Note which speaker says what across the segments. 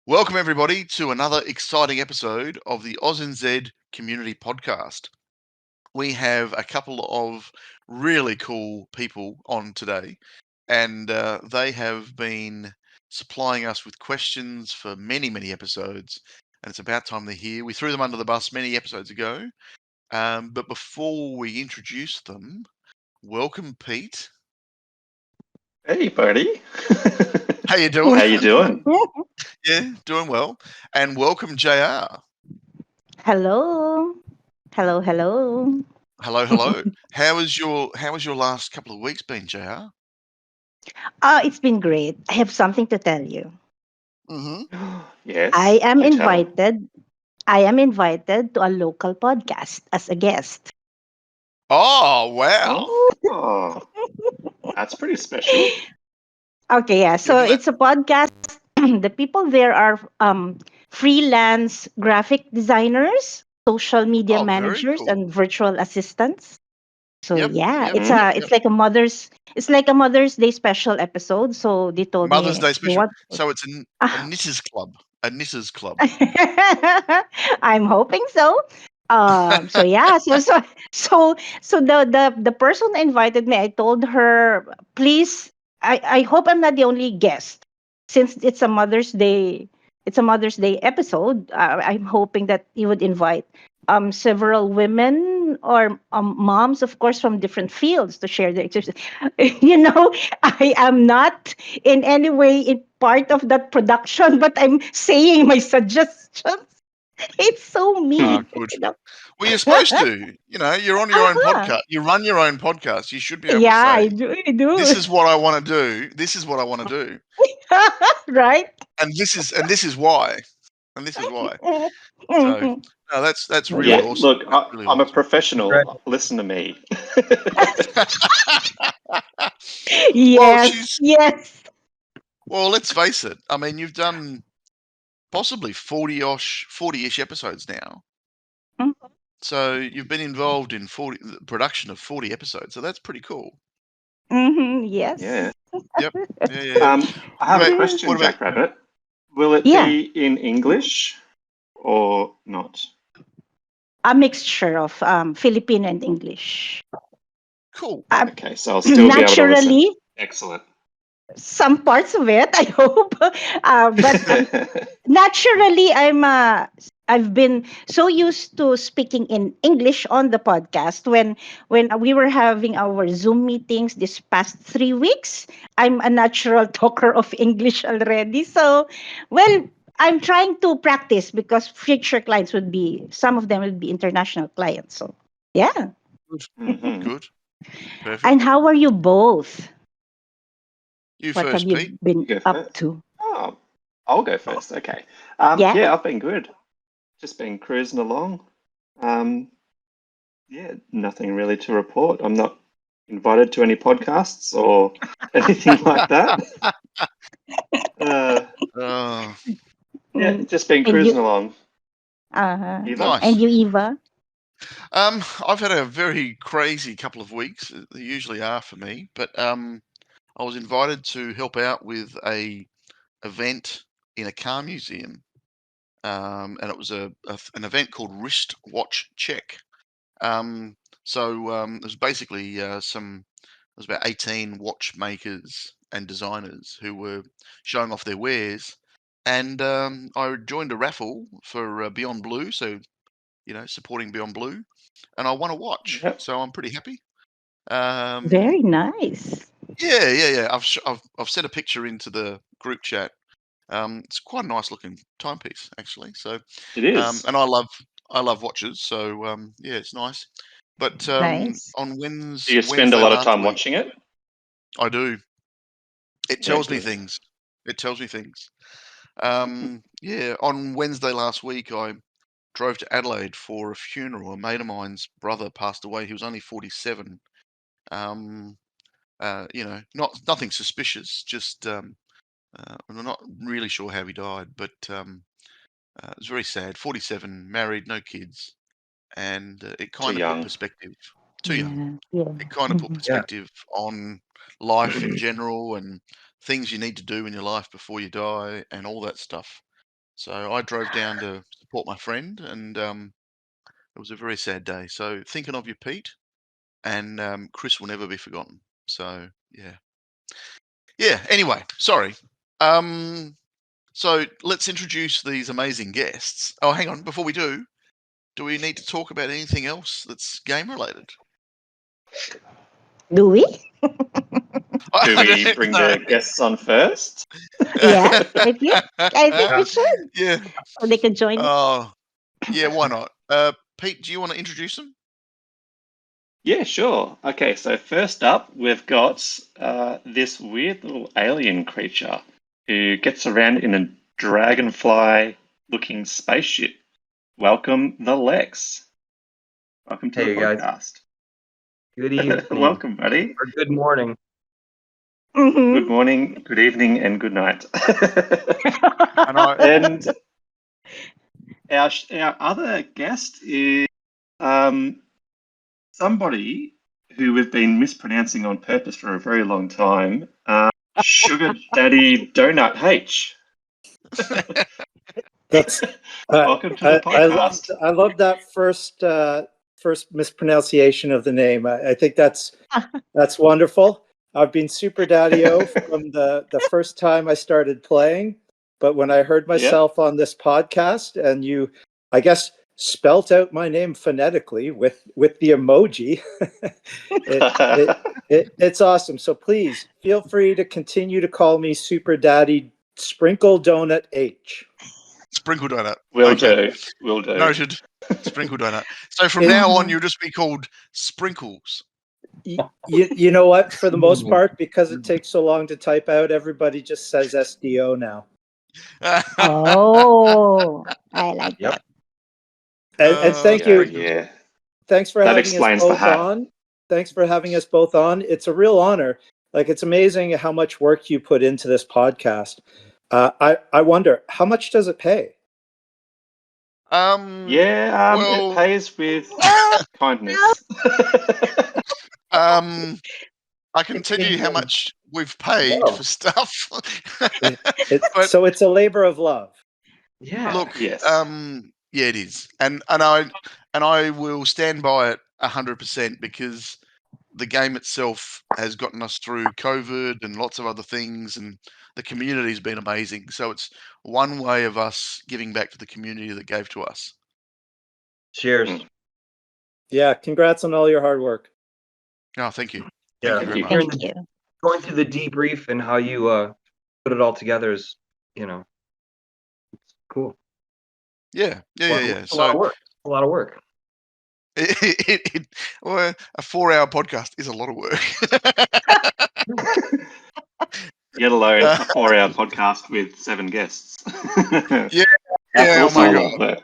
Speaker 1: Welcome, everybody, to another exciting episode of the Oz and Z Community Podcast. We have a couple of really cool people on today, and they have been supplying us with questions for many, many episodes, and it's about time they're here. We threw them under the bus many episodes ago, but before we introduce them, welcome, Pete.
Speaker 2: Hey, buddy.
Speaker 1: How you doing?
Speaker 2: How you doing?
Speaker 1: Yeah, doing well. And welcome, JR.
Speaker 3: Hello. Hello, hello.
Speaker 1: Hello. How was your last couple of weeks been, JR?
Speaker 3: It's been great. I have something to tell you.
Speaker 1: Mm-hmm.
Speaker 2: Yes.
Speaker 3: I am
Speaker 2: do tell.
Speaker 3: invited. I am invited to a local podcast as a guest.
Speaker 1: Oh, wow.
Speaker 2: Oh, that's pretty special.
Speaker 3: Okay, yeah. So
Speaker 1: gonna-
Speaker 3: it's a podcast. The people there are freelance graphic designers, social media
Speaker 1: Oh, very
Speaker 3: managers,
Speaker 1: cool.
Speaker 3: and virtual assistants. So
Speaker 1: Yep,
Speaker 3: yeah,
Speaker 1: yep,
Speaker 3: it's
Speaker 1: yep,
Speaker 3: it's like a Mother's Day special episode. So they told
Speaker 1: Mother's
Speaker 3: me
Speaker 1: Day
Speaker 3: you
Speaker 1: special.
Speaker 3: want.
Speaker 1: So it's a knitters club. A knitters club.
Speaker 3: I'm hoping so. So yeah, so the person invited me. I told her, please. I hope I'm not the only guest, since It's a Mother's Day episode. I'm hoping that you would invite several women or moms, of course, from different fields to share their experience. I am not in any way in part of that production, but I'm saying my suggestions. It's so
Speaker 1: Ah,
Speaker 3: mean.
Speaker 1: good. Well, you're supposed to. You're on your own
Speaker 3: Uh-huh.
Speaker 1: podcast. You run your own podcast. You should be able to
Speaker 3: Yeah, I
Speaker 1: say,
Speaker 3: do. I do.
Speaker 1: "This is what I want to do. This is what I want to do,
Speaker 3: Right?
Speaker 1: and this is why, and this is why." So, no, that's really
Speaker 2: Yeah,
Speaker 1: awesome.
Speaker 2: look,
Speaker 1: That's really
Speaker 2: I'm a
Speaker 1: awesome.
Speaker 2: professional.
Speaker 4: Right.
Speaker 2: Listen to me.
Speaker 3: Yes. Yes.
Speaker 1: Well, let's face it. I mean, you've done possibly 40-ish episodes now.
Speaker 3: Mhm.
Speaker 1: So you've been involved in the production of 40 episodes. So that's pretty cool.
Speaker 3: Yes.
Speaker 2: Yeah.
Speaker 1: Yep. Yeah.
Speaker 2: I have
Speaker 1: What
Speaker 2: a
Speaker 1: about-
Speaker 2: question,
Speaker 1: what about-
Speaker 2: Jackrabbit. Will it
Speaker 3: Yeah.
Speaker 2: be in English or not?
Speaker 3: A mixture of Filipino and English.
Speaker 1: Cool.
Speaker 2: Okay, so I'll still be able to listen.
Speaker 3: Naturally,
Speaker 2: Excellent.
Speaker 3: some parts of it, I hope. But naturally, I've been so used to speaking in English on the podcast. When we were having our Zoom meetings this past 3 weeks, I'm a natural talker of English already. So, well, I'm trying to practice because future clients some of them would be international clients. So, yeah.
Speaker 2: Mhm.
Speaker 1: Good. Perfect.
Speaker 3: And how are you both?
Speaker 1: You
Speaker 3: What
Speaker 1: first,
Speaker 3: have you
Speaker 1: Pete.
Speaker 3: been
Speaker 2: You go
Speaker 3: up
Speaker 2: first.
Speaker 3: to?
Speaker 2: Oh, I'll go first. Okay.
Speaker 3: Yeah.
Speaker 2: Yeah, I've been good. Just been cruising along. Yeah, nothing really to report. I'm not invited to any podcasts or anything like that.
Speaker 1: Oh,
Speaker 2: Yeah, just been
Speaker 3: And
Speaker 2: cruising
Speaker 3: you,
Speaker 2: along.
Speaker 3: uh-huh.
Speaker 2: Eva?
Speaker 1: nice.
Speaker 3: And you, Eva?
Speaker 1: I've had a very crazy couple of weeks. They usually are for me, but I was invited to help out with a event in a car museum, and it was an event called Wrist Watch Check. It was basically there was about 18 watchmakers and designers who were showing off their wares, and I joined a raffle for Beyond Blue, so supporting Beyond Blue, and I won a watch,
Speaker 2: Yep.
Speaker 1: so I'm pretty happy.
Speaker 3: Very nice.
Speaker 1: Yeah. I've sent a picture into the group chat. It's quite a nice looking timepiece, actually. So,
Speaker 2: It is.
Speaker 1: and I love watches, so yeah, it's nice. But
Speaker 3: Nice.
Speaker 1: on
Speaker 2: Do you spend a lot of time watching it?
Speaker 1: I do. It
Speaker 2: Yeah,
Speaker 1: tells me
Speaker 2: good.
Speaker 1: things. It tells me things. Yeah, on Wednesday last week, I drove to Adelaide for a funeral. A mate of mine's brother passed away. He was only 47. Nothing suspicious. Just I'm not really sure how he died, but it was very sad. 47, married, no kids, and it kind of
Speaker 2: young.
Speaker 1: put perspective. Too young.
Speaker 3: Yeah.
Speaker 1: It kind of put
Speaker 3: Mhm.
Speaker 1: perspective on life in general and things you need to do in your life before you die and all that stuff. So I drove down to support my friend, and it was a very sad day. So thinking of you, Pete, and Chris will never be forgotten. So yeah. Anyway, sorry. So let's introduce these amazing guests. Oh, hang on. Before we do we need to talk about anything else that's game related?
Speaker 3: Do we?
Speaker 2: Do we bring the guests on first?
Speaker 3: Yeah, I think we should.
Speaker 1: Yeah.
Speaker 3: So they can join.
Speaker 1: Oh, yeah. Why not? Pete, do you want to introduce them?
Speaker 2: Yeah, sure. Okay, so first up, we've got this weird little alien creature who gets around in a dragonfly-looking spaceship. Welcome, The Lexx. Welcome to
Speaker 4: Hey,
Speaker 2: the
Speaker 4: guys.
Speaker 2: podcast.
Speaker 4: Good evening.
Speaker 2: Welcome, buddy.
Speaker 4: Or good morning.
Speaker 3: Mhm.
Speaker 2: Good morning, good evening, and good night.
Speaker 1: And
Speaker 2: And our other guest is somebody who we've been mispronouncing on purpose for a very long time. SuperDaddy-Donut-H.
Speaker 5: That's
Speaker 2: Welcome to the podcast.
Speaker 5: I love that first mispronunciation of the name. I think that's wonderful. I've been Super Daddy-O from the first time I started playing, but when I heard myself on this podcast and you, I guess, spelt out my name phonetically with the emoji, it's awesome. So please feel free to continue to call me Super Daddy Sprinkle Donut-H.
Speaker 1: Sprinkle Donut.
Speaker 2: Will
Speaker 1: Okay.
Speaker 2: do. Will do.
Speaker 1: Noted. Sprinkle Donut. So from now on, you'll just be called Sprinkles.
Speaker 5: You know what? For the most part, because it takes so long to type out, everybody just says SDO now.
Speaker 3: Oh, I like that.
Speaker 5: And thank you.
Speaker 2: Yeah.
Speaker 5: Thanks for
Speaker 2: That
Speaker 5: having us
Speaker 2: explains the
Speaker 5: both
Speaker 2: hat.
Speaker 5: on. Thanks for having us both on. It's a real honor. Like, it's amazing how much work you put into this podcast. I wonder, how much does it pay?
Speaker 2: It pays with kindness.
Speaker 1: I can tell you how much we've paid for stuff.
Speaker 5: So it's a labor of love.
Speaker 4: Yeah.
Speaker 1: Look,
Speaker 2: Yes.
Speaker 1: yeah, it is, and I will stand by it 100% because the game itself has gotten us through COVID and lots of other things, and the community's been amazing. So it's one way of us giving back to the community that gave to us.
Speaker 4: Cheers.
Speaker 5: Yeah, congrats on all your hard work.
Speaker 1: Oh, thank you.
Speaker 4: Yeah.
Speaker 1: Thank you very much.
Speaker 3: Thank you.
Speaker 4: Going through the debrief and how you put it all together is, it's cool.
Speaker 1: Yeah.
Speaker 4: It's a lot of work. A lot of work.
Speaker 1: Well, a 4-hour podcast is a lot of work.
Speaker 2: Yet alone a 4-hour podcast with 7 guests.
Speaker 1: Yeah,
Speaker 2: That's also
Speaker 1: oh my
Speaker 2: a
Speaker 1: God.
Speaker 2: lot of work.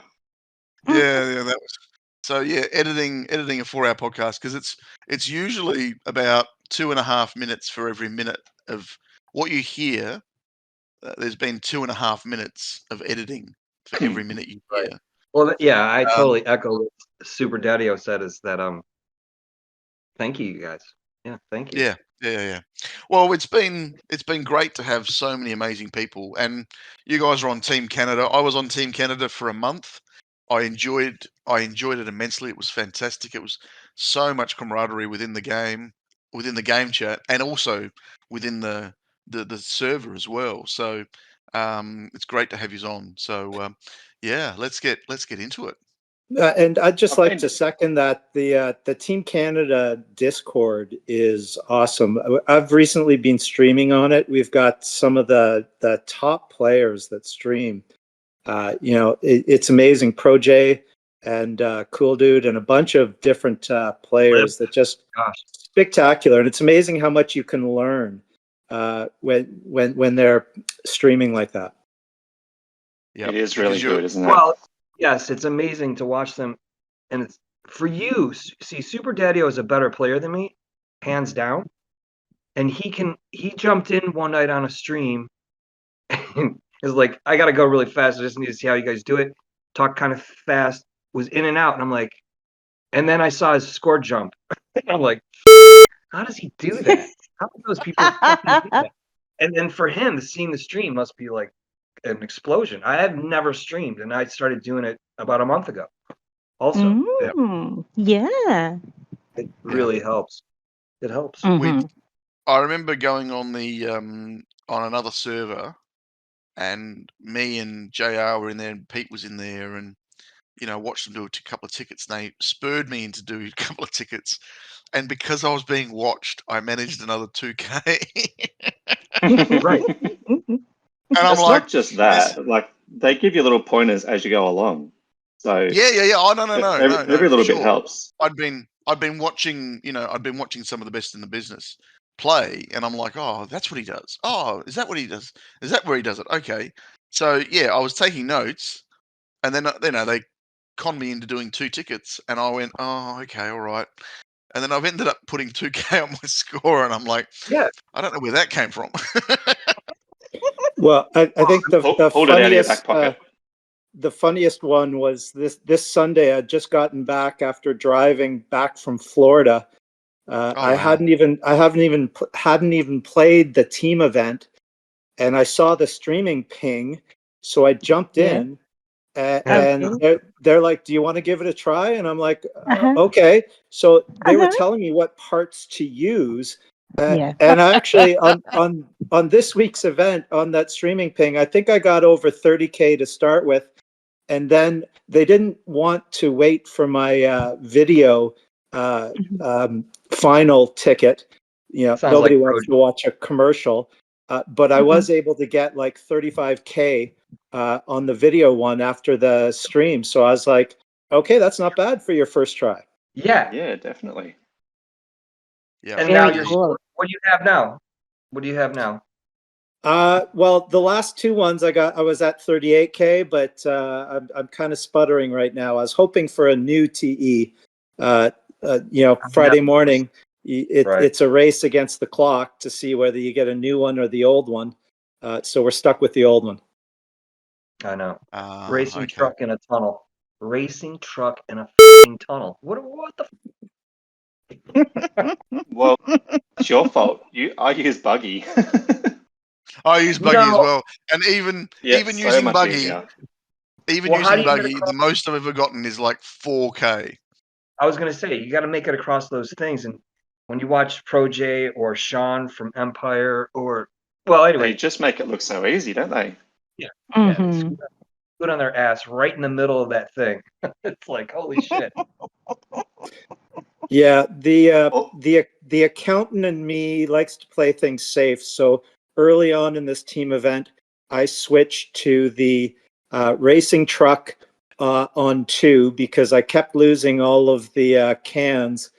Speaker 1: Yeah, that was. So yeah, editing a 4-hour podcast because it's usually about 2.5 minutes for every minute of what you hear. There's been 2.5 minutes of editing for every minute you hear.
Speaker 4: Well, yeah, I totally echo what Super Daddy-O said is that thank you guys. Yeah, thank you.
Speaker 1: Yeah. Well, it's been great to have so many amazing people, and you guys are on Team Canada. I was on Team Canada for a month. I enjoyed it immensely. It was fantastic. It was so much camaraderie within the game chat, and also within the server as well. So it's great to have you on. So yeah, let's get into it.
Speaker 5: And I'd just like to second that the Team Canada Discord is awesome. I've recently been streaming on it. We've got some of the top players that stream. It's amazing. Pro J and Cool Dude and a bunch of different players that just spectacular. And it's amazing how much you can learn when they're streaming like that.
Speaker 1: Yeah,
Speaker 2: it is really good, isn't it?
Speaker 4: Well, yes, it's amazing to watch them, and it's for you. See, Super Daddy-O is a better player than me, hands down. And he jumped in one night on a stream and is like, I gotta go really fast. I just need to see how you guys do it. Talk kind of fast, was in and out, and I'm like, and then I saw his score jump. And I'm like, how does he do that? How do those people fucking do that? And then for him, seeing the stream must be like an explosion. I have never streamed, and I started doing it about a month ago. Also,
Speaker 3: Yeah.
Speaker 4: it really helps. It helps.
Speaker 3: Mhm.
Speaker 1: I remember going on the on another server, and me and JR were in there, and Pete was in there, and watched them do a couple of tickets. And they spurred me into doing a couple of tickets, and because I was being watched, I managed another 2K.
Speaker 4: Right.
Speaker 1: And I'm
Speaker 2: It's
Speaker 1: like,
Speaker 2: not just that. Like they give you little pointers as you go along. So
Speaker 1: yeah. Oh, no,
Speaker 2: every
Speaker 1: for
Speaker 2: little bit
Speaker 1: sure.
Speaker 2: helps.
Speaker 1: I'd been watching, I'd been watching some of the best in the business play, and I'm like, oh, that's what he does. Oh, is that what he does? Is that where he does it? Okay. So yeah, I was taking notes, and then they conned me into doing 2 tickets, and I went, oh, okay, all right. And then I've ended up putting 2K on my score, and I'm like,
Speaker 4: Yeah.
Speaker 1: I don't know where that came from.
Speaker 5: Well, I think the
Speaker 2: Pulled it out of your back
Speaker 5: funniest
Speaker 2: pocket.
Speaker 5: the funniest one was this Sunday. I'd just gotten back after driving back from Florida. I
Speaker 1: wow.
Speaker 5: hadn't even played the team event, and I saw the streaming ping, so I jumped
Speaker 3: Yeah.
Speaker 5: in, and they're like, "Do you want to give it a try?" And I'm like,
Speaker 3: Uh-huh.
Speaker 5: "Okay." So they were
Speaker 3: Uh-huh.
Speaker 5: telling me what parts to use,
Speaker 3: Yeah.
Speaker 5: and actually on this week's event on that streaming ping, I think I got over 30K to start with, and then they didn't want to wait for my video final ticket.
Speaker 4: Sounds
Speaker 5: Nobody
Speaker 4: like
Speaker 5: wants to watch a commercial, but I was able to get like 35K on the video one after the stream. So I was like, okay, that's not bad for your first try.
Speaker 4: Yeah.
Speaker 2: Yeah, definitely.
Speaker 1: Yeah.
Speaker 4: And
Speaker 3: Very
Speaker 4: now
Speaker 3: cool.
Speaker 4: what do you have now? What do you have now?
Speaker 5: Well, the last 2 ones I was at 38K, but I'm kind of sputtering right now. I was hoping for a new TE. Friday morning, it's a race against the clock to see whether you get a new one or the old one. So we're stuck with the old one.
Speaker 4: I know. Racing
Speaker 1: Okay.
Speaker 4: truck in a tunnel. Racing truck in a tunnel. What the?
Speaker 2: Well, it's your fault. I use Buggy.
Speaker 1: I use Buggy as
Speaker 4: No.
Speaker 1: well, and even
Speaker 2: so
Speaker 1: using
Speaker 2: much
Speaker 1: Buggy,
Speaker 2: easier.
Speaker 1: even
Speaker 4: Well, how do
Speaker 1: using
Speaker 4: you get
Speaker 1: Buggy,
Speaker 4: across-
Speaker 1: the most I've ever gotten is like 4K.
Speaker 4: I was gonna say you got to make it across those things, and when you watch Pro J or Sean from Empire,
Speaker 2: They just make it look so easy, don't they?
Speaker 4: Yeah,
Speaker 3: Mhm.
Speaker 4: they scoot on their ass right in the middle of that thing. It's like, holy shit.
Speaker 5: Yeah, the accountant in me likes to play things safe. So early on in this team event, I switched to the racing truck on 2 because I kept losing all of the cans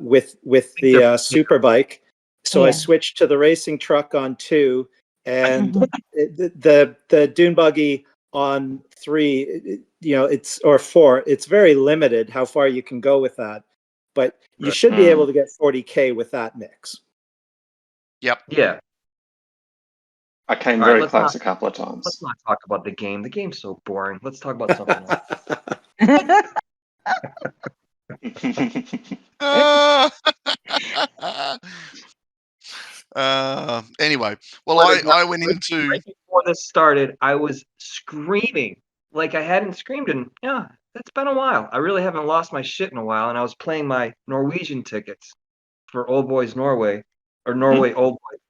Speaker 5: with the Superbike. So I switched to the racing truck on 2, and the dune buggy on 3. It's or 4. It's very limited how far you can go with that, but you should be able to get 40K with that mix.
Speaker 1: Yep.
Speaker 4: Yeah.
Speaker 2: I came very close a couple of times.
Speaker 4: Let's not talk about the game. The game's so boring. Let's talk about something else.
Speaker 1: Anyway, well, I went into
Speaker 4: right before this started. I was screaming like I hadn't screamed in it's been a while. I really haven't lost my shit in a while, and I was playing my Norwegian tickets for Old Boys Norway or Norway Old Boys,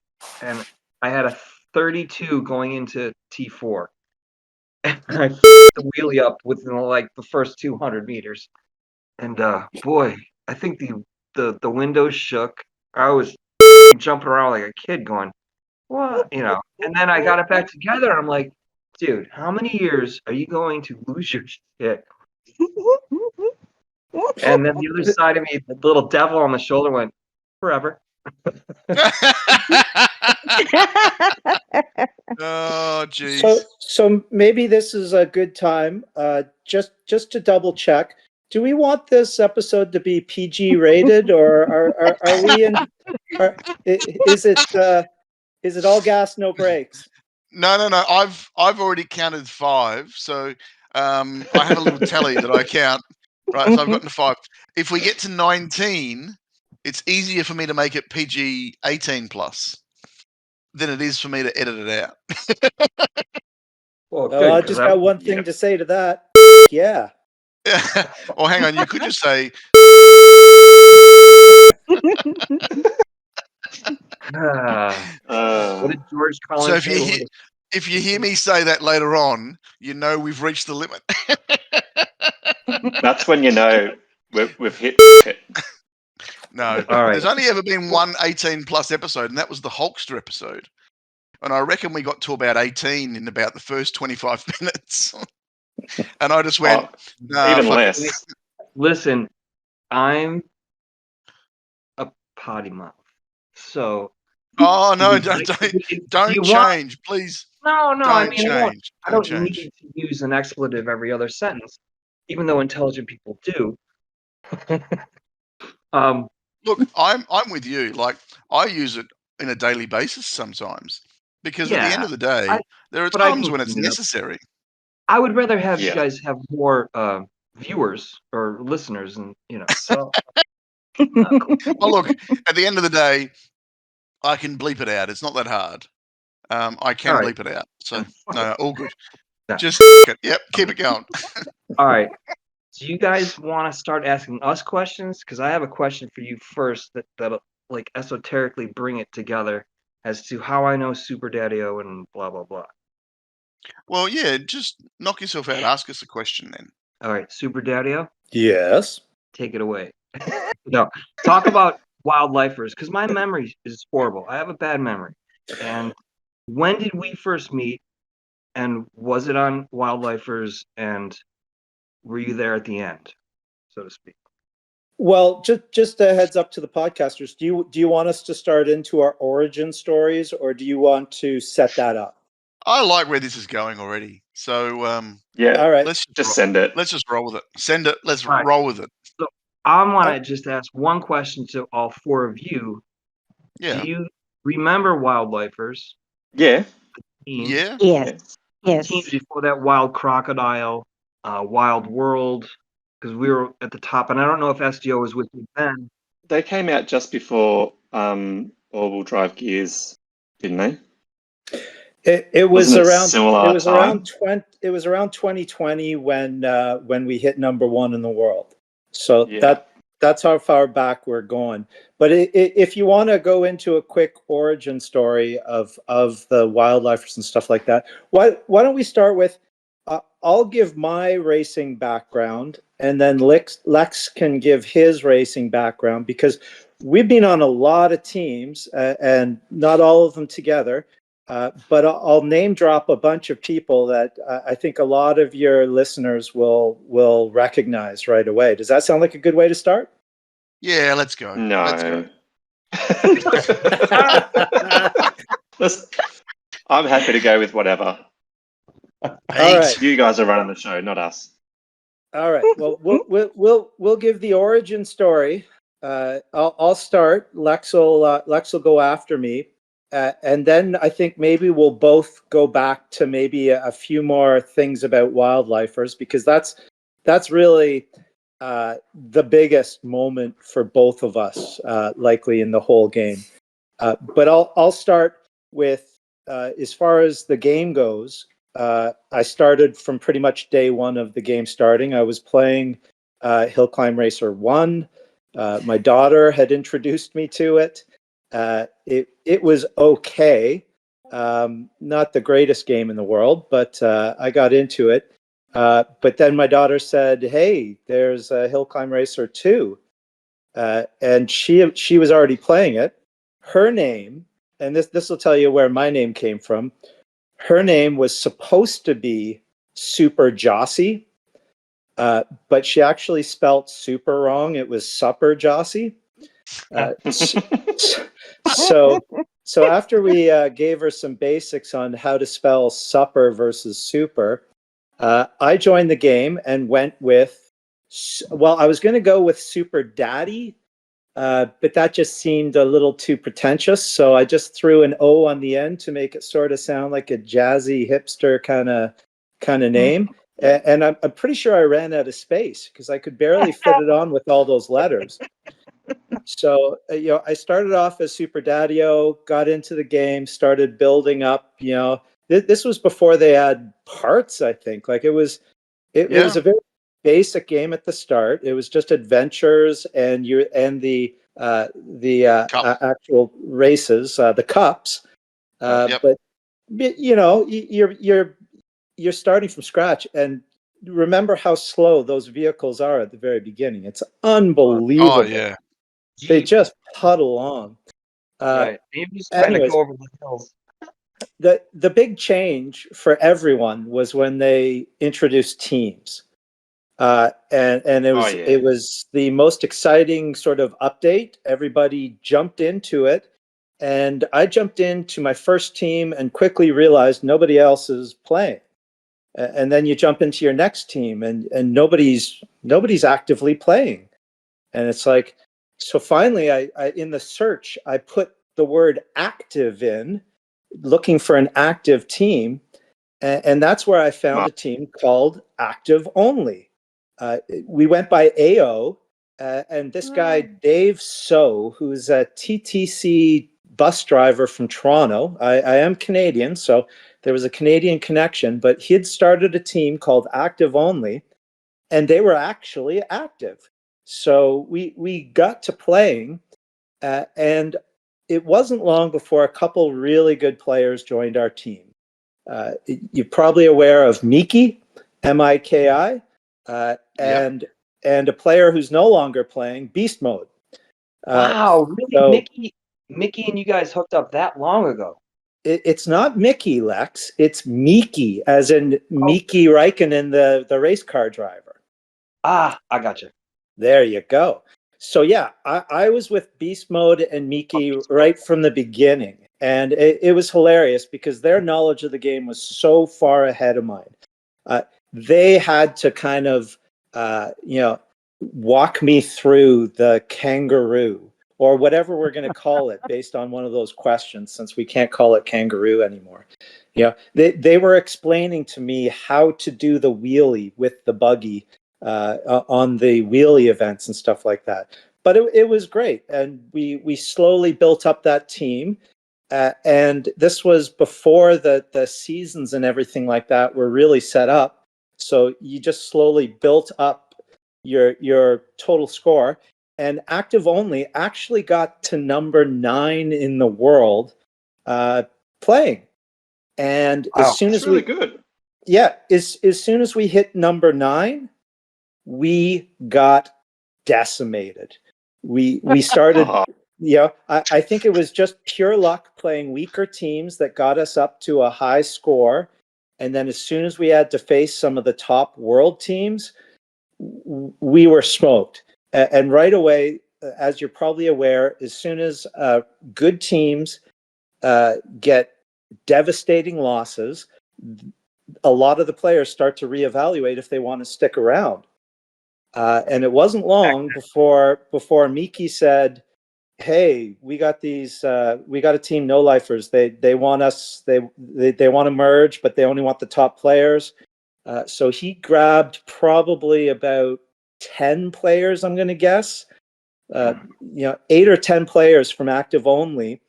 Speaker 4: and I had a 32 going into T4, and I f***ed the wheelie up within like the first 200 meters, and boy, I think the windows shook. I was jumping around like a kid, going, "What?" And then I got it back together. And I'm like, dude, how many years are you going to lose your shit? And then the other side of me, the little devil on the shoulder, went, forever.
Speaker 1: Oh, jeez.
Speaker 5: So maybe this is a good time, just to double check. Do we want this episode to be PG rated, or are we in? Is it all gas, no brakes?
Speaker 1: No. I've already counted 5, so I have a little tally that I count. Right, so I've gotten to 5. If we get to 19, it's easier for me to make it PG 18 plus than it is for me to edit it out.
Speaker 4: Well,
Speaker 5: Well, I
Speaker 4: good.
Speaker 5: just got one thing to say to that. Yeah.
Speaker 1: Or hang on, you could just say,
Speaker 4: What did George
Speaker 1: so
Speaker 4: Collins say?
Speaker 1: if you hear me say that later on, you know we've reached the limit.
Speaker 2: That's when you know we've hit it.
Speaker 1: No,
Speaker 4: All right.
Speaker 1: there's only ever been one 18+ episode, and that was the Hulkster episode. And I reckon we got to about 18 in about the first 25 minutes. And I just went, nah,
Speaker 2: even
Speaker 1: fuck
Speaker 2: less.
Speaker 1: it.
Speaker 4: Listen, I'm a potty mouth. So.
Speaker 1: Oh, no,
Speaker 4: if
Speaker 1: don't
Speaker 4: you want-
Speaker 1: change, please.
Speaker 4: No,
Speaker 1: Don't
Speaker 4: I mean,
Speaker 1: change.
Speaker 4: I
Speaker 1: Don't
Speaker 4: don't
Speaker 1: change.
Speaker 4: need to use an expletive every other sentence, even though intelligent people do.
Speaker 1: Look, I'm with you. Like, I use it in a daily basis sometimes because at the end
Speaker 4: Yeah,
Speaker 1: of the day, there are
Speaker 4: but I
Speaker 1: times
Speaker 4: can
Speaker 1: when it's
Speaker 4: clean it up.
Speaker 1: necessary.
Speaker 4: I would rather have you
Speaker 2: Yeah.
Speaker 4: guys have more viewers or listeners, and so.
Speaker 1: Well, look, at the end of the day, I can bleep it out. It's not that hard. I can
Speaker 4: All right.
Speaker 1: bleep it out. So, no, all good.
Speaker 4: Yeah.
Speaker 1: Just yep, keep it going.
Speaker 4: All right. Do you guys want to start asking us questions? Because I have a question for you first that'll like esoterically bring it together as to how I know SuperDaddy-O and blah blah blah.
Speaker 1: Well, yeah, just knock yourself out. Ask us a question then.
Speaker 4: All right, SuperDaddy-O,
Speaker 5: Yes.
Speaker 4: take it away. No, talk about wildlifers because my memory is horrible. I have a bad memory. And when did we first meet? And was it on wildlifers? And were you there at the end, so to speak?
Speaker 5: Well, just a heads up to the podcasters. Do you want us to start into our origin stories, or do you want to set that up?
Speaker 1: I like where this is going already. So,
Speaker 2: Yeah.
Speaker 5: All right.
Speaker 1: let's
Speaker 2: Just send it.
Speaker 1: let's just roll with it. Send it. Let's
Speaker 4: Right.
Speaker 1: roll with it.
Speaker 4: So I want to just ask one question to all four of you.
Speaker 1: Yeah.
Speaker 4: Do you remember wildlifers?
Speaker 2: Yeah.
Speaker 4: Teams,
Speaker 1: Yeah.
Speaker 3: Yes.
Speaker 4: teams
Speaker 3: Yes.
Speaker 4: before that, Wild Crocodile, Wild World, because we were at the top, and I don't know if SDO was with me then.
Speaker 2: They came out just before all-wheel drive gears, didn't they?
Speaker 5: It was
Speaker 2: Wasn't it
Speaker 5: around
Speaker 2: similar
Speaker 5: it was
Speaker 2: time?
Speaker 5: around 2020 when we hit #1 in the world. So
Speaker 2: Yeah.
Speaker 5: that's how far back we're going. But if you want to go into a quick origin story of the wildlifers and stuff like that, why don't we start with I'll give my racing background, and then Lex can give his racing background, because we've been on a lot of teams and not all of them together. But I'll name drop a bunch of people that I think a lot of your listeners will recognize right away. Does that sound like a good way to start?
Speaker 1: Yeah. Let's go.
Speaker 2: No.
Speaker 1: Let's go.
Speaker 2: I'm happy to go with whatever.
Speaker 5: All right.
Speaker 2: You guys are running the show, not us.
Speaker 5: All right. Well, we'll give the origin story. I'll start. Lex will go after me, and then I think maybe we'll both go back to maybe a few more things about wildlifers, because that's really the biggest moment for both of us, likely in the whole game. But I'll start with as far as the game goes. I started from pretty much day one of the game starting. I was playing Hill Climb Racer 1. My daughter had introduced me to it. It was okay. Not the greatest game in the world, but I got into it. But then my daughter said, "Hey, there's a Hill Climb Racer 2." And she was already playing it. Her name, and this will tell you where my name came from. Her name was supposed to be Super Jossie, but she actually spelt super wrong. It was Supper Jossie. So after we gave her some basics on how to spell supper versus super, I joined the game and went with, I was going to go with Super Daddy, but that just seemed a little too pretentious. So I just threw an O on the end to make it sort of sound like a jazzy hipster kind of name. And I'm pretty sure I ran out of space because I could barely fit it on with all those letters. So, I started off as SuperDaddy-O, got into the game, started building up, this was before they had parts, I think. Like it was a very basic game at the start. It was just adventures and the actual races, the cups. But you know, you're starting from scratch, and remember how slow those vehicles are at the very beginning. It's unbelievable.
Speaker 1: Oh yeah.
Speaker 5: They just puddle along.
Speaker 4: Right. You just kind of go over the hills.
Speaker 5: The big change for everyone was when they introduced teams. And it was the most exciting sort of update. Everybody jumped into it, and I jumped into my first team and quickly realized nobody else is playing. And then you jump into your next team, and nobody's actively playing. And it's like, so finally, I in the search I put the word active in, looking for an active team, and that's where I found a team called Active Only. We went by AO, and this guy, Dave So, who's a TTC bus driver from Toronto. I am Canadian, so there was a Canadian connection, but he had started a team called Active Only, and they were actually active. So we got to playing, and it wasn't long before a couple really good players joined our team. You're probably aware of Miki, Miki, and a player who's no longer playing, Beast Mode.
Speaker 4: Wow, really? So, Mickey and you guys hooked up that long ago?
Speaker 5: It's not Mickey, Lex. It's Miki, as in Miki Räikkönen, the race car driver.
Speaker 4: Ah, I got you.
Speaker 5: There you go. So yeah, I was with Beast Mode and Miki right from the beginning. And it was hilarious because their knowledge of the game was so far ahead of mine. They had to kind of, walk me through the kangaroo, or whatever we're going to call it based on one of those questions, since we can't call it kangaroo anymore. They were explaining to me how to do the wheelie with the buggy on the wheelie events and stuff like that. But it was great. And we slowly built up that team. And this was before the seasons and everything like that were really set up. So you just slowly built up your total score. And Active Only actually got to number 9 in the world playing. And as soon as
Speaker 2: really good.
Speaker 5: Yeah, as soon as we hit number 9, we got decimated. We started. I think it was just pure luck playing weaker teams that got us up to a high score. And then as soon as we had to face some of the top world teams, we were smoked. And right away, as you're probably aware, as soon as good teams get devastating losses, a lot of the players start to reevaluate if they want to stick around. And it wasn't long before Miki said, "Hey, we got a team no lifers. They want us. They want to merge, but they only want the top players." So he grabbed probably about 10 players, I'm going to guess. 8 or 10 players from Active Only,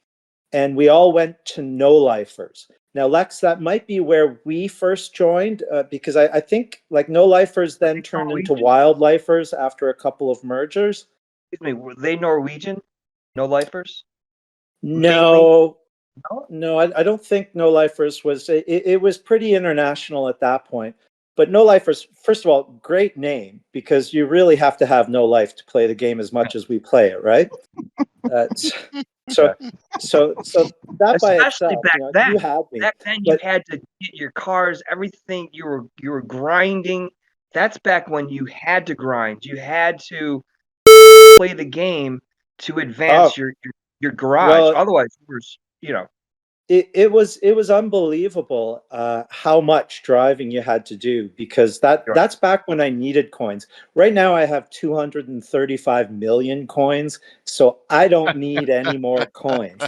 Speaker 5: and we all went to no lifers. Now, Lex, that might be where we first joined, because I think like no lifers then turned into wild lifers after a couple of mergers.
Speaker 4: Excuse me, were they Norwegian? No lifers?
Speaker 5: No, I don't think no lifers was. It was pretty international at that point. But no lifers, first of all, great name, because you really have to have no life to play the game as much as we play it, right? So that
Speaker 4: especially
Speaker 5: by itself,
Speaker 4: back then.
Speaker 5: You had me.
Speaker 4: Back then, you had to get your cars, everything. You were grinding. That's back when you had to grind. You had to play the game to advance your garage.
Speaker 5: Well,
Speaker 4: otherwise, you were,
Speaker 5: It was unbelievable how much driving you had to do, because that's back when I needed coins. Right now I have 235 million coins, so I don't need any more coins.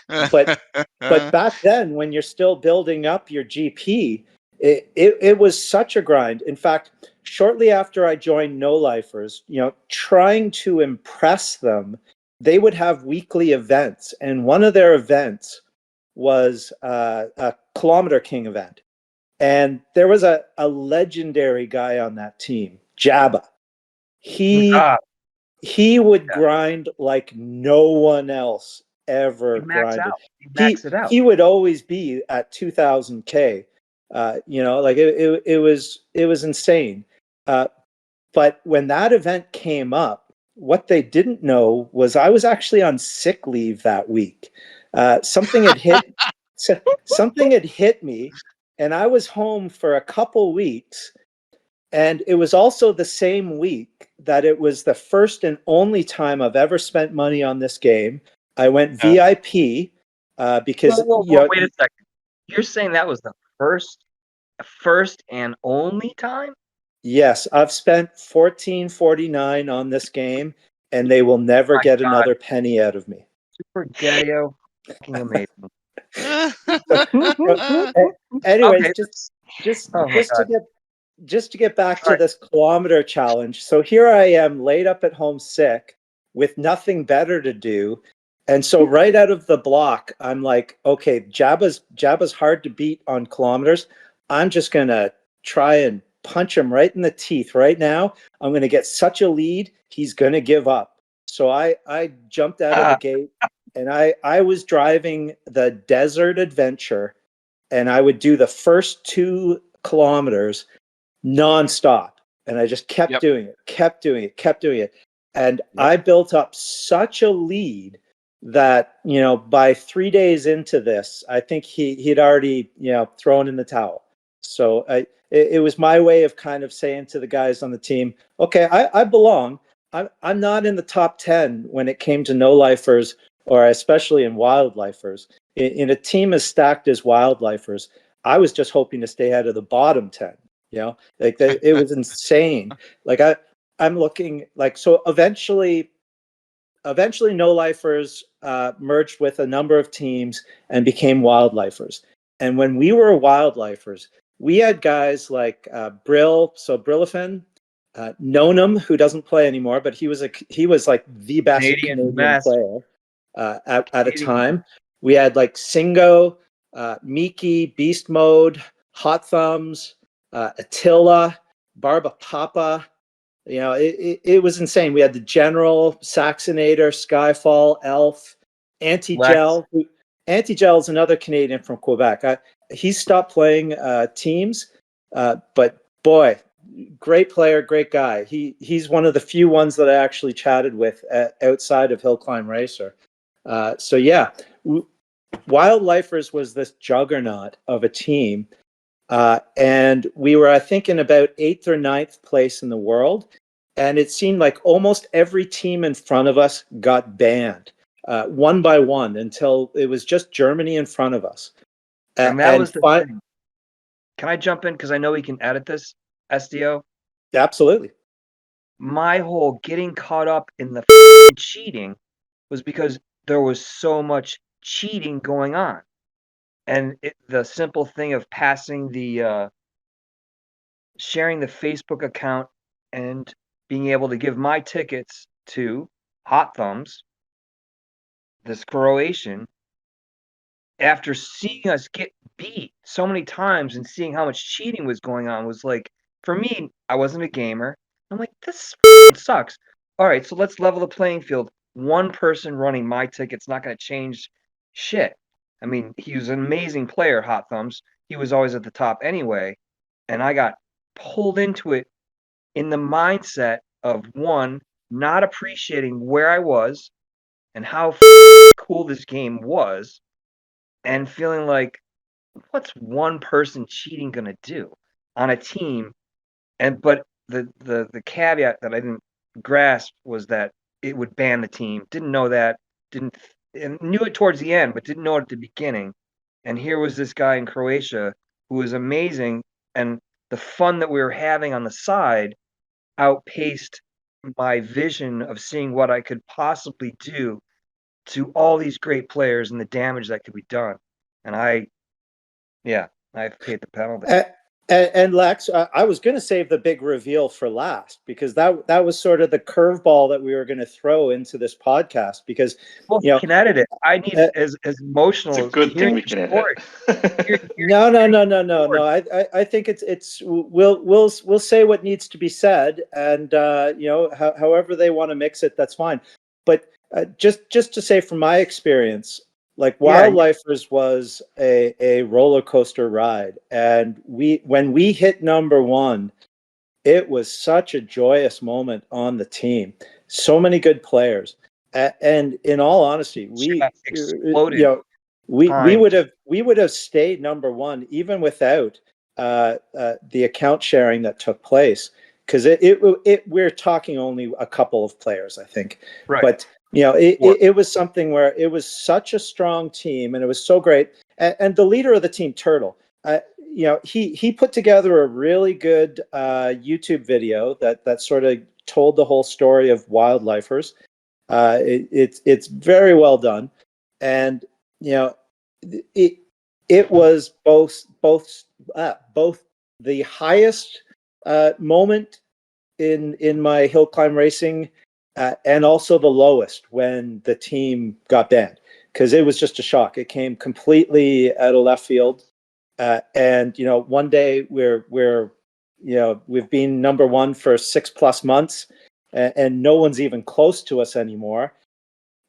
Speaker 5: But back then, when you're still building up your GP, it was such a grind. In fact, shortly after I joined No Lifers, trying to impress them, they would have weekly events, and one of their events was a Kilometer King event. And there was a legendary guy on that team, Jabba. He would grind like no one else ever grinded. He would always be at 2000K. Like it was insane. But when that event came up, what they didn't know was I was actually on sick leave that week. Something had hit me, and I was home for a couple weeks. And it was also the same week that it was the first and only time I've ever spent money on this game. I went VIP because
Speaker 4: wait a second. You're saying that was the first and only time?
Speaker 5: Yes, I've spent $14.49 on this game, and they will never get another penny out of me.
Speaker 4: SuperDaddy-O, fucking amazing.
Speaker 5: Anyways,
Speaker 4: Okay.
Speaker 5: just to get back to this kilometer challenge. So here I am, laid up at home sick, with nothing better to do, and so right out of the block, I'm like, okay, Jabba's hard to beat on kilometers. I'm just gonna try and punch him right in the teeth right now. I'm going to get such a lead, he's going to give up. So I jumped out of the gate, and I was driving the Desert Adventure, and I would do the first 2 kilometers nonstop. And I just kept doing it. And I built up such a lead that, by 3 days into this, I think he'd already, thrown in the towel. So it was my way of kind of saying to the guys on the team, okay, I belong. I'm not in the top 10 when it came to no-lifers, or especially in wildlifers. In a team as stacked as wildlifers, I was just hoping to stay out of the bottom 10. It was insane. Like I'm looking like, so eventually no-lifers merged with a number of teams and became wildlifers. And when we were wildlifers, we had guys like Brillafin, Nonum, who doesn't play anymore, but he was like the best Canadian player at a time. We had like Singo, Miki, Beast Mode, Hot Thumbs, Attila, Barba Papa. It was insane. We had the General, Saxonator, Skyfall, Elf, Anti-Gel. Anti-Gel is another Canadian from Quebec. He stopped playing teams, but boy, great player, great guy. He's one of the few ones that I actually chatted with outside of Hill Climb Racer. So yeah, Wildlifers was this juggernaut of a team. And we were, I think, in about 8th or 9th place in the world. And it seemed like almost every team in front of us got banned, one by one, until it was just Germany in front of us.
Speaker 4: And that was the thing. Can I jump in? Because I know we can edit this, SDO.
Speaker 5: Absolutely.
Speaker 4: My whole getting caught up in the cheating was because there was so much cheating going on. And the simple thing of passing sharing the Facebook account and being able to give my tickets to Hot Thumbs, this Croatian, after seeing us get beat so many times and seeing how much cheating was going on, was like, for me, I wasn't a gamer. I'm like, this sucks. All right, so let's level the playing field. One person running my ticket's not going to change shit. I mean, he was an amazing player, Hot Thumbs. He was always at the top anyway. And I got pulled into it in the mindset of, one, not appreciating where I was and how cool this game was, and feeling like, what's one person cheating going to do on a team? But the caveat that I didn't grasp was that it would ban the team. Didn't know that. And knew it towards the end, but didn't know it at the beginning. And here was this guy in Croatia who was amazing, and the fun that we were having on the side outpaced my vision of seeing what I could possibly do to all these great players and the damage that could be done. And I've paid the penalty.
Speaker 5: And Lex, I was going to save the big reveal for last because that was sort of the curveball that we were going to throw into this podcast because
Speaker 4: You can edit it. I need as emotional.
Speaker 2: It's a good thing we can edit it.
Speaker 5: No. I think we'll say what needs to be said, and however they want to mix it, that's fine. But just to say from my experience, like Wildlifers was a roller coaster ride, and when we hit number one, it was such a joyous moment on the team. So many good players, and in all honesty, we
Speaker 4: exploded.
Speaker 5: We would have stayed number one even without the account sharing that took place, because we're talking only a couple of players, I think,
Speaker 4: right.
Speaker 5: But it was something where it was such a strong team, and it was so great. And the leader of the team, Turtle, he put together a really good YouTube video that sort of told the whole story of Wildlifers. It's very well done, and it was both the highest moment in my hill climb racing, and also the lowest when the team got banned, because it was just a shock. It came completely out of left field, and one day we've been number one for 6+ months, and no one's even close to us anymore,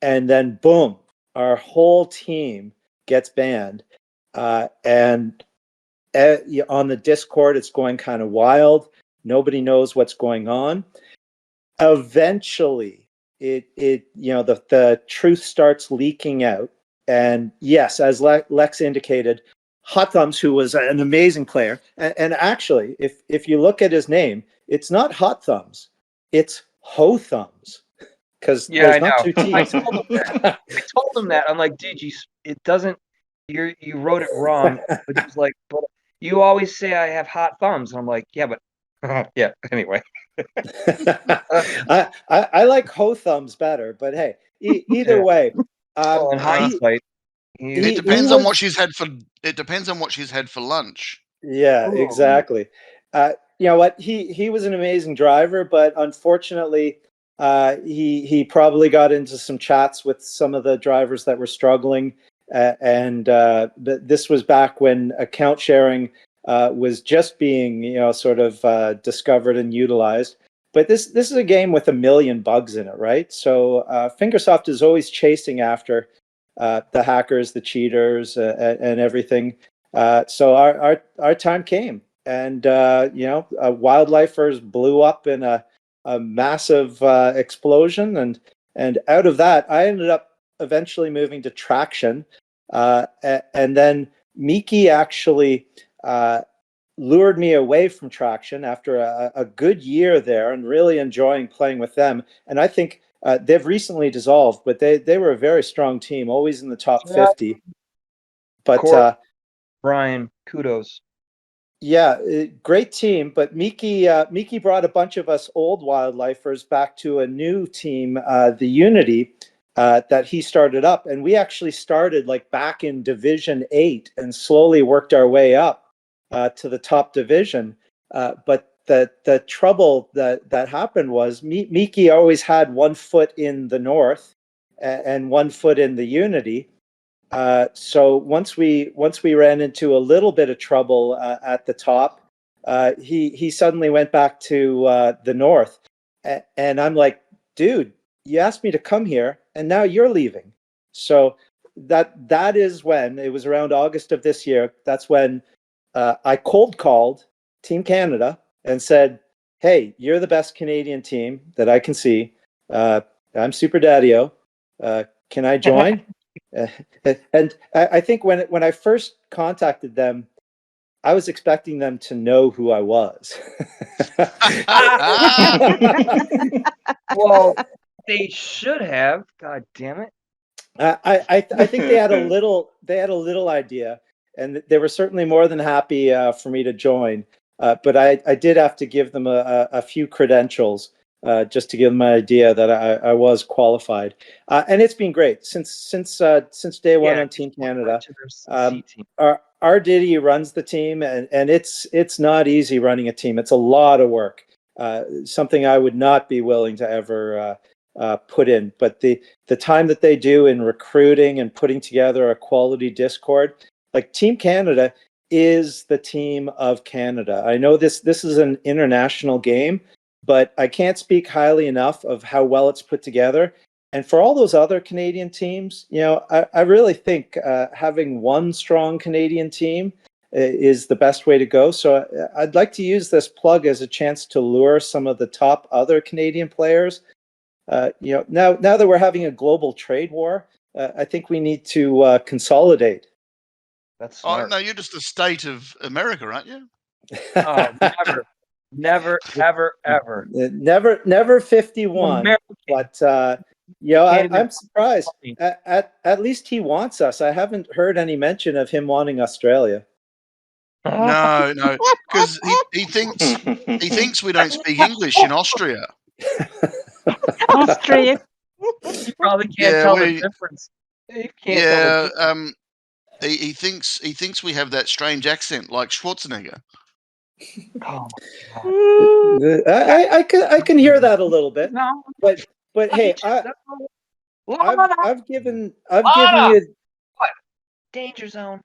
Speaker 5: and then boom, our whole team gets banned, and on the Discord it's going kind of wild. Nobody knows what's going on. Eventually the truth starts leaking out, and yes, as Lex indicated, Hot Thumbs, who was an amazing player, and actually if you look at his name, it's not Hot Thumbs, it's Ho Thumbs, because there's not two T's.
Speaker 4: I told him that. I'm like, dude, you wrote it wrong. But he's like, but you always say I have hot thumbs. And I'm like, yeah, but yeah. Anyway,
Speaker 5: I like Ho Thumbs better, but hey, either way.
Speaker 4: In hindsight,
Speaker 1: it depends on what she's had for. It depends on what she's had for lunch.
Speaker 5: Yeah, exactly. You know what? He was an amazing driver, but unfortunately, he probably got into some chats with some of the drivers that were struggling, and this was back when account sharing was just being sort of discovered and utilized. But this is a game with 1 million bugs in it, right? So Fingersoft is always chasing after the hackers, the cheaters, and everything. So our time came, and Wildlifers blew up in a massive explosion, and out of that, I ended up eventually moving to Traction, and then Miki actually lured me away from Traction after a good year there, and really enjoying playing with them. And I think they've recently dissolved, but they were a very strong team, always in the top 50. But
Speaker 4: Brian, kudos.
Speaker 5: Yeah, great team. But Miki brought a bunch of us old Wildlifers back to a new team, the Unity, that he started up. And we actually started like back in Division 8 and slowly worked our way up to the top division. But the trouble that happened was Miki always had 1 foot in the North and 1 foot in the Unity. So once we ran into a little bit of trouble at the top, he suddenly went back to the North, and I'm like, dude, you asked me to come here, and now you're leaving. So that is when it was around August of this year. That's when I cold called Team Canada and said, "Hey, you're the best Canadian team that I can see. I'm SuperDaddy-O. Can I join?" And I think when I first contacted them, I was expecting them to know who I was.
Speaker 4: Well, they should have. God damn it!
Speaker 5: I think they had a little idea, and they were certainly more than happy for me to join. But I did have to give them a few credentials. Just to give them an idea that I was qualified, and it's been great since day one on Team Canada. our Diddy runs the team, and it's not easy running a team. It's a lot of work. Something I would not be willing to ever put in. But the time that they do in recruiting and putting together a quality Discord, like Team Canada is the team of Canada. I know this is an international game, but I can't speak highly enough of how well it's put together. And for all those other Canadian teams, I really think having one strong Canadian team is the best way to go. So I'd like to use this plug as a chance to lure some of the top other Canadian players. Now that we're having a global trade war, I think we need to consolidate.
Speaker 4: That's
Speaker 1: Oh
Speaker 4: smart.
Speaker 1: no, you're just a state of America, aren't you?
Speaker 4: Oh, never, ever.
Speaker 5: Never 51.
Speaker 4: American.
Speaker 5: But I'm surprised. At least he wants us. I haven't heard any mention of him wanting Australia.
Speaker 1: No, because he thinks we don't speak English in Austria.
Speaker 3: Australia.
Speaker 4: You probably can't tell the difference. You can't tell the difference.
Speaker 1: He thinks we have that strange accent like Schwarzenegger.
Speaker 4: Oh,
Speaker 5: I can hear that a little bit.
Speaker 4: no,
Speaker 5: but hey, I've given you
Speaker 4: what? Danger zone.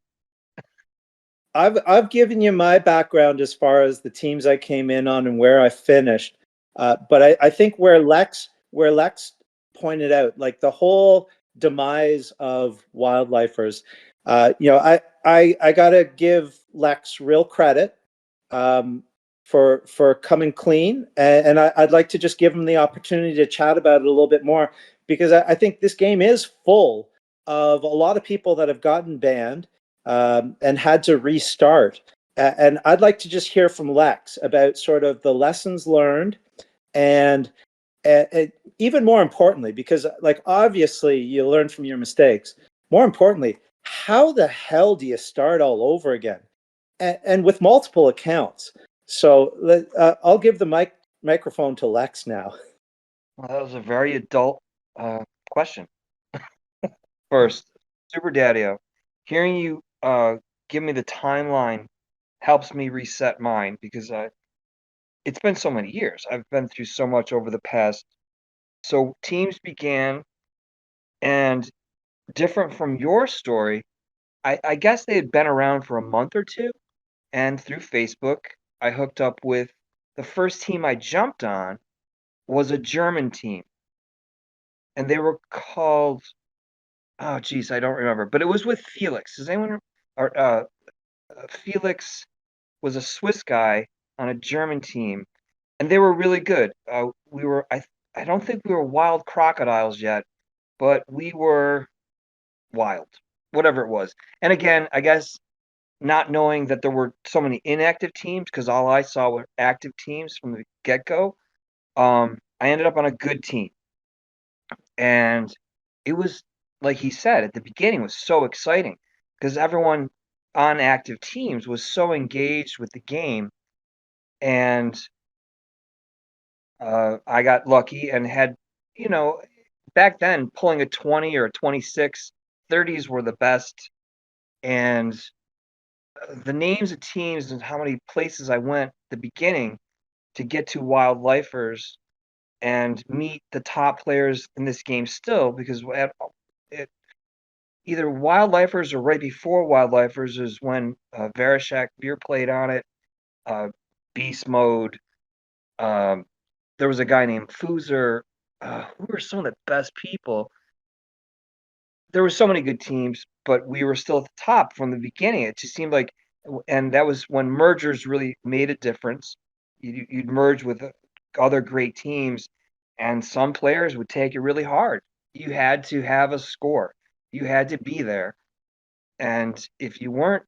Speaker 5: I've given you my background as far as the teams I came in on and where I finished. But I think where Lex pointed out, like the whole demise of wildlifers, I gotta give Lex real credit for coming clean, and I'd like to just give him the opportunity to chat about it a little bit more, because I think this game is full of a lot of people that have gotten banned and had to restart. And I'd like to just hear from Lex about sort of the lessons learned, and even more importantly, because like obviously you learn from your mistakes. More importantly, how the hell do you start all over again, and with multiple accounts? So I'll give the microphone to Lex now.
Speaker 4: Well, that was a very adult question. First, Super Daddy-O, hearing you give me the timeline helps me reset mine, because it's been so many years. I've been through so much over the past. So teams began, and different from your story, I guess they had been around for a month or two, and through Facebook, I hooked up with the first team I jumped on was a German team, and they were called, oh geez, I don't remember, but it was with Felix. Does anyone or Felix was a Swiss guy on a German team, and they were really good. I don't think we were wild crocodiles yet, but we were wild, whatever it was. And again, I guess not knowing that there were so many inactive teams, because all I saw were active teams from the get-go, I ended up on a good team. And it was, like he said, at the beginning was so exciting, because everyone on active teams was so engaged with the game. And I got lucky and had, back then pulling a 20 or a 26, 30s were the best. And the names of teams and how many places I went at the beginning to get to wildlifers and meet the top players in this game still, because either wildlifers or right before wildlifers is when Vereshak Beer played on it, Beast Mode. There was a guy named Foozer. Who were some of the best people? There were so many good teams, but we were still at the top from the beginning. It just seemed like, and that was when mergers really made a difference. You'd merge with other great teams, and some players would take it really hard. You had to have a score. You had to be there, and if you weren't,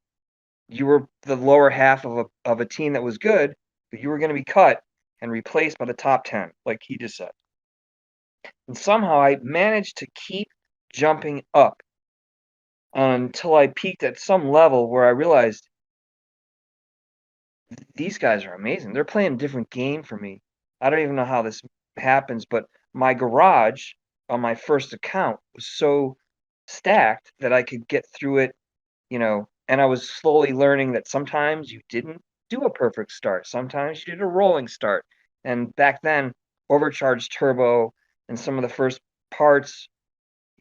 Speaker 4: you were the lower half of a team that was good, but you were going to be cut and replaced by the top 10, like he just said. And somehow I managed to keep jumping up until I peaked at some level where I realized these guys are amazing. They're playing a different game for me. I don't even know how this happens, but my garage on my first account was so stacked that I could get through it, And I was slowly learning that sometimes you didn't do a perfect start. Sometimes you did a rolling start. And back then, overcharged turbo and some of the first parts,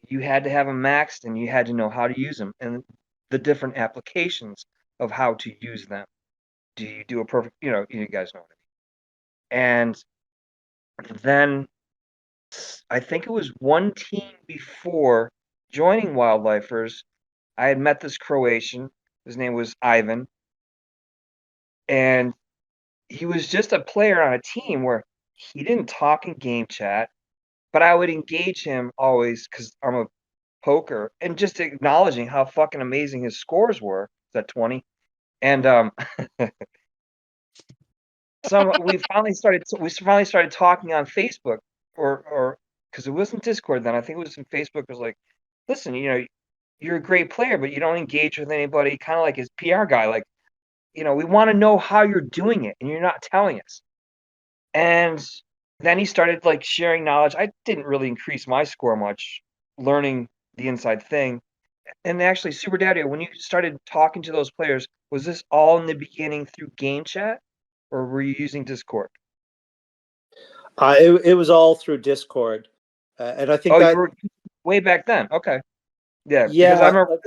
Speaker 4: you had to have them maxed and you had to know how to use them and the different applications of how to use them. Do you do a perfect, you guys know what I mean. And then I think it was one team before joining Wildlifers, I had met this Croatian. His name was Ivan. And he was just a player on a team where he didn't talk in game chat, but I would engage him always because I'm a poker and just acknowledging how fucking amazing his scores were at 20. And we finally started talking on Facebook or because it wasn't Discord then. I think it was in Facebook. It was like, listen, you're a great player, but you don't engage with anybody, kind of like his PR guy. Like, we want to know how you're doing it and you're not telling us. And then he started like sharing knowledge. I didn't really increase my score much, learning the inside thing. And actually, SuperDaddy, when you started talking to those players, was this all in the beginning through game chat, or were you using Discord?
Speaker 5: It was all through Discord, and I think
Speaker 4: you were way back then. Okay, yeah.
Speaker 5: Yeah,
Speaker 4: because I remember,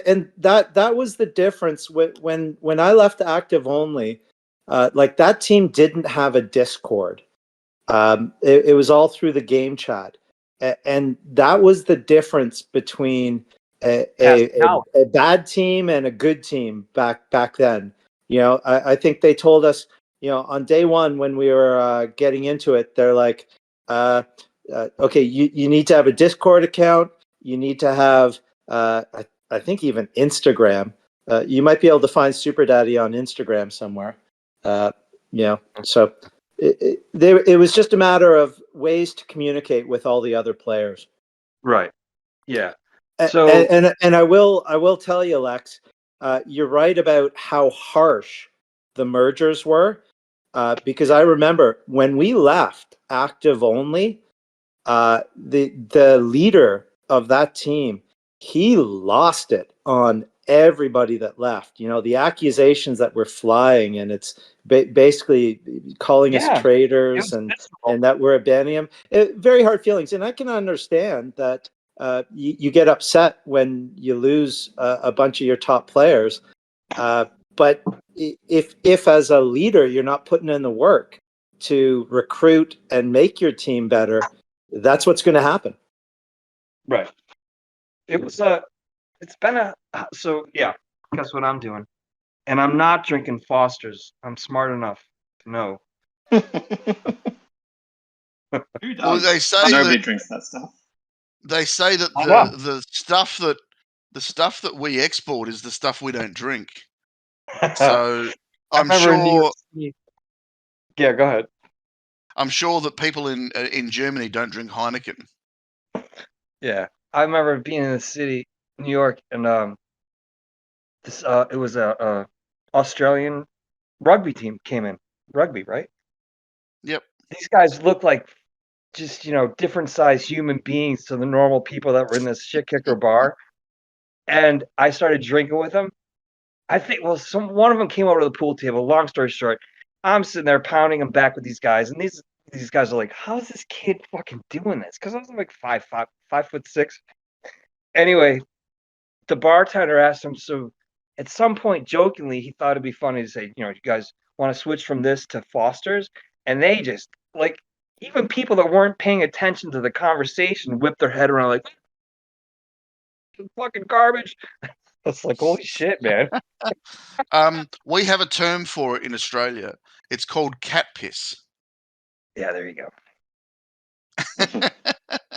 Speaker 5: and that was the difference when I left Active Only. Like that team didn't have a Discord. It was all through the game chat, and that was the difference between a bad team and a good team back then. I think they told us, on day one when we were getting into it, they're like, okay, you need to have a Discord account. You need to have, I think, even Instagram. You might be able to find SuperDaddy on Instagram somewhere. So it was just a matter of ways to communicate with all the other players.
Speaker 4: Right. Yeah.
Speaker 5: So and I will tell you, Lex, you're right about how harsh the mergers were, because I remember when we left Active Only, the leader of that team, he lost it on everybody that left. The accusations that were flying, and it's basically calling us traitors and that we're abandoning him. Very hard feelings, and I can understand that you get upset when you lose a bunch of your top players. But if as a leader you're not putting in the work to recruit and make your team better, that's what's going to happen.
Speaker 4: Right. It's been so yeah, guess what I'm doing? And I'm not drinking Foster's. I'm smart enough to know.
Speaker 2: Who does?
Speaker 1: Well, they say
Speaker 2: nobody drinks that stuff.
Speaker 1: They say that the stuff that we export is the stuff we don't drink. So I'm sure.
Speaker 4: Yeah, go ahead.
Speaker 1: I'm sure that people in Germany don't drink Heineken.
Speaker 4: Yeah, I remember being in the city, New York, and it was a Australian rugby team came in. Rugby, right?
Speaker 1: Yep.
Speaker 4: These guys look like just different size human beings to the normal people that were in this shit kicker bar. And I started drinking with them. I think one of them came over to the pool table. Long story short, I'm sitting there pounding them back with these guys, and these guys are like, "How is this kid fucking doing this?" Because I was like 5'6". Anyway, the bartender asked him. So at some point, jokingly, he thought it'd be funny to say, "You guys want to switch from this to Foster's?" And they just like, even people that weren't paying attention to the conversation whipped their head around like, "Fucking garbage." It's like, holy shit, man.
Speaker 1: We have a term for it in Australia. It's called cat piss.
Speaker 4: Yeah, there you go. The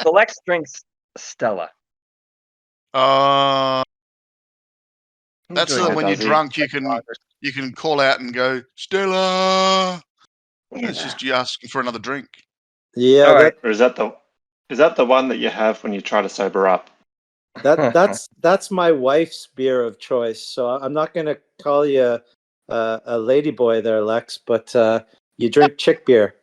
Speaker 4: Lexx drinks Stella.
Speaker 1: That's so that when you're drunk, you can call out and go, Stella. It's just you asking for another drink.
Speaker 5: Yeah.
Speaker 2: Right. Or is that the one that you have when you try to sober up?
Speaker 5: That's my wife's beer of choice. So I'm not going to call you a lady boy there, Lex, but you drink chick beer.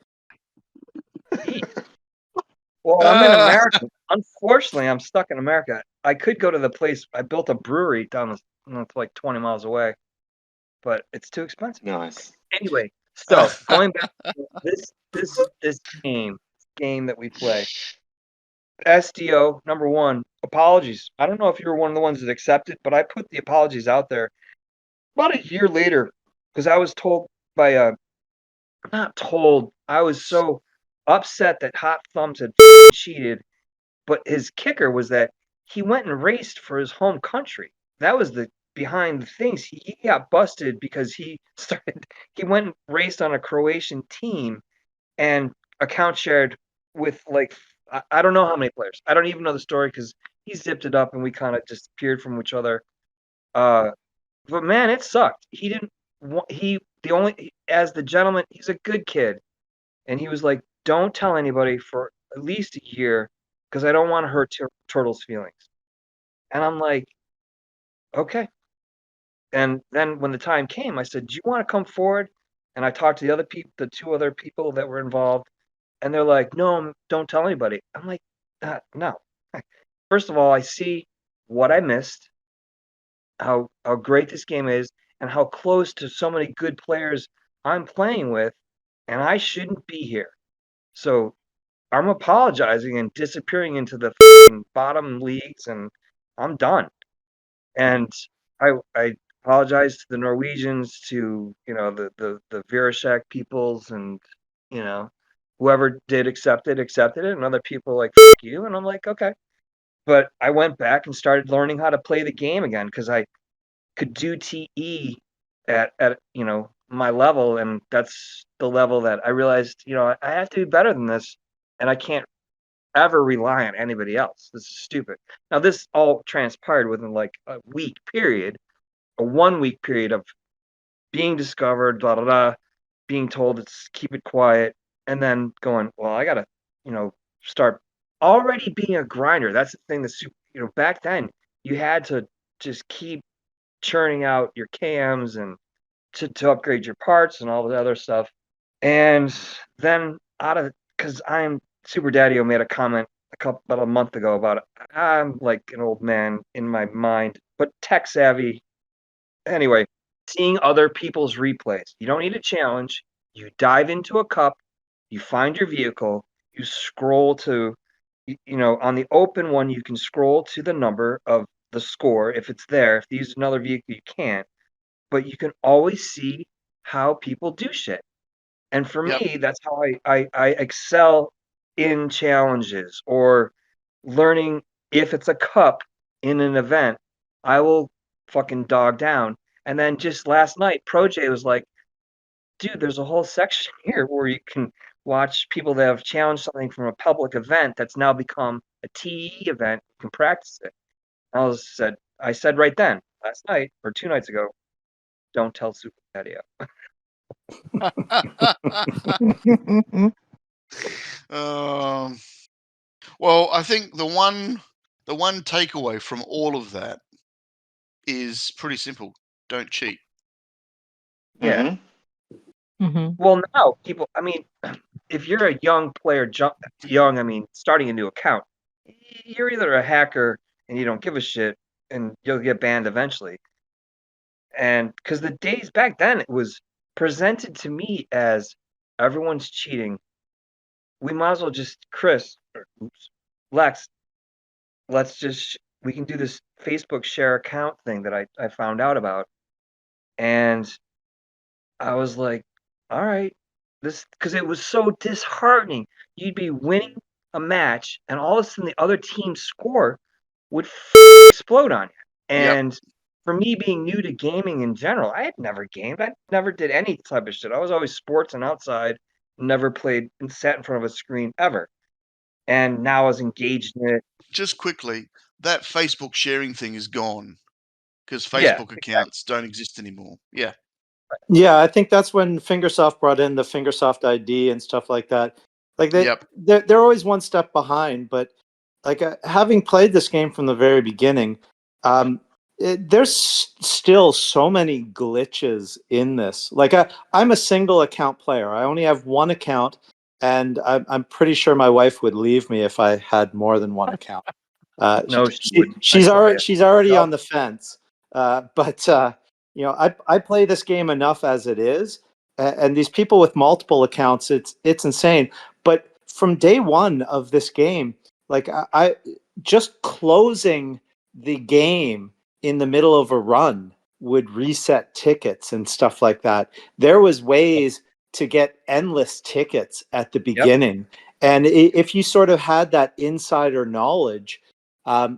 Speaker 4: Well, I'm in America. Unfortunately, I'm stuck in America. I could go to the place. I built a brewery down it's like 20 miles away, but it's too expensive.
Speaker 2: Nice.
Speaker 4: Anyway, so going back to this game that we play. SDO, number one, apologies. I don't know if you were one of the ones that accepted, but I put the apologies out there about a year later because I was told by not told, I was so upset that Hot Thumbs had cheated, but his kicker was that he went and raced for his home country. That was the behind the things. He got busted because he went and raced on a Croatian team and account shared with like I don't know how many players. I don't even know the story because he zipped it up and we kind of disappeared from each other. But man, it sucked. He didn't. As the gentleman, he's a good kid, and he was like, "Don't tell anybody for at least a year because I don't want to hurt Turtle's feelings." And I'm like, "Okay." And then when the time came, I said, "Do you want to come forward?" And I talked to the two other people that were involved, and they're like, "No, don't tell anybody." I'm like, "No." First of all, I see what I missed, how great this game is, and how close to so many good players I'm playing with, and I shouldn't be here. So I'm apologizing and disappearing into the bottom leagues, and I'm done. And I apologize to the Norwegians, to the Virashek peoples, and whoever did accepted it, and other people like you, and I'm like, okay. But I went back and started learning how to play the game again because I could do TE at my level, and that's the level that I realized I have to be better than this, and I can't ever rely on anybody else. This is stupid. Now this all transpired within like a 1 week period of being discovered, blah blah blah, being told to keep it quiet, and then going, well, I gotta start already being a grinder. That's the thing that's back then you had to just keep churning out your cams and to upgrade your parts and all the other stuff. And then because I'm SuperDaddy-O made a comment about a month ago about I'm like an old man in my mind, but tech savvy. Anyway, seeing other people's replays. You don't need a challenge. You dive into a cup, you find your vehicle, you scroll to on the open one, you can scroll to the number of the score if it's there. If you use another vehicle, you can't. But you can always see how people do shit. And for me, that's how I excel in challenges or learning. If it's a cup in an event, I will fucking dog down. And then just last night, ProJ was like, dude, there's a whole section here where you can watch people that have challenged something from a public event that's now become a TE event. You can practice it. I said right then, last night or 2 nights ago, don't tell SuperDaddy-O.
Speaker 1: Well, I think the one takeaway from all of that is pretty simple. Don't cheat.
Speaker 4: Yeah.
Speaker 3: Mm-hmm.
Speaker 4: Well, now people, I mean, if you're a young player, starting a new account, you're either a hacker and you don't give a shit and you'll get banned eventually. And because the days back then, it was presented to me as everyone's cheating. We might as well just, Lex, we can do this Facebook share account thing that I found out about. And I was like, all right, because it was so disheartening. You'd be winning a match, and all of a sudden the other team's score would explode on you. And for me, being new to gaming in general, I had never gamed. I never did any type of shit. I was always sports and outside, never played and sat in front of a screen ever. And now I was engaged in it.
Speaker 1: Just quickly, that Facebook sharing thing is gone because Facebook accounts don't exist anymore. Yeah.
Speaker 5: Yeah, I think that's when Fingersoft brought in the Fingersoft ID and stuff like that. Like they're always one step behind, but like having played this game from the very beginning, there's still so many glitches in this. Like I'm a single account player. I only have one account, and I'm pretty sure my wife would leave me if I had more than one account.
Speaker 4: No, she wouldn't. I saw ya.
Speaker 5: She's already
Speaker 4: No.
Speaker 5: on the fence. But you know, I play this game enough as it is, and these people with multiple accounts, it's insane. But from day one of this game, like I just closing the game in the middle of a run would reset tickets and stuff like that. There was ways to get endless tickets at the beginning, and if you sort of had that insider knowledge,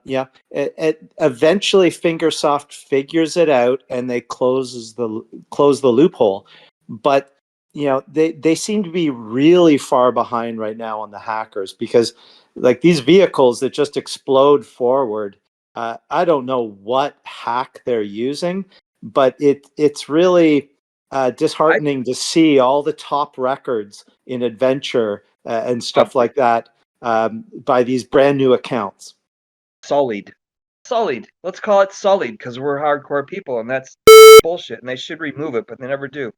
Speaker 5: yeah, eventually Fingersoft figures it out and they close the loophole. But you know, they seem to be really far behind right now on the hackers, because like these vehicles that just explode forward, I don't know what hack they're using, but it's really disheartening to see all the top records in adventure and stuff like that by these brand new accounts.
Speaker 4: Sullied. Let's call it sullied, because we're hardcore people, and that's bullshit. And they should remove it, but they never do.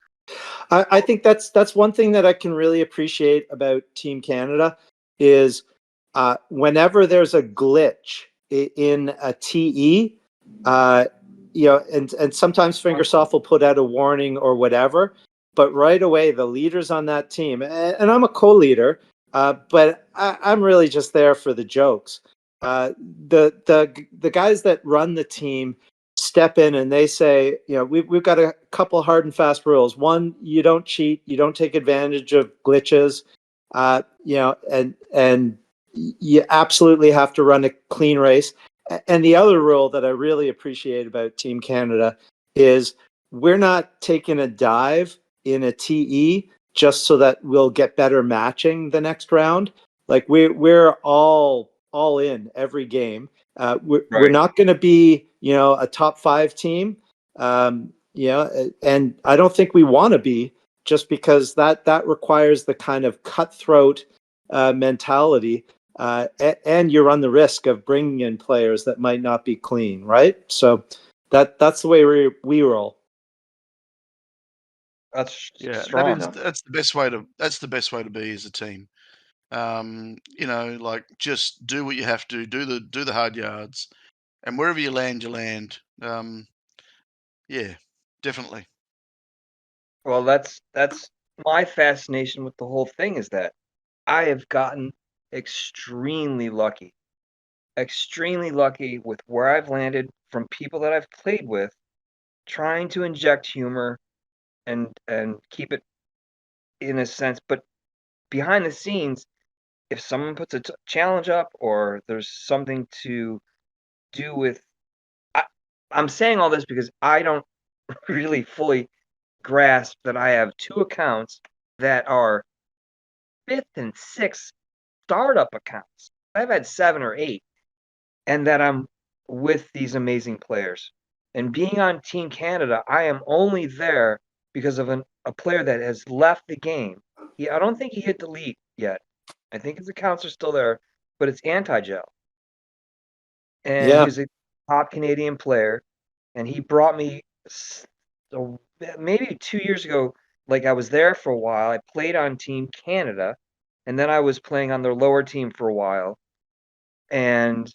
Speaker 5: I think that's one thing that I can really appreciate about Team Canada is whenever there's a glitch in a TE, you know, and sometimes Fingersoft will put out a warning or whatever, but right away the leaders on that team, and I'm a co-leader, but I'm really just there for the jokes. The guys that run the team step in and they say, you know, we've got a couple hard and fast rules. One, you don't cheat, you don't take advantage of glitches, you know, and you absolutely have to run a clean race. And the other rule that I really appreciate about Team Canada is we're not taking a dive in a TE just so that we'll get better matching the next round. Like we're all in every game. We're not going to be, you know, a top 5 team, you know, and I don't think we want to be, just because that requires the kind of cutthroat mentality, and you run the risk of bringing in players that might not be clean, right? So that's the way we roll.
Speaker 4: That's
Speaker 1: strong.
Speaker 4: strong.
Speaker 1: That's the best way to be as a team. You know, like just do what you have to do the hard yards, and wherever you land, you land. Yeah, definitely.
Speaker 4: Well, that's my fascination with the whole thing, is that I have gotten extremely lucky with where I've landed from people that I've played with, trying to inject humor and keep it in a sense, but behind the scenes, if someone puts a challenge up or there's something to do with, I'm saying all this because I don't really fully grasp that I have 2 accounts that are 5th and 6th startup accounts. I've had 7 or 8, and that I'm with these amazing players. And being on Team Canada, I am only there because of a player that has left the game. I don't think he hit delete yet. I think his accounts are still there, but it's AGilr. And
Speaker 5: Yeah.
Speaker 4: he's a top Canadian player, and he brought me maybe 2 years ago. Like, I was there for a while. I played on Team Canada, and then I was playing on their lower team for a while. And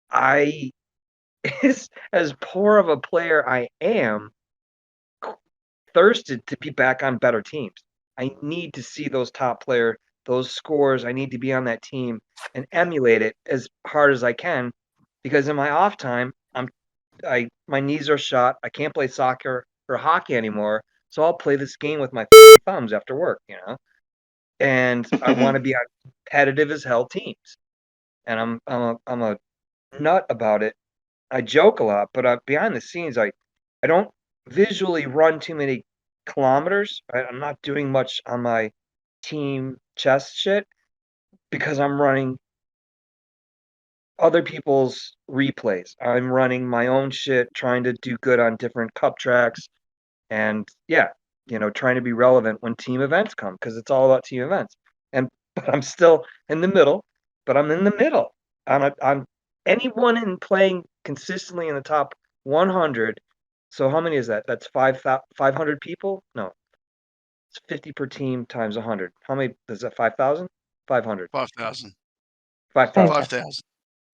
Speaker 4: I, as poor of a player I am, thirsted to be back on better teams. I need to see those top player, those scores. I need to be on that team and emulate it as hard as I can, because in my off time, my knees are shot. I can't play soccer or hockey anymore, so I'll play this game with my thumbs after work, you know. And I want to be on competitive as hell teams, and I'm a nut about it. I joke a lot, but behind the scenes, I don't visually run too many kilometers. I'm not doing much on my team chess shit because I'm running other people's replays. I'm running my own shit, trying to do good on different cup tracks, and yeah, you know, trying to be relevant when team events come, because it's all about team events. But I'm still in the middle. But I'm in the middle. I'm anyone in playing consistently in the top 100. So how many is that? That's 500 people? No, It's 50 per team times 100. How many is that? 5,000? 500.
Speaker 1: 5,000.
Speaker 4: 5,000.
Speaker 1: 5,000.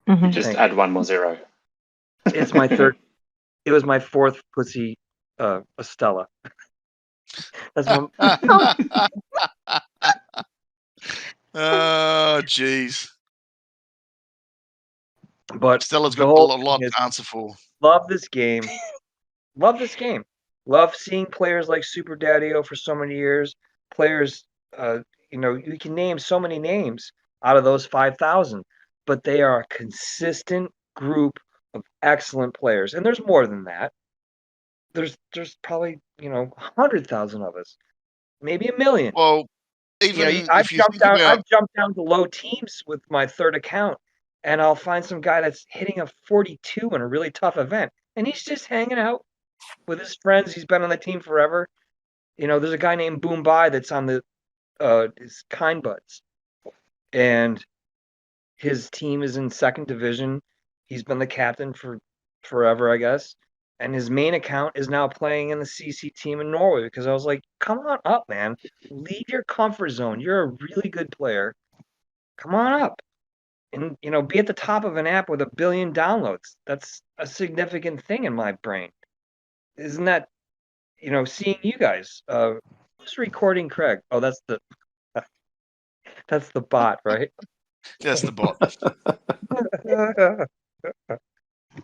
Speaker 2: You just
Speaker 4: Thank
Speaker 2: add one more zero.
Speaker 4: It's my third. It was my fourth pussy, Estella. That's my.
Speaker 1: Oh, jeez.
Speaker 4: But
Speaker 1: Stella's
Speaker 4: the
Speaker 1: got a
Speaker 4: whole
Speaker 1: lot
Speaker 4: thing is,
Speaker 1: to answer for.
Speaker 4: love this game. Love this game. Love seeing players like SuperDaddy-O for so many years. Players, you can name so many names out of those 5,000, but they are a consistent group of excellent players. And there's more than that. There's probably 100,000 of us, maybe 1 million.
Speaker 1: Well, even
Speaker 4: I've
Speaker 1: if you think about,
Speaker 4: I've jumped down to low teams with my third account, and I'll find some guy that's hitting a 42 in a really tough event, and he's just hanging out with his friends. He's been on the team forever. There's a guy named Boombai that's on the his Kind Buds, and his team is in second division. He's been the captain for forever, I guess. And his main account is now playing in the CC team in Norway, because I was like, come on up, man. Leave your comfort zone. You're a really good player. Come on up. And, be at the top of an app with 1 billion downloads. That's a significant thing in my brain. Isn't that, seeing you guys? Who's recording Craig? Oh, that's the bot, right?
Speaker 1: yes, the bot.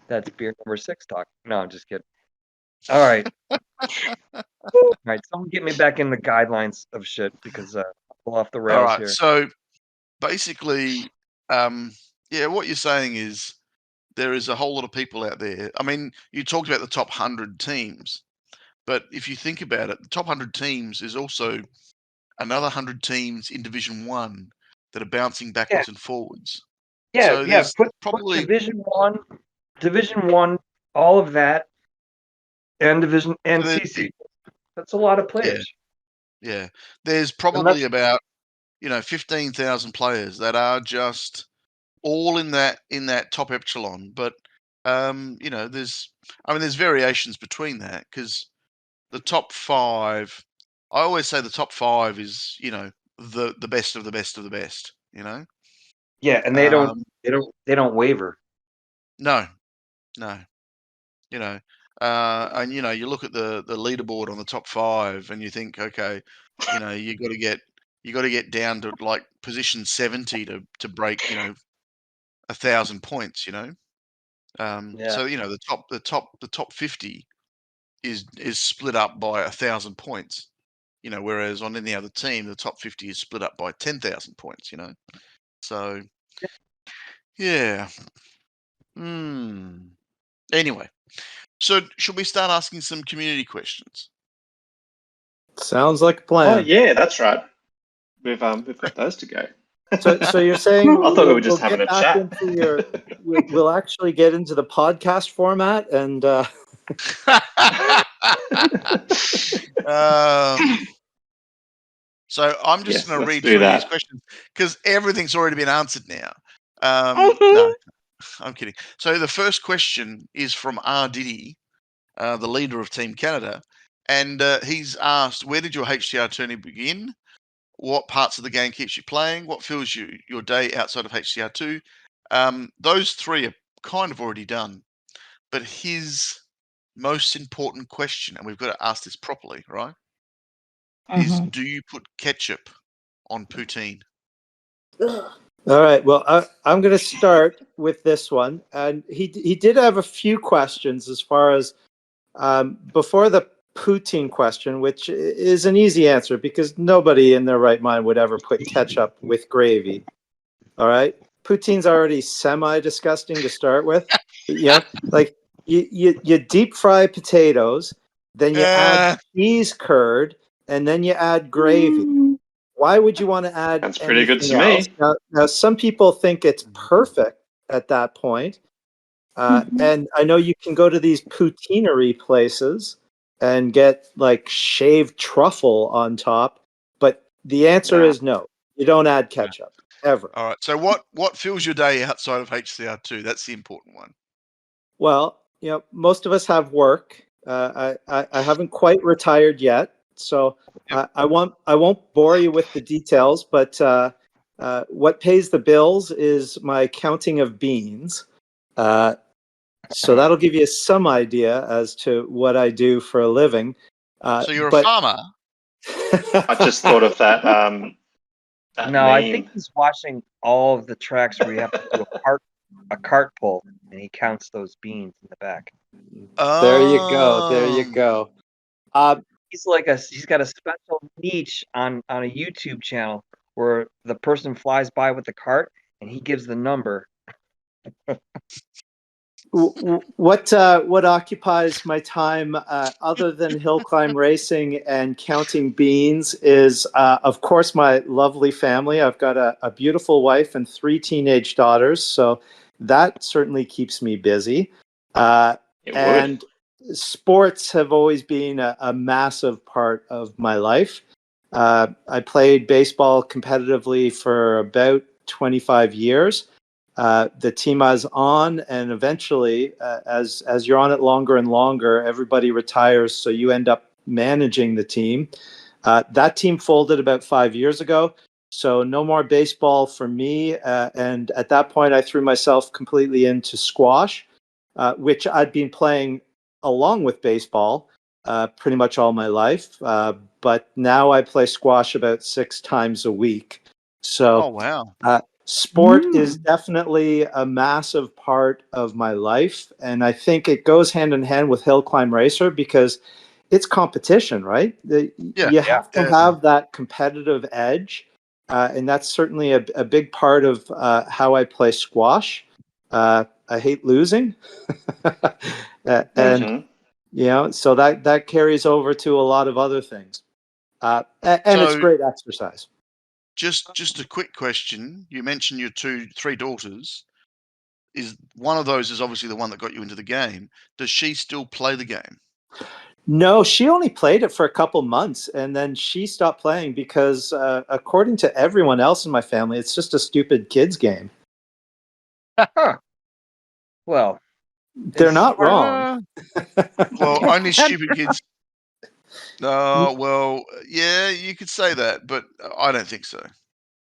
Speaker 4: That's beer number 6 talk. No, I'm just kidding. All right. All right. Someone get me back in the guidelines of shit, because I'm off the rails
Speaker 1: All right.
Speaker 4: here.
Speaker 1: So basically, what you're saying is there is a whole lot of people out there. I mean, you talked about the top 100 teams, but if you think about it, the top 100 teams is also another 100 teams in Division 1 that are bouncing backwards and forwards. So there's
Speaker 4: Put
Speaker 1: probably
Speaker 4: Division 1, all of that, and Division and
Speaker 1: So
Speaker 4: CC. That's a lot of players.
Speaker 1: yeah. There's probably about 15,000 players that are just all in that top echelon. But there's variations between that, because the top 5. I always say the top 5 is the best of the best of the best.
Speaker 4: Yeah, and they don't waver.
Speaker 1: No. And you look at the leaderboard on the top 5, and you think, okay, you got to get down to like position 70 to break 1,000 points.
Speaker 4: Yeah.
Speaker 1: So the top 50 is split up by 1,000 points. Whereas on any other team, the top 50 is split up by 10,000 points. So yeah. Anyway. So should we start asking some community questions?
Speaker 5: Sounds like a
Speaker 2: Oh
Speaker 5: plan.
Speaker 2: yeah, that's right. We've got those to go.
Speaker 5: So you're saying
Speaker 2: I thought we were just having
Speaker 5: get
Speaker 2: a
Speaker 5: back
Speaker 2: chat.
Speaker 5: into we'll actually get into the podcast format and
Speaker 1: so I'm just
Speaker 2: Yes,
Speaker 1: going to
Speaker 2: let's
Speaker 1: read
Speaker 2: do
Speaker 1: through
Speaker 2: that.
Speaker 1: these questions, because everything's already been answered now. No, I'm kidding. So the first question is from R. Diddy, the leader of Team Canada, and he's asked, where did your HCR tourney begin? What parts of the game keeps you playing? What fills your day outside of HCR2? Those 3 are kind of already done. But his most important question, and we've got to ask this properly, right? Is, do you put ketchup on poutine?
Speaker 5: all right. Well, I'm going to start with this one, and he did have a few questions as far as before the poutine question, which is an easy answer because nobody in their right mind would ever put ketchup with gravy. All right, poutine's already semi-disgusting to start with. Yeah, like you deep fry potatoes, then you add cheese curd, and then you add gravy. Why would you want to add
Speaker 2: That's pretty good
Speaker 5: anything
Speaker 2: to
Speaker 5: else?
Speaker 2: me.
Speaker 5: Now, some people think it's perfect at that point. And I know you can go to these poutineery places and get like shaved truffle on top, but the answer is no. You don't add ketchup ever.
Speaker 1: All right. So what fills your day outside of HCR2? That's the important one.
Speaker 5: Well, most of us have work. I haven't quite retired yet, So I won't bore you with the details, but what pays the bills is my counting of beans. So that'll give you some idea as to what I do for a living.
Speaker 1: So you're a farmer.
Speaker 2: I just thought of that. That
Speaker 4: No, I
Speaker 2: meme.
Speaker 4: think he's watching all of the tracks where you have to do a cart pull, and he counts those beans in the back.
Speaker 5: There you go. There you go.
Speaker 4: He's got a special niche on a YouTube channel where the person flies by with the cart and he gives the number.
Speaker 5: What occupies my time other than hill climb racing and counting beans is, of course, my lovely family. I've got a beautiful wife and 3 teenage daughters, so that certainly keeps me busy. And sports have always been a massive part of my life. I played baseball competitively for about 25 years. The team I was on, and eventually, as you're on it longer and longer, everybody retires, so you end up managing the team. That team folded about 5 years ago, so no more baseball for me. And at that point, I threw myself completely into squash, which I'd been playing along with baseball pretty much all my life. But now I play squash about 6 times a week. So,
Speaker 1: Oh, wow.
Speaker 5: Sport is definitely a massive part of my life, and I think it goes hand in hand with Hill Climb Racer because it's competition, right? You have to have that competitive edge, and that's certainly a big part of how I play squash. I hate losing, and so that carries over to a lot of other things, and it's great exercise.
Speaker 1: Just a quick question. You mentioned your 3 daughters. Is one of those is obviously the one that got you into the game. Does she still play the game?
Speaker 5: No, she only played it for a couple months, and then she stopped playing because, according to everyone else in my family, it's just a stupid kids game.
Speaker 4: Well,
Speaker 5: they're not wrong.
Speaker 1: Well, only stupid kids. Well, yeah, you could say that, but I don't think so.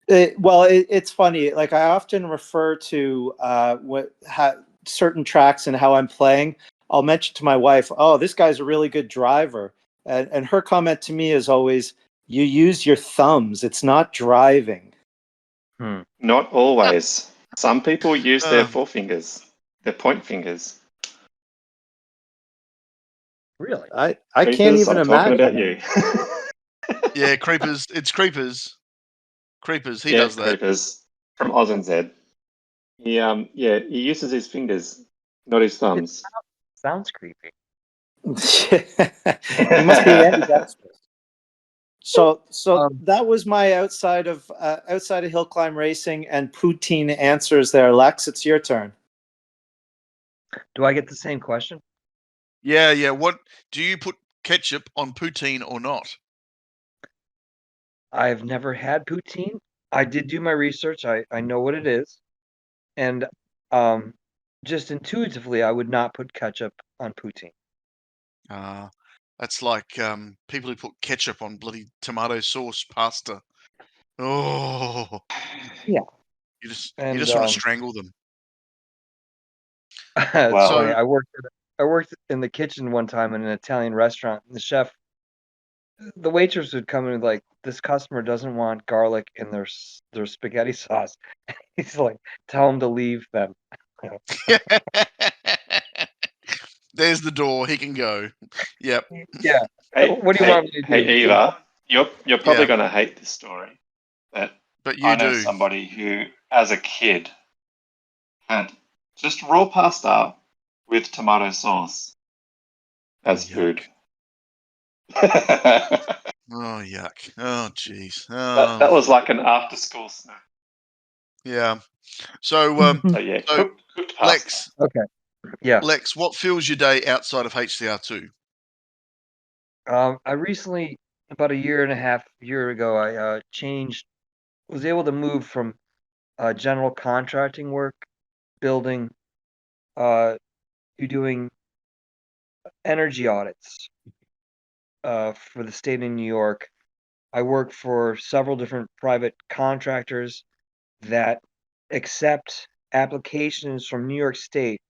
Speaker 5: It's funny. Like, I often refer to certain tracks and how I'm playing. I'll mention to my wife, "Oh, this guy's a really good driver," and her comment to me is always, "You use your thumbs. It's not driving."
Speaker 2: Not always. Some people use their forefingers, their point fingers.
Speaker 4: Really?
Speaker 5: I can't even
Speaker 2: I'm
Speaker 5: imagine.
Speaker 2: talking about you.
Speaker 1: Yeah, Creepers. It's Creepers. Creepers. He
Speaker 2: Yeah,
Speaker 1: does that.
Speaker 2: Creepers from Oz and Zed. He he uses his fingers, not his thumbs.
Speaker 4: Sounds creepy.
Speaker 5: He must be ambidextrous. So that was my outside of hill climb racing and poutine answers there. Lex, it's your turn.
Speaker 4: Do I get the same question?
Speaker 1: Yeah. What do you put ketchup on poutine or not?
Speaker 4: I've never had poutine. I did do my research. I know what it is. And just intuitively, I would not put ketchup on poutine.
Speaker 1: That's like people who put ketchup on bloody tomato sauce pasta. Oh,
Speaker 4: yeah.
Speaker 1: You just want to strangle them.
Speaker 4: It's funny. I worked in the kitchen one time in an Italian restaurant, and the waitress would come in and like, "This customer doesn't want garlic in their spaghetti sauce." He's like, "Tell them to leave then."
Speaker 1: There's the door. He can go. Yep.
Speaker 4: Yeah. What do you want me to do?
Speaker 2: Hey, Eva, you're probably going to hate this story, but
Speaker 1: you
Speaker 2: I know
Speaker 1: do.
Speaker 2: somebody who, as a kid, had just raw pasta with tomato sauce as food.
Speaker 1: Oh, yuck. Oh, jeez.
Speaker 2: That was like an after-school snack.
Speaker 1: Yeah. So,
Speaker 2: yeah, cooked pasta.
Speaker 1: Lex.
Speaker 4: Okay. Yeah.
Speaker 1: Lex, what fills your day outside of HCR2?
Speaker 4: I recently, about a year ago, I was able to move from general contracting work, building, to doing energy audits. for the state of New York. I work for several different private contractors that accept applications from New York State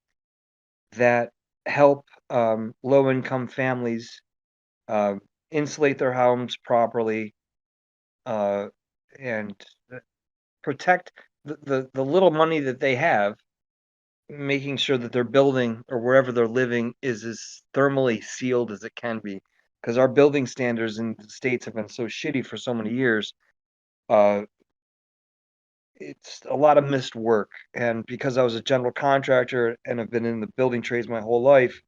Speaker 4: that help low-income families uh, insulate their homes properly uh, and protect the little money that they have, making sure that their building or wherever they're living is as thermally sealed as it can be. Because our building standards in the States have been so shitty for so many years. Uh, it's a lot of missed work. And because I was a general contractor and have been in the building trades my whole life,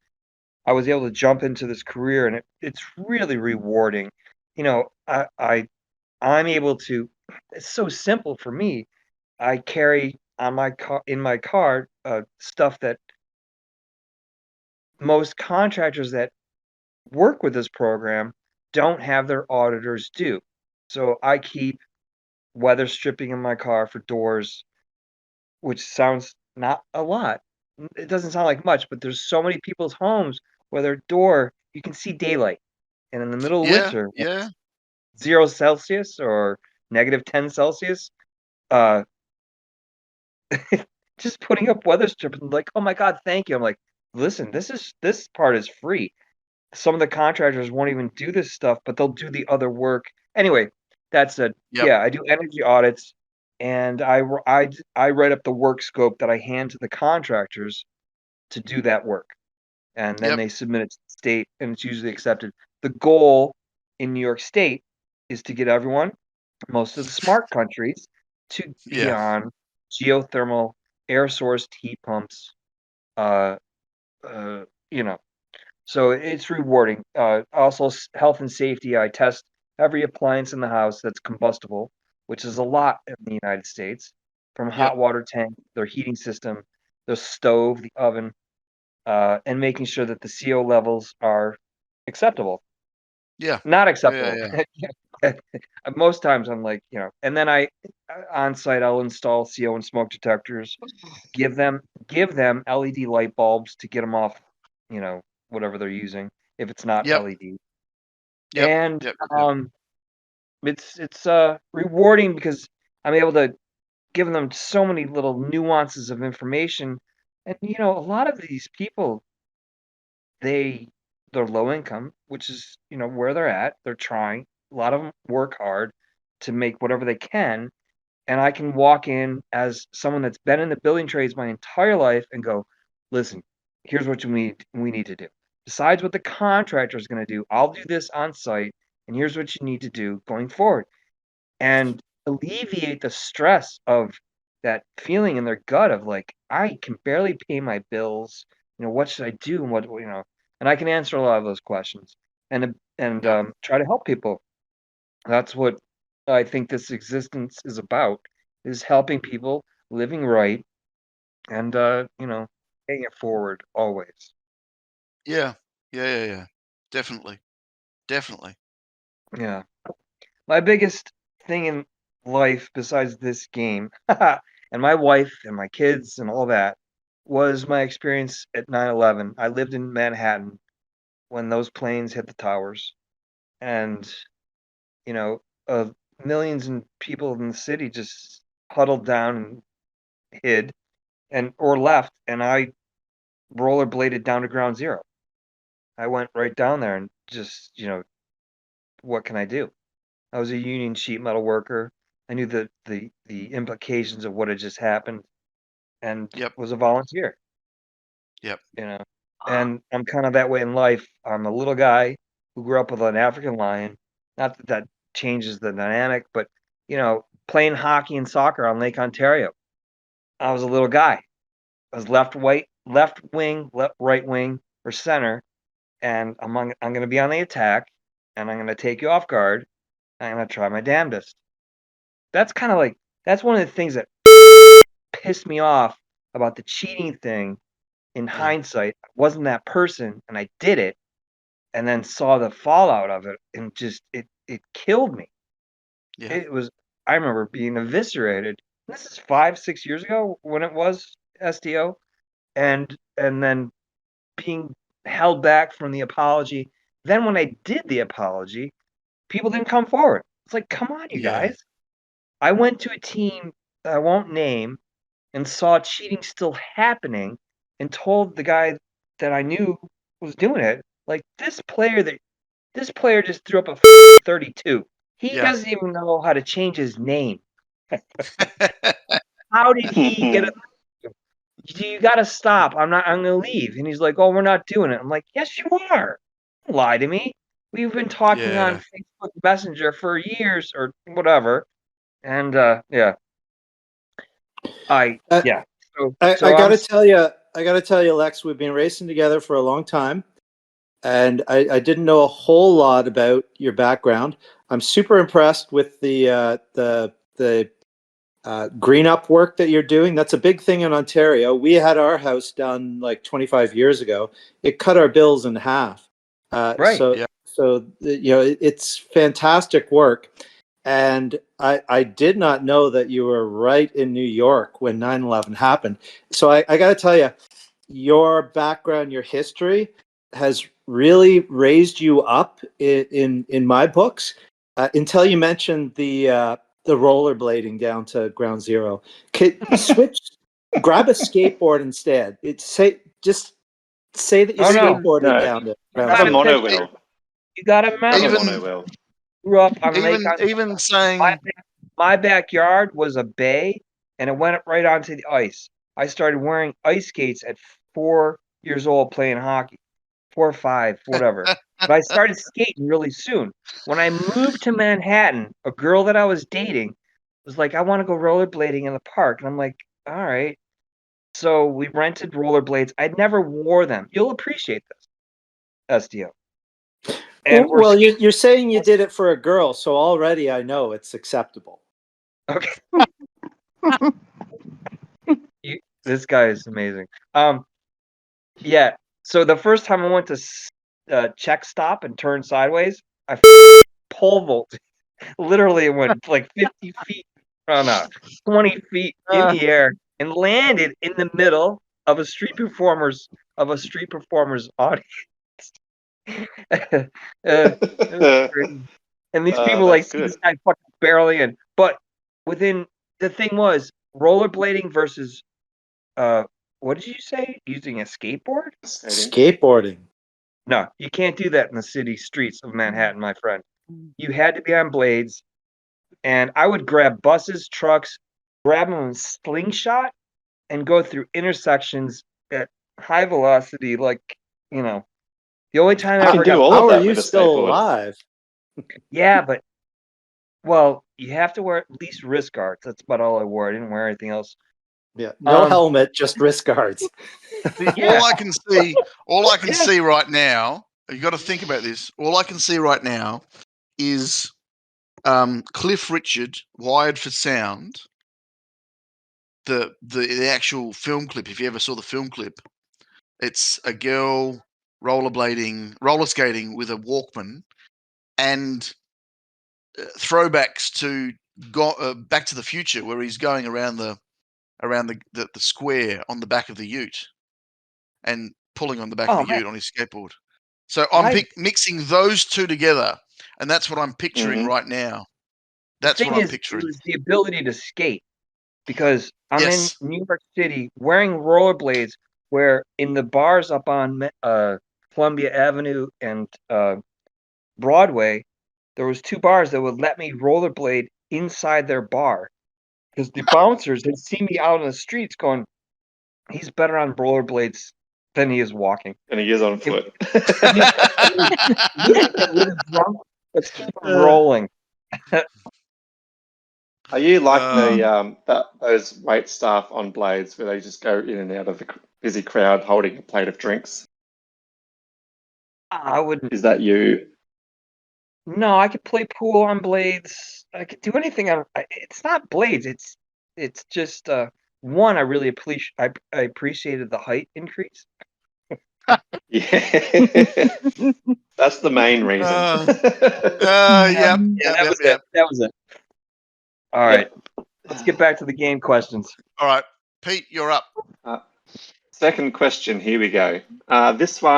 Speaker 4: I was able to jump into this career, and it's really rewarding. You know, I'm able to. It's so simple for me. I carry on my car in my car stuff that most contractors that work with this program don't have their auditors do. So I keep weather stripping in my car for doors, which sounds not a lot. It doesn't sound like much, but there's so many people's homes where their door you can see daylight. And in the middle of
Speaker 1: Yeah,
Speaker 4: winter, when
Speaker 1: yeah,
Speaker 4: it's 0 Celsius or -10 Celsius, uh, just putting up weather strips and like, oh my God, thank you. I'm like, listen, this part is free. Some of the contractors won't even do this stuff, but they'll do the other work. Anyway, that said,
Speaker 1: yep,
Speaker 4: yeah, I do energy audits, and I write up the work scope that I hand to the contractors to do that work, and then
Speaker 1: yep,
Speaker 4: they submit it to the state, and it's usually accepted. The goal in New York State is to get everyone, most of the smart countries, to be
Speaker 1: yeah,
Speaker 4: on geothermal air source heat pumps. Uh, you know, so it's rewarding. Also, health and safety. I test every appliance in the house that's combustible, which is a lot in the United States, from
Speaker 1: yep,
Speaker 4: hot water tank, their heating system, the stove, the oven, and making sure that the CO levels are acceptable.
Speaker 1: yeah,
Speaker 4: Not
Speaker 1: yeah,
Speaker 4: acceptable.
Speaker 1: yeah,
Speaker 4: Most times I'm like, and then on site I'll install CO and smoke detectors, give them LED light bulbs to get them off, you know, whatever they're using if it's not
Speaker 1: yep,
Speaker 4: LED.
Speaker 1: yep,
Speaker 4: And
Speaker 1: yep, yep,
Speaker 4: it's rewarding because I'm able to give them so many little nuances of information. And a lot of these people, they they're low income, which is, where they're at. They're trying. A lot of them work hard to make whatever they can, and I can walk in as someone that's been in the building trades my entire life and go, "Listen, here's what we need to do. Besides what the contractor is going to do, I'll do this on site, and here's what you need to do going forward." And alleviate the stress of that feeling in their gut of like, I can barely pay my bills. What should I do? And and I can answer a lot of those questions and
Speaker 1: yep,
Speaker 4: try to help people. That's what I think this existence is about, is helping people living right and paying it forward always.
Speaker 1: yeah, yeah, yeah, yeah. Definitely, definitely.
Speaker 4: Yeah. My biggest thing in life besides this game and my wife and my kids and all that was my experience at 9/11. I lived in Manhattan when those planes hit the towers, and you know, uh, millions of people in the city just huddled down and hid and or left, and I rollerbladed down to ground zero. I went right down there and just, what can I do? I was a union sheet metal worker. I knew the implications of what had just happened and
Speaker 1: Yep,
Speaker 4: was a volunteer,
Speaker 1: yep,
Speaker 4: you know. And I'm kind of that way in life. I'm a little guy who grew up with an African lion. Not that that changes the dynamic, but playing hockey and soccer on Lake Ontario. I was a little guy. I was left wing, right wing, or center, and I'm going to be on the attack, and I'm going to take you off guard. I'm going to try my damnedest. That's kind of like that's one of the things that pissed me off about the cheating thing. In
Speaker 1: yeah,
Speaker 4: hindsight, I wasn't that person, and I did it, and then saw the fallout of it, and just it killed me.
Speaker 1: yeah,
Speaker 4: It was I remember being eviscerated. This is 5, 6 years ago when it was SDO, and then being held back from the apology Then when I did the apology, people didn't come forward. It's like, come on, you
Speaker 1: Yeah.
Speaker 4: guys. I went to a team that I won't name and saw cheating still happening and told the guy that I knew was doing it, like, this player just threw up a 32. He
Speaker 1: Yeah.
Speaker 4: doesn't even know how to change his name. How did he get a you gotta stop. I'm gonna leave. And he's like, oh, we're not doing it. I'm like, yes, you are. Don't lie to me. We've been talking on
Speaker 1: Yeah.
Speaker 4: Facebook Messenger for years or whatever. And yeah.
Speaker 5: Uh,
Speaker 4: Yeah.
Speaker 5: I
Speaker 4: So
Speaker 5: gotta tell you, Lex, we've been racing together for a long time, and I didn't know a whole lot about your background. I'm super impressed with the green up work that you're doing. That's a big thing in Ontario. We had our house done like 25 years ago. It cut our bills in half.
Speaker 4: Right.
Speaker 1: Yeah.
Speaker 5: So it's fantastic work. And I did not know that you were right in New York when 9/11 happened. So I got to tell you, your background, your history has really raised you up in my books. Until you mentioned the rollerblading down to ground zero. Grab a skateboard instead. Just say that you
Speaker 4: Oh, no.
Speaker 5: skateboarded
Speaker 2: No.
Speaker 5: down to ground
Speaker 2: Have a
Speaker 4: Gotta
Speaker 5: zero.
Speaker 2: monowheel.
Speaker 4: You gotta
Speaker 2: Have a
Speaker 4: remember,
Speaker 1: Even
Speaker 2: monowheel.
Speaker 4: grew up on Lake
Speaker 1: even
Speaker 4: My,
Speaker 1: saying
Speaker 4: my backyard was a bay, and it went right onto the ice. I started wearing ice skates at 4 years old playing hockey, 4 or 5, whatever. But I started skating really soon. When I moved to Manhattan, a girl that I was dating was like, I want to go rollerblading in the park. And I'm like, all right. So we rented rollerblades. I never wore them. You'll appreciate this, SDO. And we're
Speaker 5: Well, you're saying you did it for a girl, so already I know it's acceptable.
Speaker 4: okay. This guy is amazing. Yeah. So the first time I went to check stop and turn sideways, I pole vaulted. Literally, it went like 50 feet, oh no, 20 feet in the air and landed in the middle of a street performer's audience. It was crazy. And these people like
Speaker 2: That's
Speaker 4: see this
Speaker 2: good.
Speaker 4: guy fucking barely in. But the thing was rollerblading versus what did you say? Using a skateboard?
Speaker 2: Skating.
Speaker 5: Skateboarding.
Speaker 4: No, you can't do that in the city streets of Manhattan, my friend. You had to be on blades, and I would grab buses, trucks, grab them in slingshot, and go through intersections at high velocity. Like, you know, the only time I
Speaker 2: You can
Speaker 4: ever
Speaker 2: do
Speaker 4: got
Speaker 2: all
Speaker 5: How
Speaker 2: of
Speaker 5: are
Speaker 2: that
Speaker 5: you
Speaker 2: with a
Speaker 5: still
Speaker 2: skateboard.
Speaker 5: alive?
Speaker 4: yeah, but well, you have to wear at least wrist guards. That's about all I wore. I didn't wear anything else.
Speaker 5: Yeah, no
Speaker 4: Um,
Speaker 5: helmet, just wrist guards.
Speaker 4: Yeah.
Speaker 1: all I can see right now, you got to think about this. All I can see right now is Cliff Richard, Wired for Sound, the actual film clip. If you ever saw the film clip, it's a girl roller skating with a Walkman, and throwbacks to Back to the Future, where he's going around the square on the back of the ute and pulling on the back of
Speaker 4: Oh
Speaker 1: the
Speaker 4: man,
Speaker 1: ute on his skateboard. So I'm
Speaker 4: I
Speaker 1: mixing those two together, and that's what I'm picturing
Speaker 2: Mhm.
Speaker 1: right now.
Speaker 4: the
Speaker 1: That's what
Speaker 4: thing
Speaker 1: I'm
Speaker 4: is, it
Speaker 1: picturing.
Speaker 4: was the ability to skate because I'm in
Speaker 1: Yes.
Speaker 4: New York City wearing rollerblades. Where in the bars up on Columbia Avenue and Broadway, there was 2 bars that would let me rollerblade inside their bar because the bouncers had seen me out on the streets going, he's better on rollerblades than he is walking.
Speaker 2: And he is on
Speaker 4: If
Speaker 2: foot.
Speaker 4: we get really drunk, let's keep him rolling.
Speaker 2: Are you like
Speaker 1: Um,
Speaker 2: those wait staff on blades where they just go in and out of the busy crowd holding a plate of drinks?
Speaker 4: I wouldn't.
Speaker 2: Is that you?
Speaker 4: No, I could play pool on blades. I could do anything on. It's not blades. It's just one. I really appreciated the height increase.
Speaker 2: Yeah. That's the main reason.
Speaker 1: Yep,
Speaker 4: Yeah,
Speaker 1: yep,
Speaker 4: that
Speaker 1: yep,
Speaker 4: was it.
Speaker 1: yep.
Speaker 4: That was it. All right, let's get back to the game questions.
Speaker 1: All right, Pete, you're up.
Speaker 2: Second question, here we go. This one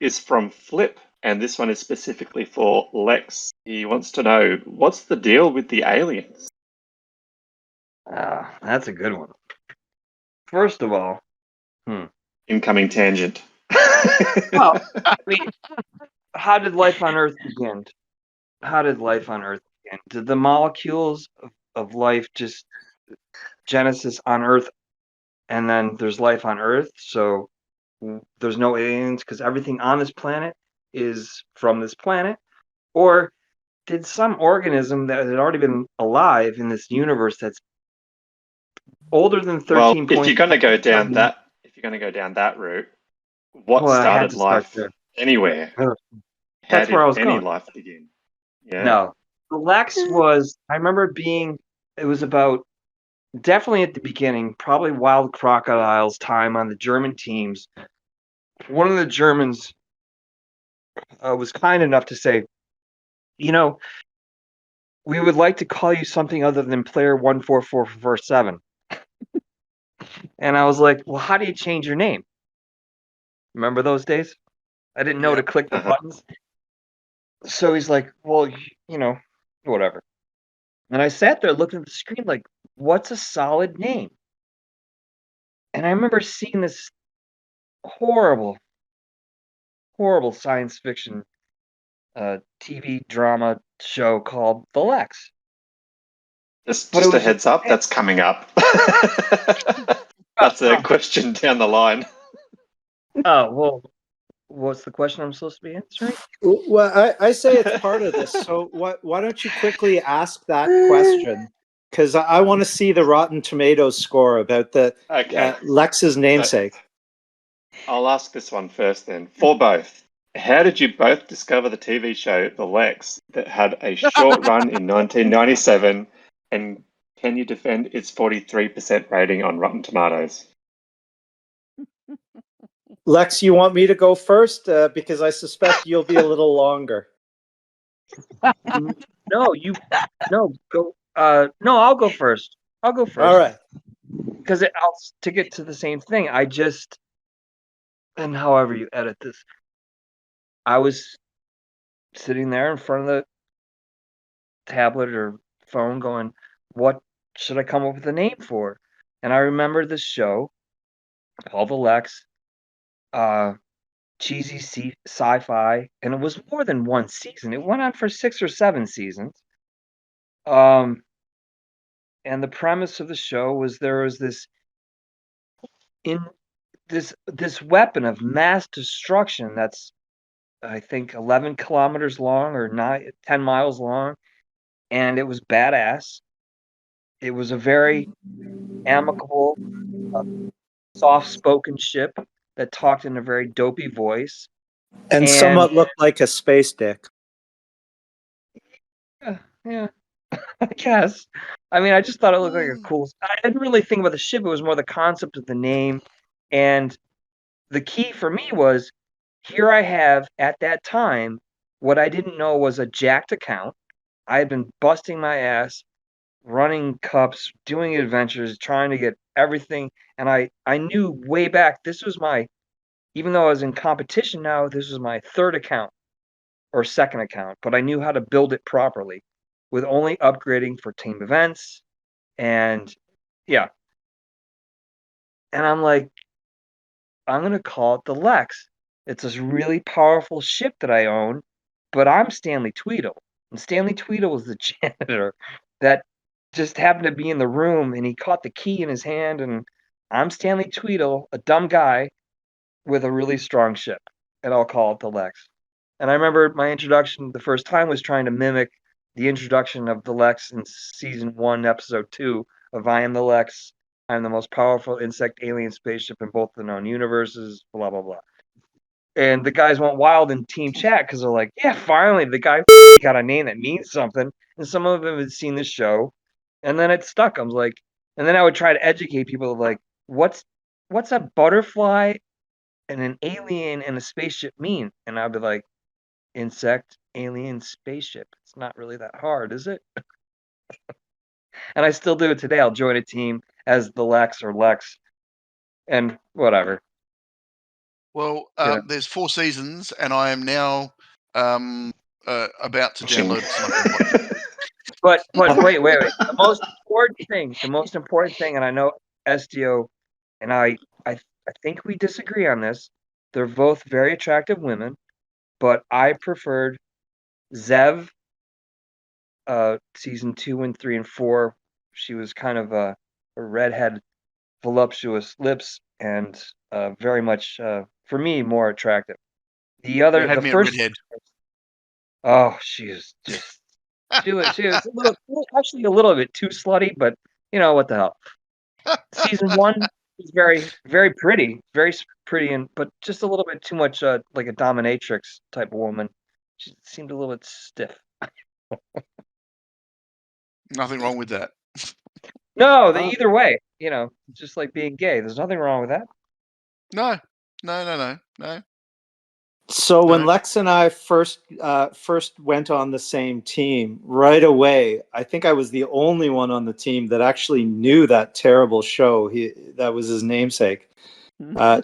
Speaker 2: is from Flip and this one is specifically for Lex. He wants to know, what's the deal with the aliens?
Speaker 4: That's a good one. First of all,
Speaker 2: Incoming tangent.
Speaker 4: well, I mean, how did life on Earth begin? How did life on Earth begin? Did the molecules of life just Genesis on Earth, and then there's life on Earth? So there's no aliens because everything on this planet is from this planet? Or did some organism that had already been alive in this universe that's older than 13
Speaker 2: Well, if you're going to go down that route, what
Speaker 4: Well, I had
Speaker 2: started
Speaker 4: to start
Speaker 2: life
Speaker 4: there.
Speaker 2: anywhere?
Speaker 4: That's where I was
Speaker 2: How did any
Speaker 4: going.
Speaker 2: life begin? Yeah.
Speaker 4: No. The Lexx was, I remember it was about definitely at the beginning, probably Wild Crocodile's time on the German teams. One of the Germans was kind enough to say, you know, we would like to call you something other than player 14447. And I was like, well, how do you change your name? Remember those days? I didn't know to click the buttons. So he's like, well, whatever. And I sat there looking at the screen like, what's a solid name? And I remember seeing this horrible, horrible science fiction TV drama show called The Lexx.
Speaker 2: Just a heads up, that's coming up. That's a question down the line.
Speaker 4: Oh, well, what's the question I'm supposed to be answering?
Speaker 5: Well, I say it's part of this. So why don't you quickly ask that question? Because I want to see the Rotten Tomatoes score about the Lex's namesake.
Speaker 2: I'll ask this one first then. For both, how did you both discover the TV show The Lexx that had a short run in 1997, and can you defend its 43% rating on Rotten Tomatoes?
Speaker 5: Lex, you want me to go first? Because I suspect you'll be a little longer.
Speaker 4: No, go. No, I'll go first. I'll go first.
Speaker 5: All right.
Speaker 4: Because to get to the same thing, and however you edit this, I was sitting there in front of the tablet or phone going, what should I come up with a name for? And I remember this show called The Lexx, cheesy sci-fi, and it was more than one season. It went on for 6 or 7 seasons. And the premise of the show was there was this weapon of mass destruction that's, I think, 11 kilometers long or 10 miles long, and it was badass. It was a very amicable, soft-spoken ship that talked in a very dopey voice.
Speaker 5: And somewhat looked like a space dick.
Speaker 4: Yeah, I guess. I mean, I just thought it looked like a cool... I didn't really think about the ship. It was more the concept of the name. And the key for me was, here I have, at that time, what I didn't know was a jacked account. I had been busting my ass, running cups, doing adventures, trying to get everything. And I knew way back, even though I was in competition now, this was my third account or second account, but I knew how to build it properly with only upgrading for team events. And yeah. And I'm like, I'm going to call it the Lexx. It's this really powerful ship that I own, but I'm Stanley Tweedle. And Stanley Tweedle was the janitor that just happened to be in the room, and he caught the key in his hand, and I'm Stanley Tweedle, a dumb guy with a really strong ship, and I'll call it the Lexx. And I remember my introduction the first time was trying to mimic the introduction of the Lexx in season 1, episode 2 of I Am the Lexx. I'm the most powerful insect alien spaceship in both the known universes, blah, blah, blah. And the guys went wild in team chat because they're like, yeah, finally, the guy got a name that means something. And some of them had seen the show. And then it stuck. I was like, and then I would try to educate people like, what's a butterfly and an alien and a spaceship mean? And I'd be like, insect, alien, spaceship. It's not really that hard, is it? And I still do it today. I'll join a team as the Lexx or Lex and whatever.
Speaker 1: Well, there's 4 seasons, and I am now about to download something.
Speaker 4: But wait. The most important thing, and I know SDO and I think we disagree on this. They're both very attractive women, but I preferred Zev, season 2 and 3 and 4. She was kind of a redhead, voluptuous lips, and very much for me more attractive. The first,
Speaker 1: redhead.
Speaker 4: oh, she was just she was actually a little bit too slutty, but you know what the hell. Season 1 was very, very pretty, but just a little bit too much like a dominatrix type of woman. She seemed a little bit stiff.
Speaker 1: Nothing wrong with that.
Speaker 4: No, either way, just like being gay. There's nothing wrong with that.
Speaker 1: No.
Speaker 5: So when
Speaker 1: No.
Speaker 5: Lex and I first went on the same team, right away, I think I was the only one on the team that actually knew that terrible show. That was his namesake.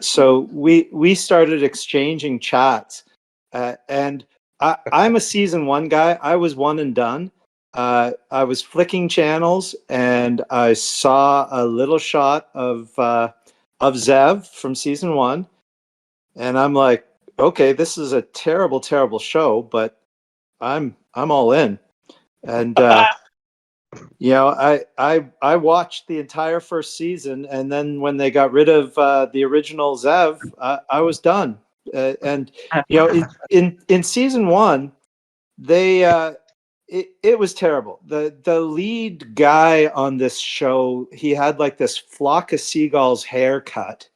Speaker 5: So we started exchanging chats, and I'm a season 1 guy. I was one and done. I was flicking channels, and I saw a little shot of Zev from season 1, and I'm like, okay, this is a terrible, terrible show, but I'm all in. And I watched the entire first season, and then when they got rid of the original Zev, I was done. And in season 1, they it was terrible. The lead guy on this show, he had like this flock of seagulls haircut.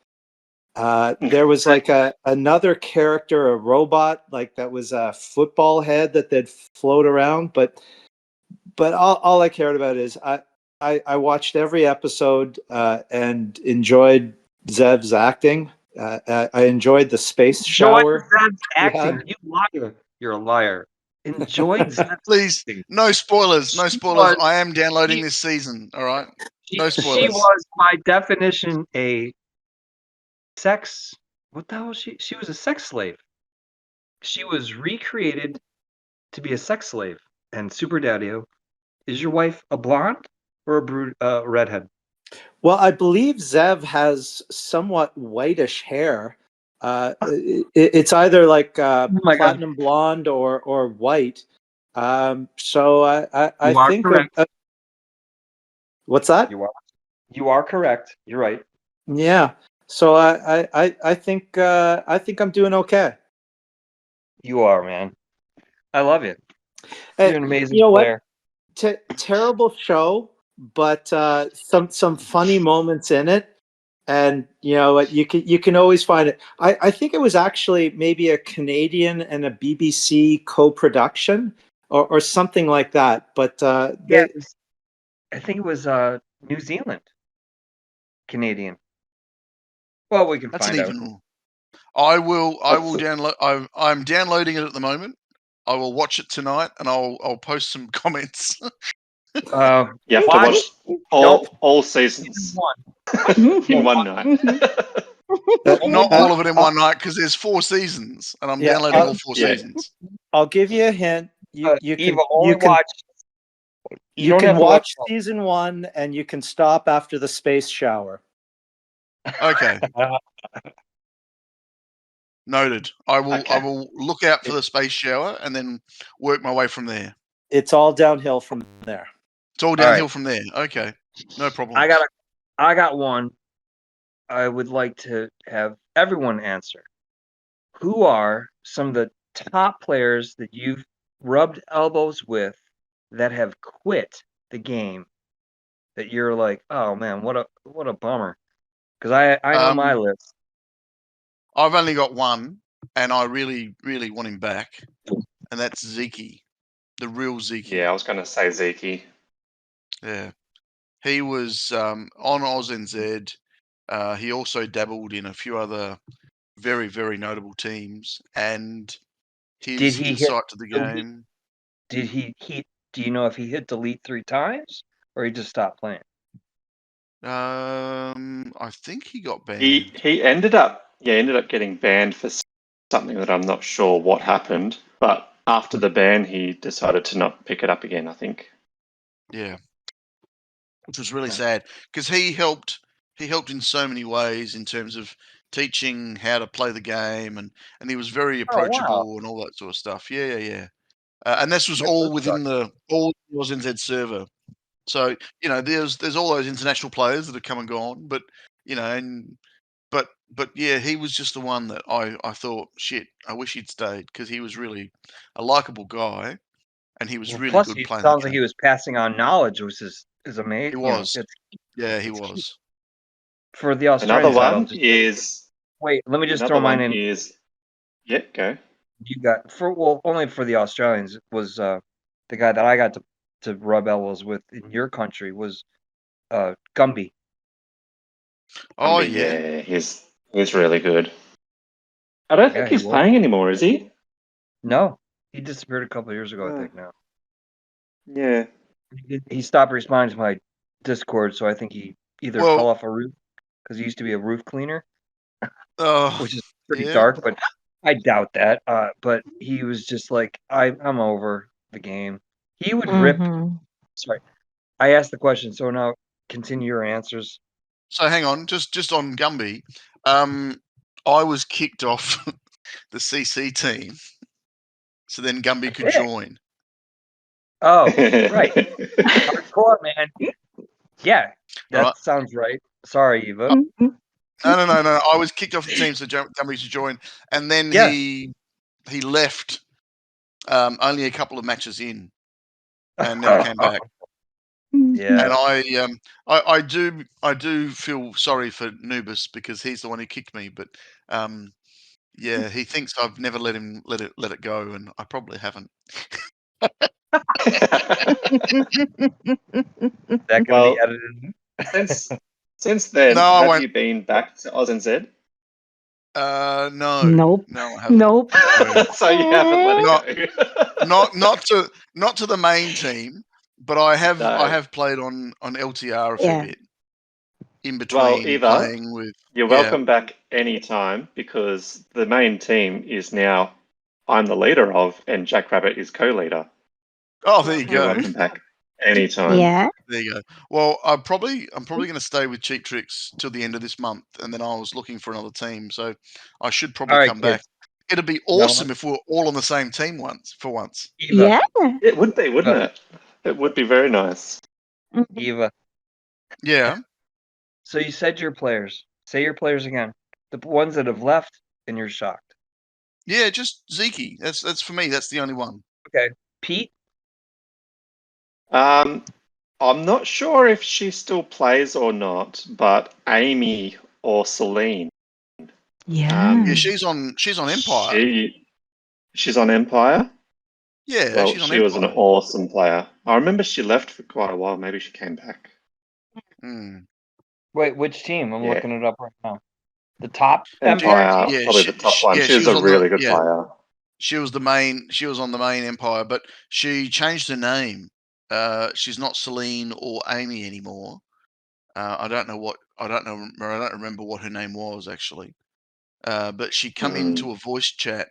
Speaker 5: There was like another character, a robot, like that was a football head that they'd float around. But all I cared about is I watched every episode and enjoyed Zev's acting. I enjoyed the space shower.
Speaker 4: Zev's acting. You liar. You're a liar. Enjoyed Zev's
Speaker 1: Please,
Speaker 4: acting.
Speaker 1: no spoilers. No
Speaker 4: She
Speaker 1: spoilers.
Speaker 4: was-
Speaker 1: I am downloading this season. All right. No
Speaker 4: She
Speaker 1: spoilers.
Speaker 4: was, by definition, a sex. What the hell was she? She was a sex slave. She was recreated to be a sex slave. And Super Daddy-O, is your wife a blonde or a redhead?
Speaker 5: Well, I believe Zev has somewhat whitish hair. It's either like platinum blonde or white. So I
Speaker 4: You are
Speaker 5: think
Speaker 4: correct.
Speaker 5: What's that?
Speaker 4: You are correct. You're right.
Speaker 5: Yeah. So I think I'm doing okay.
Speaker 4: You are, man. I love you.
Speaker 5: Hey,
Speaker 4: You're an amazing
Speaker 5: you know
Speaker 4: player.
Speaker 5: what? Terrible show, but some funny moments in it. And you know what, you can always find it. I think it was actually maybe a Canadian and a BBC co-production or something like that. But
Speaker 4: I think it was New Zealand, Canadian. Well, we can
Speaker 1: That's
Speaker 4: find
Speaker 1: an
Speaker 4: out.
Speaker 1: even. I will download. I'm downloading it at the moment. I will watch it tonight, and I'll post some comments.
Speaker 2: You have to watch all seasons in one night.
Speaker 1: Not all of it in one night, because there's 4 seasons, and I'm downloading all 4 seasons.
Speaker 5: I'll give you a hint. You can watch season 1, and you can stop after the space shower.
Speaker 1: Okay. Noted. I will look out for the space shower and then work my way from there.
Speaker 5: It's all downhill from there.
Speaker 1: It's all downhill from there. Okay. No problem.
Speaker 4: I got one. I would like to have everyone answer. Who are some of the top players that you've rubbed elbows with that have quit the game? That you're like, oh man, what a bummer. Because I know my list.
Speaker 1: I've only got one, and I really, really want him back, and that's Zeke, the real Zeke.
Speaker 2: Yeah, I was going to say Zeke.
Speaker 1: Yeah, he was on OzNZ. He also dabbled in a few other very, very notable teams, and his insight to the game.
Speaker 4: Do you know if he hit delete 3 times or he just stopped playing?
Speaker 1: I think he got banned.
Speaker 2: He ended up getting banned for something that I'm not sure what happened. But after the ban, he decided to not pick it up again, I think.
Speaker 1: Yeah, which was really sad because he helped in so many ways in terms of teaching how to play the game, and he was very approachable and all that sort of stuff. Yeah. And this was all within the OzNZ server. So there's all those international players that have come and gone, but but yeah, he was just the one that I thought, shit, I wish he'd stayed because he was really a likable guy, and he was really
Speaker 4: plus,
Speaker 1: good
Speaker 4: it
Speaker 1: playing.
Speaker 4: sounds like he was passing on knowledge, which is amazing.
Speaker 1: He was.
Speaker 4: Yeah,
Speaker 1: he was.
Speaker 4: For the Australian
Speaker 2: Another
Speaker 4: side,
Speaker 2: one is.
Speaker 4: Wait, let me just
Speaker 2: Another
Speaker 4: throw mine
Speaker 2: one
Speaker 4: in.
Speaker 2: is. Yeah, go.
Speaker 4: You got only for the Australians was the guy that I got to rub elbows with in your country was Gumby.
Speaker 1: Oh
Speaker 2: yeah, he's really good. I don't think he's playing anymore, is he?
Speaker 4: No, he disappeared a couple of years ago, I think. Now,
Speaker 2: yeah,
Speaker 4: he stopped responding to my Discord, so I think he either fell off a roof because he used to be a roof cleaner, which is pretty dark, but I doubt that. But he was just like, I'm over the game. He would rip. Sorry, I asked the question, so now continue your answers.
Speaker 1: So hang on, just on Gumby, I was kicked off the CC team, so then Gumby could join.
Speaker 4: Oh, right. Hardcore, man. Yeah, that sounds right. Sorry, Eva.
Speaker 1: No. I was kicked off the team so Gumby should join, and then he left only a couple of matches in, and never came back.
Speaker 4: Yeah,
Speaker 1: and I do feel sorry for Nubis because he's the one who kicked me, but yeah, he thinks I've never let it go, and I probably haven't.
Speaker 4: That can be edited.
Speaker 2: Since then, have you been back to OzNZ?
Speaker 1: No.
Speaker 3: Nope.
Speaker 1: No, I haven't.
Speaker 3: Nope.
Speaker 2: So you haven't let it
Speaker 1: go. not to the main team, but I have played on LTR a fair bit in between playing with.
Speaker 2: You're welcome back anytime because the main team is now I'm the leader of, and Jackrabbit is co-leader.
Speaker 1: Oh, there you go.
Speaker 2: You're welcome back anytime.
Speaker 3: Yeah.
Speaker 1: There you go. Well, I'm probably going to stay with Cheap Tricks till the end of this month, and then I was looking for another team, so I should probably come back. It'd be awesome if we were all on the same team for once.
Speaker 3: Eva. Yeah.
Speaker 2: It would be, wouldn't it? It would be very nice.
Speaker 4: Eva.
Speaker 1: Yeah.
Speaker 4: So you said your players. Say your players again. The ones that have left, and you're shocked.
Speaker 1: Yeah, just Zeke. That's for me. That's the only one.
Speaker 4: Okay, Pete.
Speaker 2: I'm not sure if she still plays or not, but Amy or Celine.
Speaker 3: Yeah.
Speaker 1: She's on Empire.
Speaker 2: She's on Empire?
Speaker 1: Yeah,
Speaker 2: well,
Speaker 1: she's on
Speaker 2: she was an awesome player. I remember she left for quite a while. Maybe she came back.
Speaker 4: Wait, which team? I'm looking it up right now. The top
Speaker 2: Empire
Speaker 4: team?
Speaker 2: Yeah, probably the top one. She was a really good player.
Speaker 1: She was on the main Empire, but she changed her name. She's not Celine or Amy anymore. I don't remember what her name was actually. But she come into a voice chat.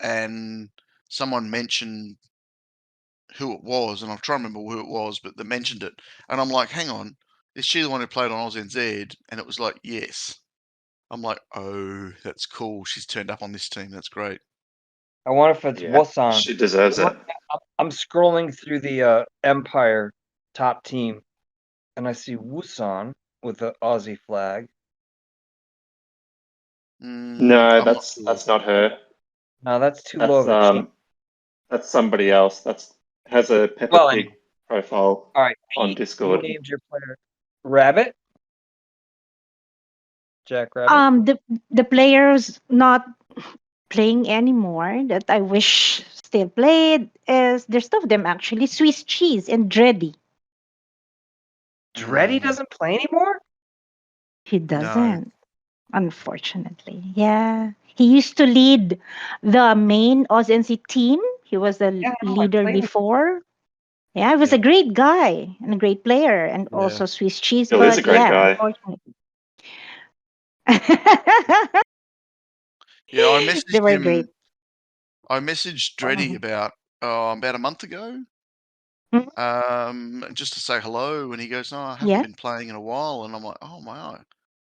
Speaker 1: And someone mentioned who it was, and I'll try to remember who it was, but they mentioned it, and I'm like, hang on, is she the one who played on OzNZ? And it was like, yes. I'm like, oh, that's cool. She's turned up on this team. That's great.
Speaker 4: I wonder if it's Wusan.
Speaker 2: She deserves it.
Speaker 4: I'm scrolling through the Empire top team, and I see Wusan with the Aussie flag.
Speaker 2: No, that's not her.
Speaker 4: No, that's too low of a team.
Speaker 2: That's somebody else. Has a Peppa Pig profile on Discord.
Speaker 4: Who named your player? Rabbit? Jack Rabbit?
Speaker 3: The players not playing anymore that I wish still played is there's two of them actually, Swiss Cheese and Dreddy.
Speaker 4: Dreddy doesn't play anymore?
Speaker 3: He doesn't. Unfortunately. Yeah. He used to lead the main OzNZ team. He was the leader before. Yeah, he was a great guy and a great player, and also Swiss Cheese.
Speaker 2: Still is a great guy.
Speaker 3: Unfortunately.
Speaker 1: Yeah, I messaged him.
Speaker 3: Great.
Speaker 1: I messaged Dreddy about a month ago, just to say hello, and he goes, "Oh, I haven't
Speaker 3: Yeah.
Speaker 1: been playing in a while," and I'm like, "Oh my,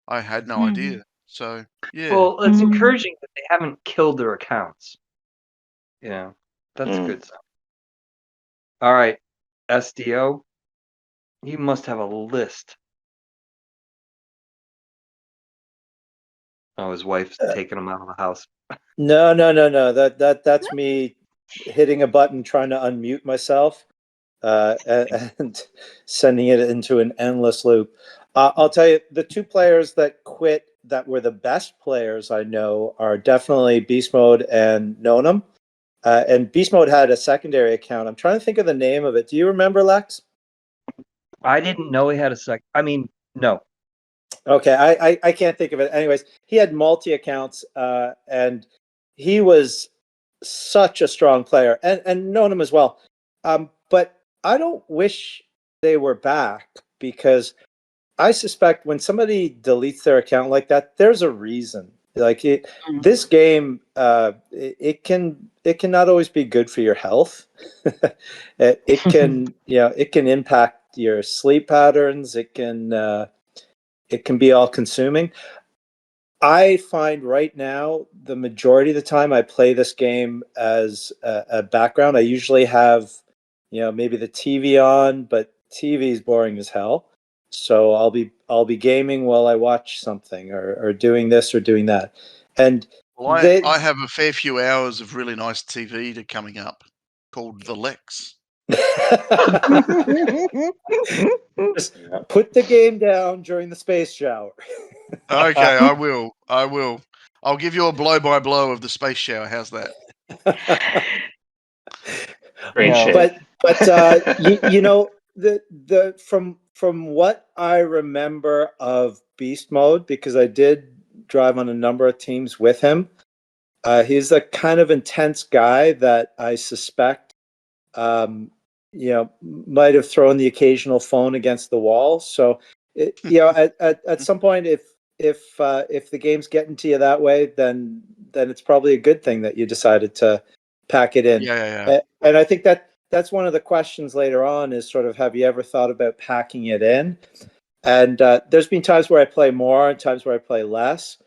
Speaker 1: I had no
Speaker 3: Mhm.
Speaker 1: idea." So yeah,
Speaker 4: Well, it's
Speaker 3: Mm.
Speaker 4: encouraging that they haven't killed their accounts. Yeah, that's
Speaker 2: Mm.
Speaker 4: good stuff. All right, SDO, you must have a list. Oh, his wife's taking him out of the house.
Speaker 5: No. That's me hitting a button, trying to unmute myself, and sending it into an endless loop. I'll tell you, the two players that quit that were the best players I know are definitely Beast Mode and Nonum. And Beast Mode had a secondary account. I'm trying to think of the name of it. Do you remember, Lex?
Speaker 4: I didn't know he had a sec. I mean, no.
Speaker 5: Okay, I can't think of it. Anyways, he had multi accounts, and he was such a strong player, and known him as well. But I don't wish they were back, because I suspect when somebody deletes their account like that, there's a reason. Like this game, it can not always be good for your health. It can, it can impact your sleep patterns. It can be all consuming. I find right now the majority of the time I play this game as a background. I usually have, maybe the TV on, but TV is boring as hell. So I'll be gaming while I watch something, or doing this or doing that. And
Speaker 1: well,
Speaker 5: they
Speaker 1: I have a fair few hours of really nice TV coming up called The Lexx.
Speaker 5: just put the game down during the space shower.
Speaker 1: Okay, I will. I'll give you a blow by blow of the space shower. How's that?
Speaker 2: Green
Speaker 4: No.
Speaker 2: share.
Speaker 5: But the from what I remember of Beast Mode, because I did drive on a number of teams with him, he's a kind of intense guy that I suspect, might have thrown the occasional phone against the wall. So, at some point, if the game's getting to you that way, then it's probably a good thing that you decided to pack it in.
Speaker 1: Yeah.
Speaker 5: And I think that's one of the questions later on is sort of, have you ever thought about packing it in? And there's been times where I play more and times where I play less.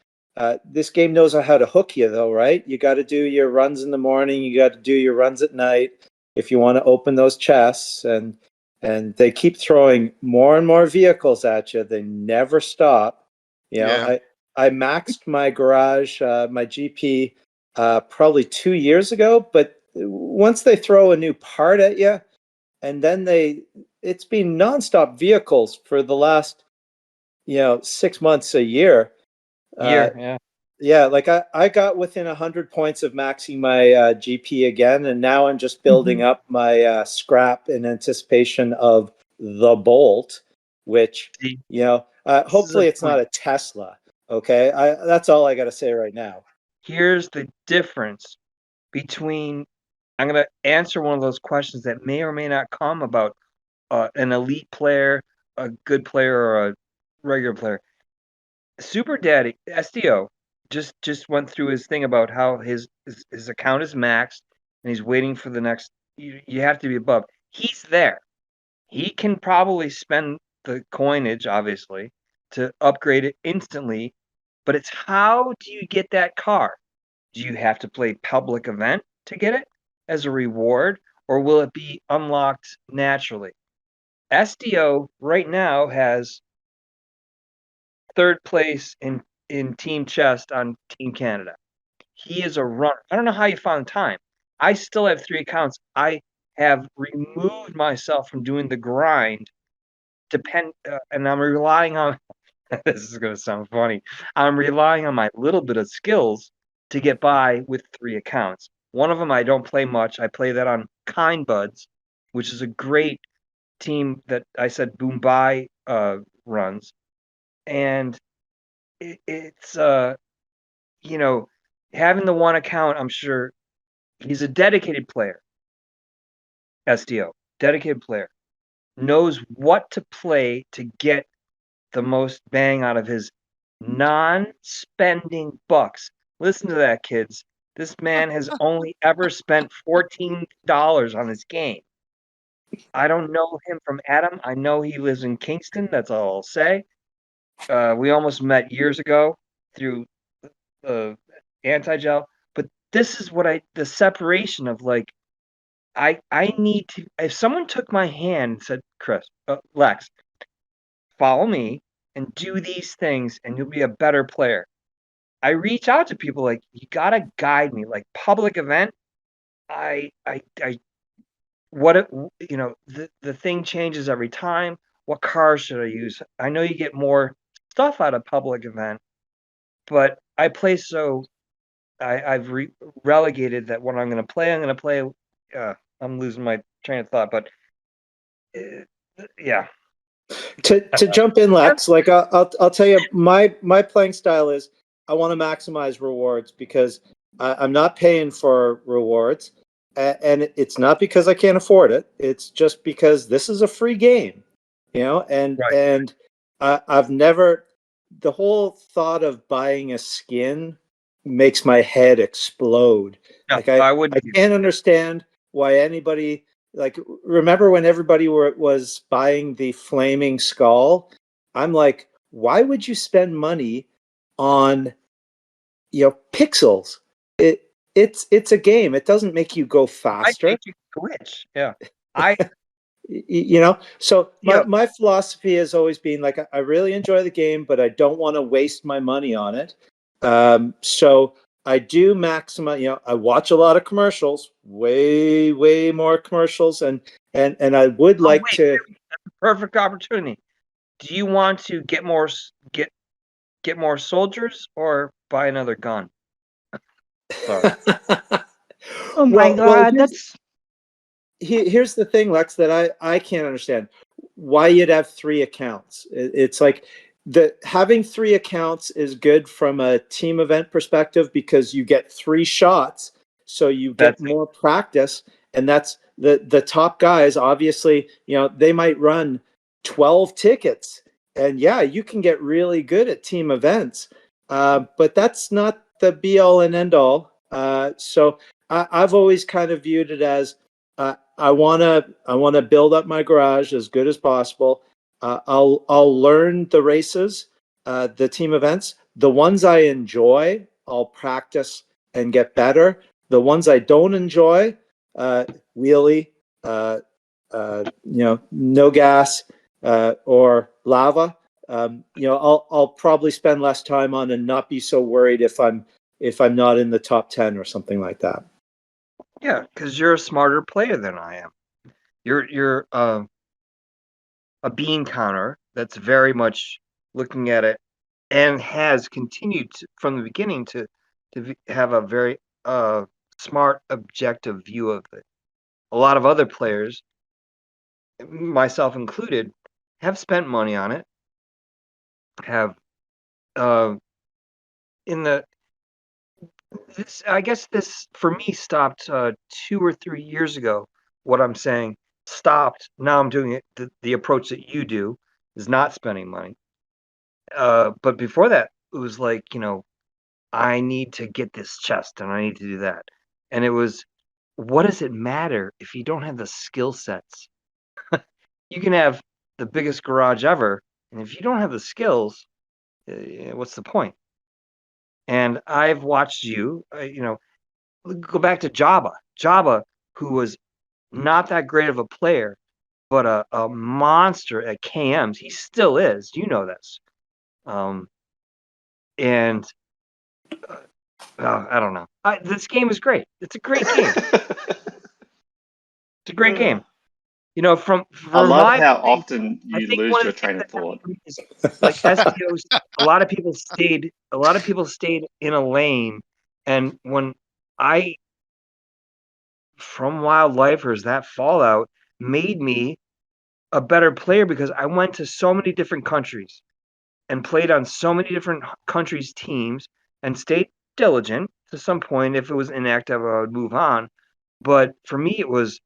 Speaker 5: This game knows how to hook you, though, right? You got to do your runs in the morning. You got to do your runs at night if you want to open those chests. And they keep throwing more and more vehicles at you. They never stop.
Speaker 1: Yeah.
Speaker 5: I maxed my garage, my GP, probably 2 years ago. But once they throw a new part at you, and then it's been nonstop vehicles for the last 6 months, a year.
Speaker 4: Yeah.
Speaker 5: Yeah, like I got within 100 points of maxing my GP again, and now I'm just building up my scrap in anticipation of the Bolt, which
Speaker 4: See,
Speaker 5: hopefully it's not
Speaker 4: point.
Speaker 5: a Tesla. Okay, that's all I got to say right now.
Speaker 4: Here's the difference between. I'm going to answer one of those questions that may or may not come about an elite player, a good player, or a regular player. Super Daddy SDO just went through his thing about how his account is maxed and he's waiting for the next. You have to be above. He's there. He can probably spend the coinage, obviously, to upgrade it instantly. But it's, how do you get that car? Do you have to play public event to get it as a reward, or will it be unlocked naturally? SDO right now has third place in team chest on Team Canada. He is a runner. I don't know how you found time. I still have 3 accounts. I have removed myself from doing the grind. And I'm relying on. This is going to sound funny. I'm relying on my little bit of skills to get by with 3 accounts. One of them I don't play much. I play that on Kind Buds, which is a great team that I said Boombai runs, and it's having the one account. I'm sure he's a dedicated player. SDO, dedicated player, knows what to play to get the most bang out of his non-spending bucks. Listen to that, kids. This man has only ever spent $14 on his game. I don't know him from Adam. I know he lives in Kingston. That's all I'll say. We almost met years ago through AntiGel. But this is the separation of like, I need to, if someone took my hand and said, Lex, follow me and do these things and you'll be a better player. I reach out to people like, you gotta guide me. Like public event, the thing changes every time. What cars should I use? I know you get more stuff out of public event, but I play I've relegated that when I'm going to play. I'm losing my train of thought, but yeah.
Speaker 5: To jump in, Lex, like I'll tell you, my playing style is I want to maximize rewards because I'm not paying for rewards, and it's not because I can't afford it. It's just because this is a free game, and
Speaker 4: Right.
Speaker 5: and I've never, the whole thought of buying a skin makes my head explode.
Speaker 4: No,
Speaker 5: Like
Speaker 4: I
Speaker 5: I can't understand why anybody, like, remember when everybody was buying the flaming skull? I'm like, why would you spend money on pixels? It's a game. It doesn't make you go faster.
Speaker 4: I make you glitch. Yeah.
Speaker 5: So my philosophy has always been like, I really enjoy the game, but I don't want to waste my money on it. So I do maximize, I watch a lot of commercials, way more commercials. And I would like to.
Speaker 4: That's a perfect opportunity. Do you want to get more soldiers or buy another gun? Sorry.
Speaker 3: Oh my God,
Speaker 5: here's the thing, Lex, that I can't understand why you'd have 3 accounts. It's like having 3 accounts is good from a team event perspective because you get 3 shots, so you get more practice, and that's the top guys. Obviously, they might run 12 tickets, and you can get really good at team events, but that's not the be all and end all. So I've always kind of viewed it as I wanna build up my garage as good as possible. I'll learn the races, the team events. The ones I enjoy, I'll practice and get better. The ones I don't enjoy, wheelie, no gas, or lava. I'll probably spend less time on and not be so worried if I'm not in the top 10 or something like that.
Speaker 4: Yeah, because you're a smarter player than I am. You're a bean counter that's very much looking at it and has continued from the beginning to have a very smart, objective view of it. A lot of other players, myself included, have spent money on it. Have I guess this for me stopped 2 or 3 years ago. What I'm saying stopped. Now I'm doing it. The approach that you do is not spending money. But before that, it was like, I need to get this chest and I need to do that. And it was, what does it matter if you don't have the skill sets? You can have the biggest garage ever, and if you don't have the skills, what's the point? And I've watched you, go back to Jabba, who was not that great of a player, but a monster at KMs. He still is. You know this. And I don't know. This game is great. It's a great game. It's a great game. From
Speaker 2: I love
Speaker 4: my
Speaker 2: how
Speaker 4: opinion,
Speaker 2: often
Speaker 4: I
Speaker 2: you
Speaker 4: think
Speaker 2: lose
Speaker 4: one of
Speaker 2: your
Speaker 4: the
Speaker 2: train
Speaker 4: things
Speaker 2: of
Speaker 4: that
Speaker 2: thought.
Speaker 4: is, like SDOs, a lot of people stayed in a lane, and when from Wildlifers, that fallout made me a better player because I went to so many different countries and played on so many different countries' teams and stayed diligent. To some point, if it was inactive, I would move on. But for me, it was,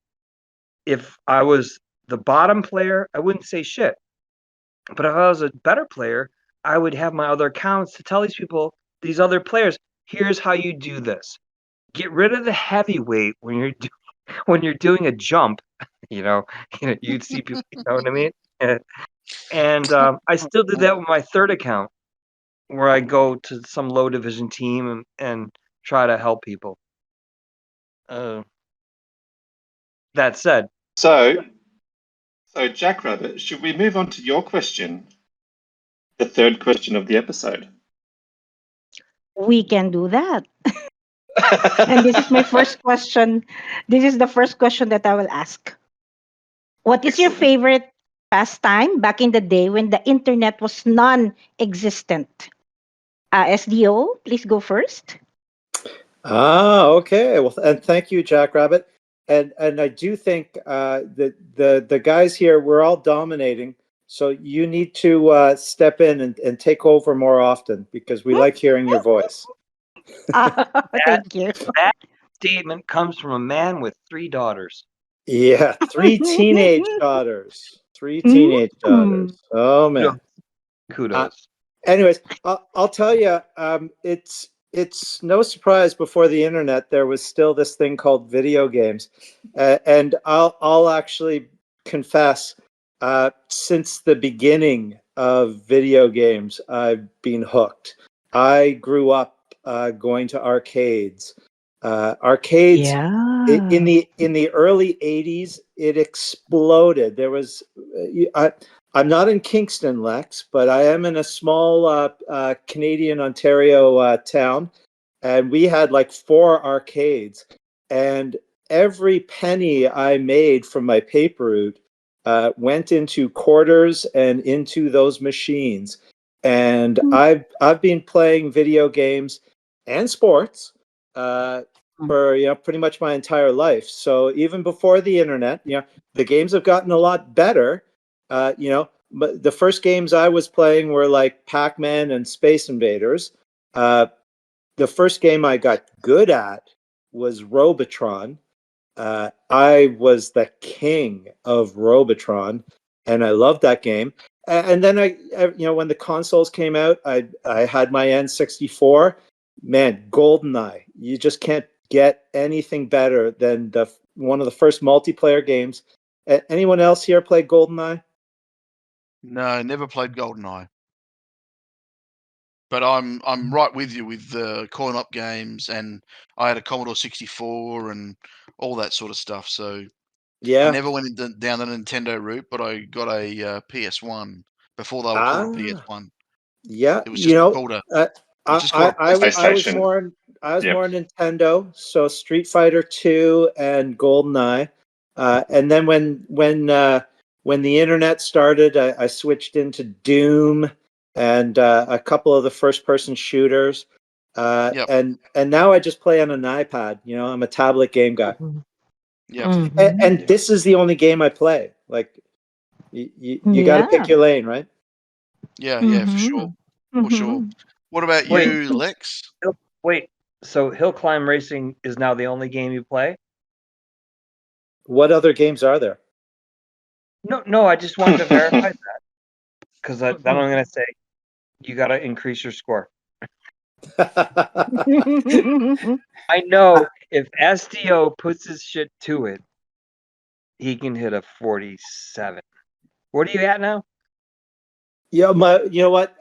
Speaker 4: if I was the bottom player, I wouldn't say shit. But if I was a better player, I would have my other accounts to tell these people, these other players, here's how you do this. get rid of the heavyweight when you're doing a jump. You'd see people. You know what I mean? And I still do that with my third account, where I go to some low division team and try to help people. That said,
Speaker 2: So Jackrabbit, should we move on to your question? The third question of the episode.
Speaker 3: We can do that. And this is my first question. This is the first question that I will ask. What is your
Speaker 2: Excellent.
Speaker 3: favorite pastime back in the day when the internet was non-existent? SDO, please go first.
Speaker 5: Okay. Well, and thank you, Jackrabbit. And I do think the guys here, we're all dominating. So you need to step in and take over more often because we like hearing your voice.
Speaker 3: Thank you.
Speaker 4: that statement comes from a man with 3 daughters.
Speaker 5: Yeah, 3 teenage daughters. 3 teenage daughters. Oh man.
Speaker 4: Kudos.
Speaker 5: Anyways, I'll tell you, it's no surprise before the internet there was still this thing called video games, and I'll actually confess, since the beginning of video games, I've been hooked. I grew up going to arcades. Arcades in the early 80s, it exploded. There was I'm not in Kingston, Lex, but I am in a small Canadian Ontario town, and we had like 4 arcades, and every penny I made from my paper route went into quarters and into those machines. And I've been playing video games and sports for pretty much my entire life. So even before the internet, the games have gotten a lot better. But the first games I was playing were like Pac-Man and Space Invaders. The first game I got good at was Robotron. I was the king of Robotron, and I loved that game. And then when the consoles came out, I had my N64. Man, GoldenEye. You just can't get anything better than one of the first multiplayer games. Anyone else here play GoldenEye?
Speaker 1: No, never played GoldenEye. But I'm right with you with the coin-op games, and I had a Commodore 64 and all that sort of stuff. So
Speaker 5: Yeah.
Speaker 1: I never went down the Nintendo route, but I got a PS1 before they were called a PS1.
Speaker 5: Yeah,
Speaker 1: It was just called a.
Speaker 5: I was
Speaker 2: PlayStation.
Speaker 5: more
Speaker 2: Yep.
Speaker 5: Nintendo, so Street Fighter 2 and GoldenEye, and then when the internet started, I switched into Doom and a couple of the first person shooters,
Speaker 1: Yep.
Speaker 5: and now I just play on an iPad. I'm a tablet game guy,
Speaker 1: Yep.
Speaker 5: and this is the only game I play. Like you got to pick your lane, right?
Speaker 1: Yeah, for sure. For sure. What about
Speaker 4: Wait.
Speaker 1: you, Lex?
Speaker 4: Wait, so Hill Climb Racing is now the only game you play?
Speaker 5: What other games are there?
Speaker 4: No, I just wanted to verify that. Because then I'm going to say, you got to increase your score. I know if SDO puts his shit to it, he can hit a 47. What are you at now?
Speaker 5: You know what?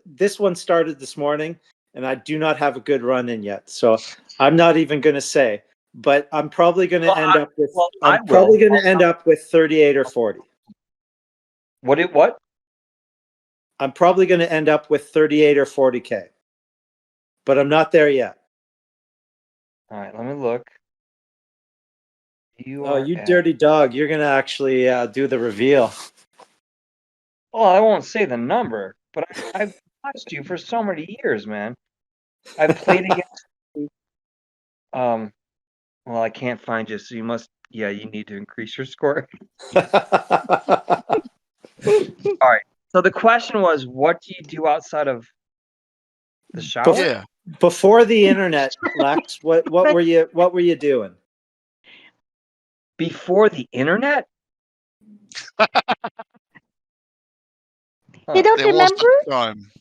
Speaker 5: This one started this morning, and I do not have a good run in yet. So I'm not even going to say. But I'm probably going to end up with. I'm probably going to end up with 38 or 40.
Speaker 4: What?
Speaker 5: I'm probably going to end up with 38 or 40K. But I'm not there yet.
Speaker 4: All right, let me look.
Speaker 5: You dirty dog! You're going to actually do the reveal.
Speaker 4: Well, I won't say the number, but I've watched you for so many years, man. I've played against you. Well, I can't find you, so you need to increase your score. All right. So the question was, what do you do outside of the shower?
Speaker 1: Yeah.
Speaker 5: Before the internet, Lex, what were you doing?
Speaker 4: Before the internet?
Speaker 3: You don't
Speaker 1: There was
Speaker 3: remember?
Speaker 1: such time.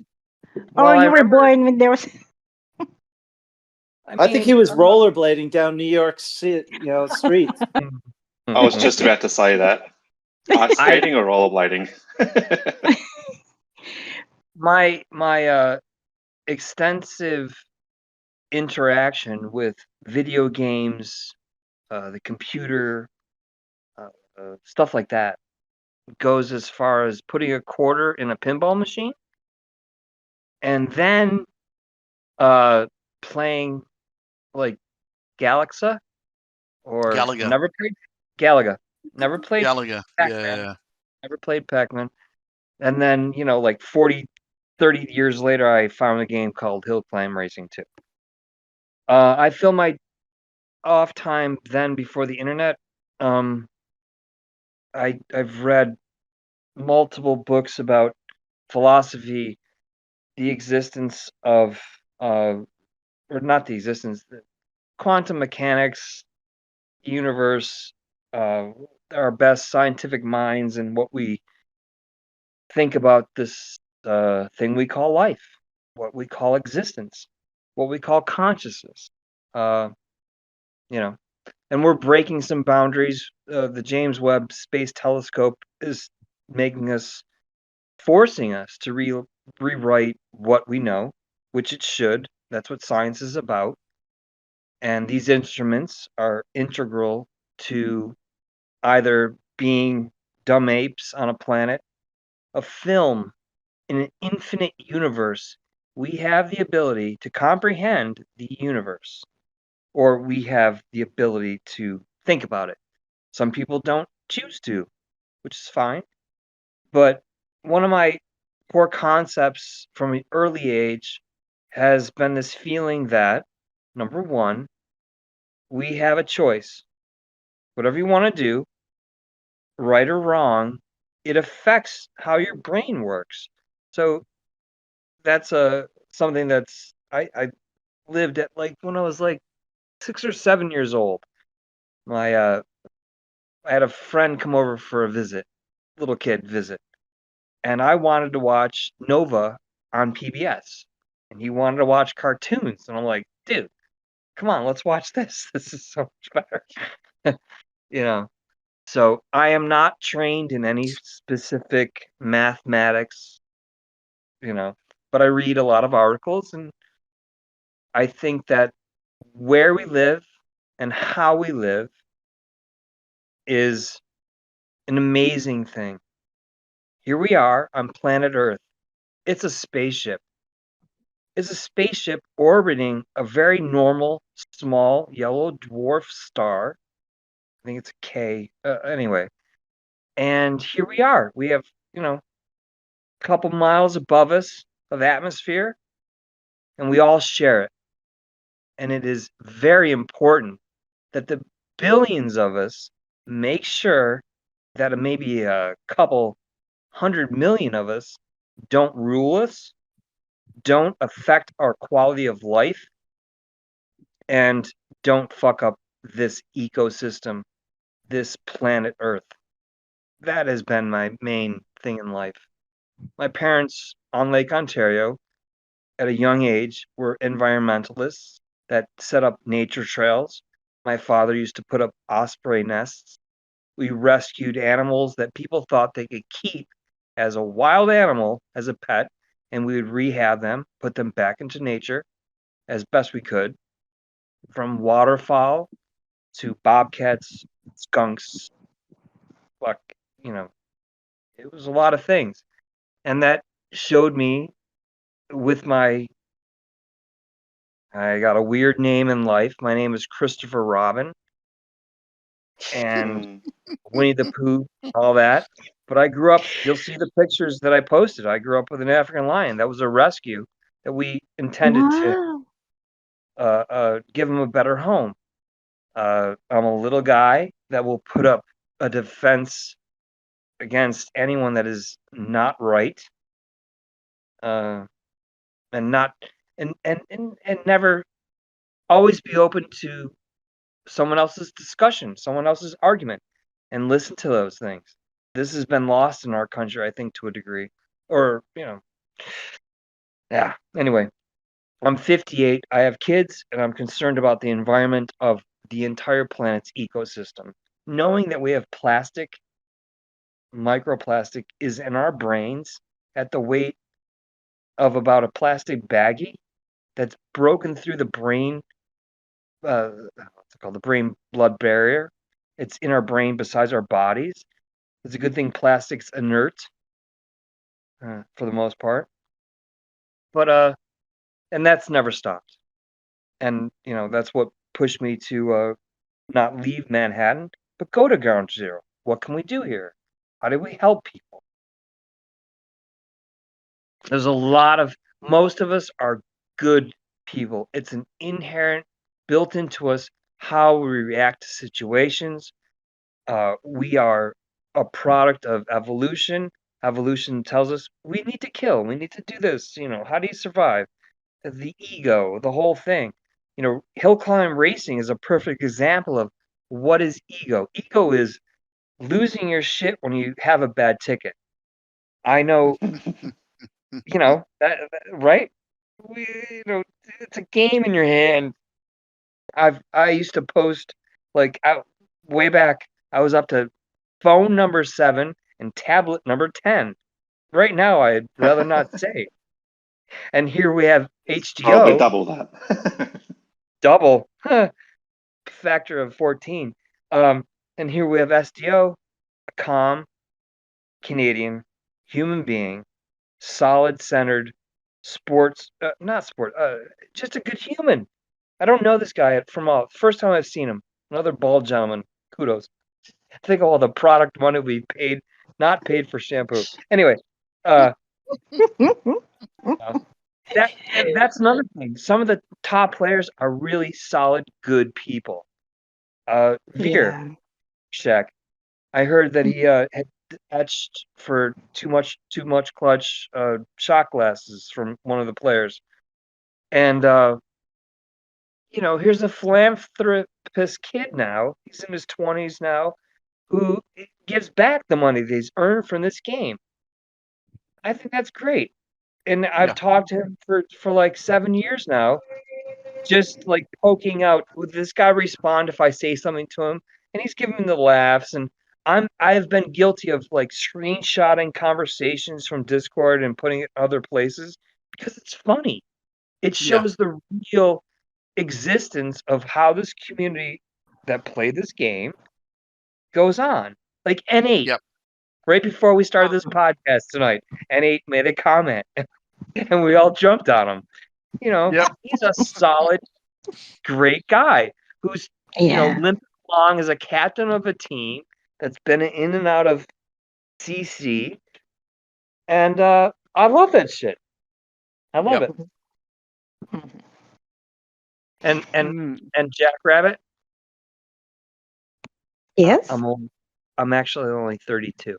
Speaker 3: Or you were born when there was.
Speaker 5: I think he was rollerblading down New York City, streets.
Speaker 2: I was just about to say that. Ice skating or rollerblading?
Speaker 4: my extensive interaction with video games, the computer, stuff like that goes as far as putting a quarter in a pinball machine and then playing like Galaxa or
Speaker 1: Gallagher.
Speaker 4: never played Galaga. Never played
Speaker 1: Gallagher.
Speaker 4: Pac-Man.
Speaker 1: Yeah.
Speaker 4: Never played Pac-Man. And then, like 30 years later, I found a game called Hill Climb Racing 2. I feel my off time then before the internet. I've read multiple books about philosophy, the existence of, or not the existence, quantum mechanics, universe, our best scientific minds, and what we think about this thing we call life, what we call existence, what we call consciousness. And we're breaking some boundaries. The James Webb Space Telescope is forcing us to rewrite what we know, which it should. That's what science is about. And these instruments are integral to either being dumb apes on a planet, a film in an infinite universe. We have the ability to comprehend the universe, or we have the ability to think about it. Some people don't choose to, which is fine. But one of my core concepts from an early age has been this feeling that, number one, we have a choice. Whatever you want to do, right or wrong, it affects how your brain works. So that's something that's I lived at, like, when I was like 6 or 7 years old. I had a friend come over for a visit, little kid visit, and I wanted to watch Nova on PBS, and he wanted to watch cartoons, and I'm like, dude, come on, let's watch this. This is so much better. So I am not trained in any specific mathematics, but I read a lot of articles, and I think that where we live and how we live is an amazing thing. Here we are on planet Earth. It's a spaceship. It's a spaceship orbiting a very normal, small, yellow dwarf star. I think it's a K. Anyway. And here we are. We have, a couple miles above us of atmosphere, and we all share it. And it is very important that the billions of us make sure that maybe a couple 100 million of us don't rule us, don't affect our quality of life, and don't fuck up this ecosystem, this planet Earth. That has been my main thing in life. My parents on Lake Ontario at a young age were environmentalists that set up nature trails. My father used to put up osprey nests. We rescued animals that people thought they could keep as a wild animal, as a pet, and we would rehab them, put them back into nature as best we could, from waterfowl to bobcats, skunks, it was a lot of things. And that showed me with I got a weird name in life. My name is Christopher Robin and Winnie the Pooh, all that. But I grew up, you'll see the pictures that I posted. I grew up with an African lion. That was a rescue that we intended to give him a better home. I'm a little guy that will put up a defense against anyone that is not right. And not and never always be open to someone else's discussion, someone else's argument, and listen to those things. This has been lost in our country, I think, to a degree. Or, yeah. Anyway, I'm 58. I have kids, and I'm concerned about the environment of the entire planet's ecosystem. Knowing that we have plastic, microplastic, is in our brains at the weight of about a plastic baggie that's broken through the brain, what's it called, the brain-blood barrier. It's in our brain besides our bodies. It's a good thing plastic's inert for the most part. But and that's never stopped. And that's what pushed me to not leave Manhattan, but go to Ground Zero. What can we do here? How do we help people? There's most of us are good people. It's an inherent, built into us how we react to situations. We are a product of evolution. Evolution tells us we need to kill, we need to do this. How do you survive? The ego, the whole thing. Hill climb racing is a perfect example of what is ego. Ego is losing your shit when you have a bad ticket. I know, that right? It's a game in your hand. I used to post way back. I was up to phone number 7 and tablet number 10. Right now, I'd rather not say. And here we have
Speaker 2: Probably
Speaker 4: HDO.
Speaker 2: double that.
Speaker 4: Double factor of 14. And here we have SDO, a calm Canadian human being, solid centered not sport, just a good human. I don't know this guy from first time I've seen him. Another bald gentleman. Kudos. Think of all the product money we paid, not paid for shampoo. Anyway, that's another thing. Some of the top players are really solid, good people. Veer
Speaker 3: Yeah.
Speaker 4: Shack. I heard that he had etched for too much clutch shot glasses from one of the players. And here's a philanthropist kid now. He's in his 20s now, who gives back the money that he's earned from this game. I think that's great. And I've talked to him for like 7 years now, just like poking out. Would this guy respond if I say something to him? And he's giving me the laughs. And I've been guilty of like screenshotting conversations from Discord and putting it other places because it's funny. It shows the real existence of how this community that play this game goes on. Like N8.
Speaker 1: Yep.
Speaker 4: Right before we started this podcast tonight, N8 made a comment and we all jumped on him. He's a solid, great guy who's limping along as a captain of a team that's been in and out of CC, and I love that shit. I love it. And Jackrabbit.
Speaker 3: Yes.
Speaker 4: I'm actually only 32.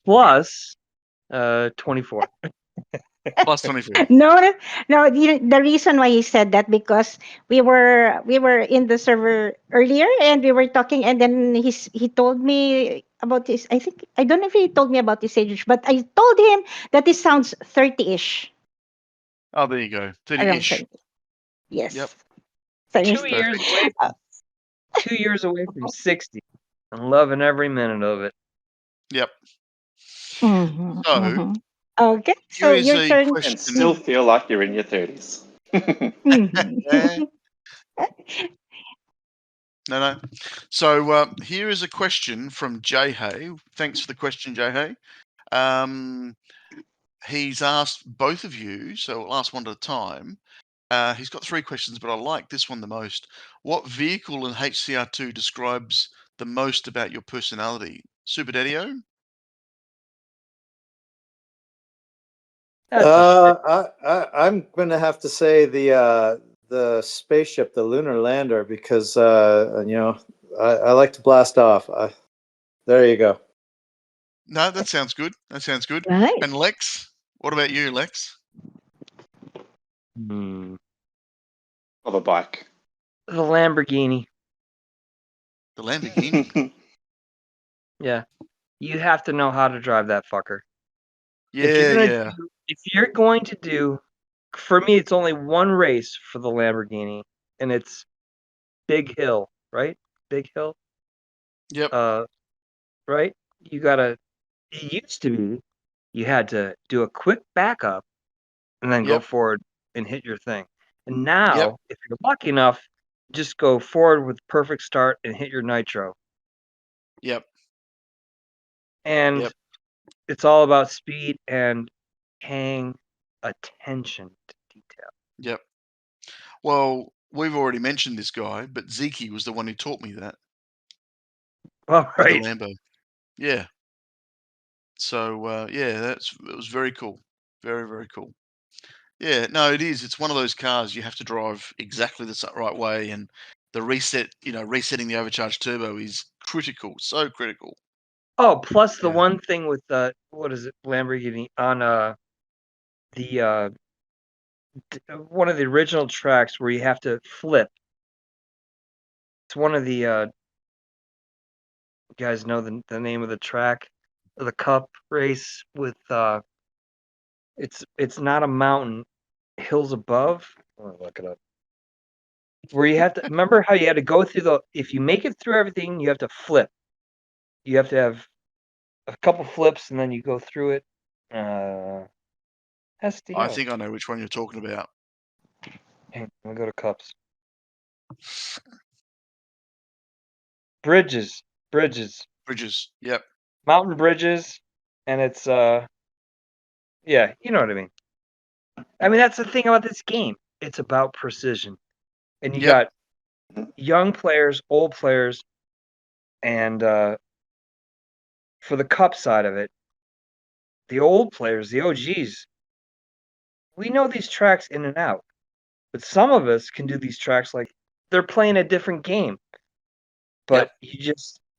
Speaker 4: Plus 24.
Speaker 1: Plus 24.
Speaker 3: No, the reason why he said that because we were in the server earlier and we were talking and then he told me about this. I don't know if he told me about his age, but I told him that he sounds 30-ish.
Speaker 1: Oh, there you go.
Speaker 3: Around
Speaker 1: 30-ish.
Speaker 3: 30. Yes.
Speaker 1: Yep.
Speaker 3: 30.
Speaker 4: 2 years away from 60. I'm loving every minute of it.
Speaker 1: Yep.
Speaker 3: Mhm,
Speaker 1: So,
Speaker 3: mhm. Okay, so
Speaker 1: here is
Speaker 3: your
Speaker 1: a
Speaker 3: turn.
Speaker 1: question.
Speaker 2: And still feel like you're in your 30s.
Speaker 3: Mhm.
Speaker 1: No. So here is a question from Jay Hay. Thanks for the question, Jay Hay. He's asked both of you, so we'll ask one at a time. He's got 3 questions, but I like this one the most. What vehicle in HCR2 describes the most about your personality? SuperDaddy-O?
Speaker 5: I'm going to have to say the spaceship, the lunar lander, because I like to blast off. There you go.
Speaker 1: No, that sounds good. That sounds good.
Speaker 3: Right.
Speaker 1: And Lex? What about you, Lex?
Speaker 2: Of a bike.
Speaker 4: The Lamborghini.
Speaker 1: The Lamborghini?
Speaker 4: Yeah. You have to know how to drive that fucker.
Speaker 1: Yeah.
Speaker 4: if you're going to do, for me, it's only one race for the Lamborghini, and it's Big Hill, right? Big Hill.
Speaker 1: Yep.
Speaker 4: Right? You gotta. It used to be you had to do a quick backup and then go
Speaker 1: Yep.
Speaker 4: forward and hit your thing. And
Speaker 1: Yep.
Speaker 4: now, if you're lucky enough, just go forward with perfect start and hit your nitro.
Speaker 1: Yep.
Speaker 4: And
Speaker 1: Yep.
Speaker 4: it's all about speed and paying attention to detail.
Speaker 1: Yep. Well, we've already mentioned this guy, but Zeke was the one who taught me that
Speaker 4: All
Speaker 1: with the
Speaker 4: right.
Speaker 1: Lambo. Yeah. So yeah, it was very cool. Very, very cool. Yeah, no, it is. It's one of those cars you have to drive exactly the right way, and the resetting the overcharged turbo is critical, so critical.
Speaker 4: Oh, plus the
Speaker 1: Yeah.
Speaker 4: one thing with what is it, Lamborghini on the one of the original tracks where you have to flip. It's one of the you guys know the name of the track, the Cup race with it's not a mountain, hills above. I'll look it up. Where you have to remember how you had to go through if you make it through everything, you have to flip. You have to have a couple flips and then you go through it. SDO.
Speaker 1: I think I know which one you're talking about.
Speaker 4: Hang on, let me go to Cups. Bridges.
Speaker 1: Bridges. Yep.
Speaker 4: Mountain bridges, and it's yeah, you know what I mean. I mean, that's the thing about this game. It's about precision. And you
Speaker 1: Yep.
Speaker 4: got young players, old players, and for the Cup side of it, the old players, the OGs, we know these tracks in and out. But some of us can do these tracks like they're playing a different game. But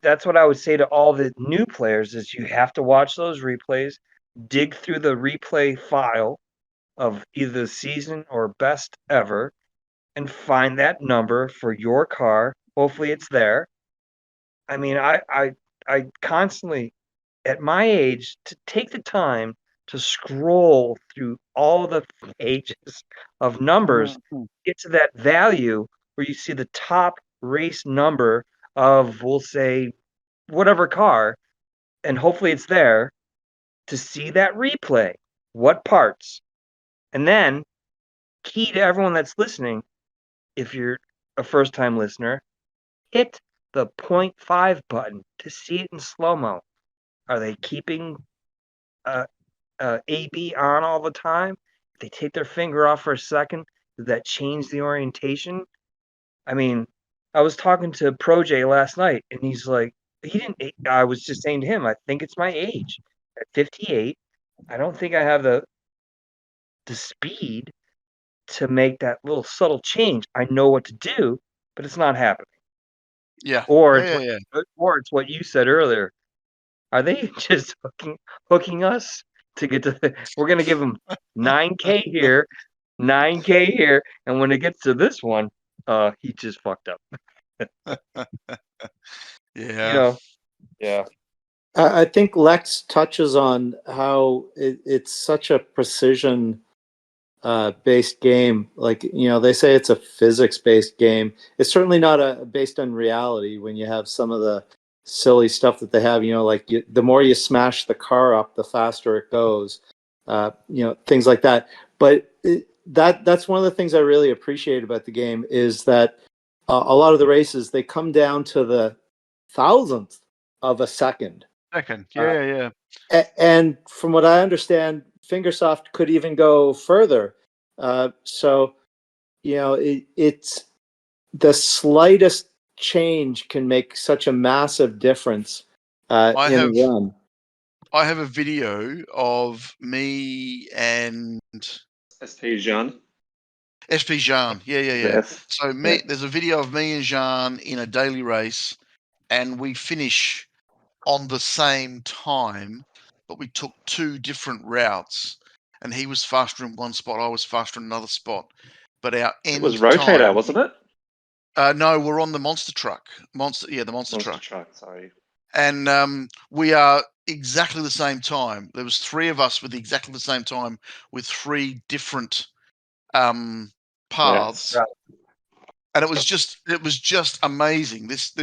Speaker 4: that's what I would say to all the new players is you have to watch those replays, dig through the replay file of either the season or best ever, and find that number for your car. Hopefully it's there. I mean, I constantly, at my age, to take the time to scroll through all the pages of numbers, get to that value where you see the top race number of, we'll say, whatever car, and hopefully it's there to see that replay. What parts? And then, key to everyone that's listening, if you're a first time listener, hit the 0.5 button to see it in slow-mo. Are they keeping AB on all the time? If they take their finger off for a second, does that change the orientation? I mean, I was talking to Pro J last night, and he's like, I was just saying to him, I think it's my age. At 58, I don't think I have the speed to make that little subtle change. I know what to do, but it's not happening.
Speaker 1: Yeah.
Speaker 4: Or
Speaker 1: Yeah.
Speaker 4: it's what you said earlier. Are they just hooking us to get to we're gonna give them 9K here, 9K here, and when it gets to this one, he just fucked up.
Speaker 1: Yeah.
Speaker 4: Yeah.
Speaker 5: I think Lex touches on how it's such a precision based game. Like, they say it's a physics based game. It's certainly not based on reality when you have some of the silly stuff that they have, like the more you smash the car up, the faster it goes, things like that. But that's one of the things I really appreciate about the game is that a lot of the races, they come down to the thousandth of a second.
Speaker 1: Yeah.
Speaker 5: And from what I understand, Fingersoft could even go further. So, it's the slightest change can make such a massive difference in a run.
Speaker 1: I have a video of me and
Speaker 2: SP Jean.
Speaker 1: Yeah. So there's a video of me and Jean in a daily race, and we finish on the same time, but we took two different routes, and he was faster in one spot, I was faster in another spot. But our end
Speaker 2: It was Rotator,
Speaker 1: time,
Speaker 2: wasn't it?
Speaker 1: no, we're on the monster truck. The monster truck.
Speaker 2: Sorry.
Speaker 1: And we are exactly the same time. There was 3 of us with exactly the same time with 3 different paths.
Speaker 4: Right.
Speaker 1: And it was just amazing. This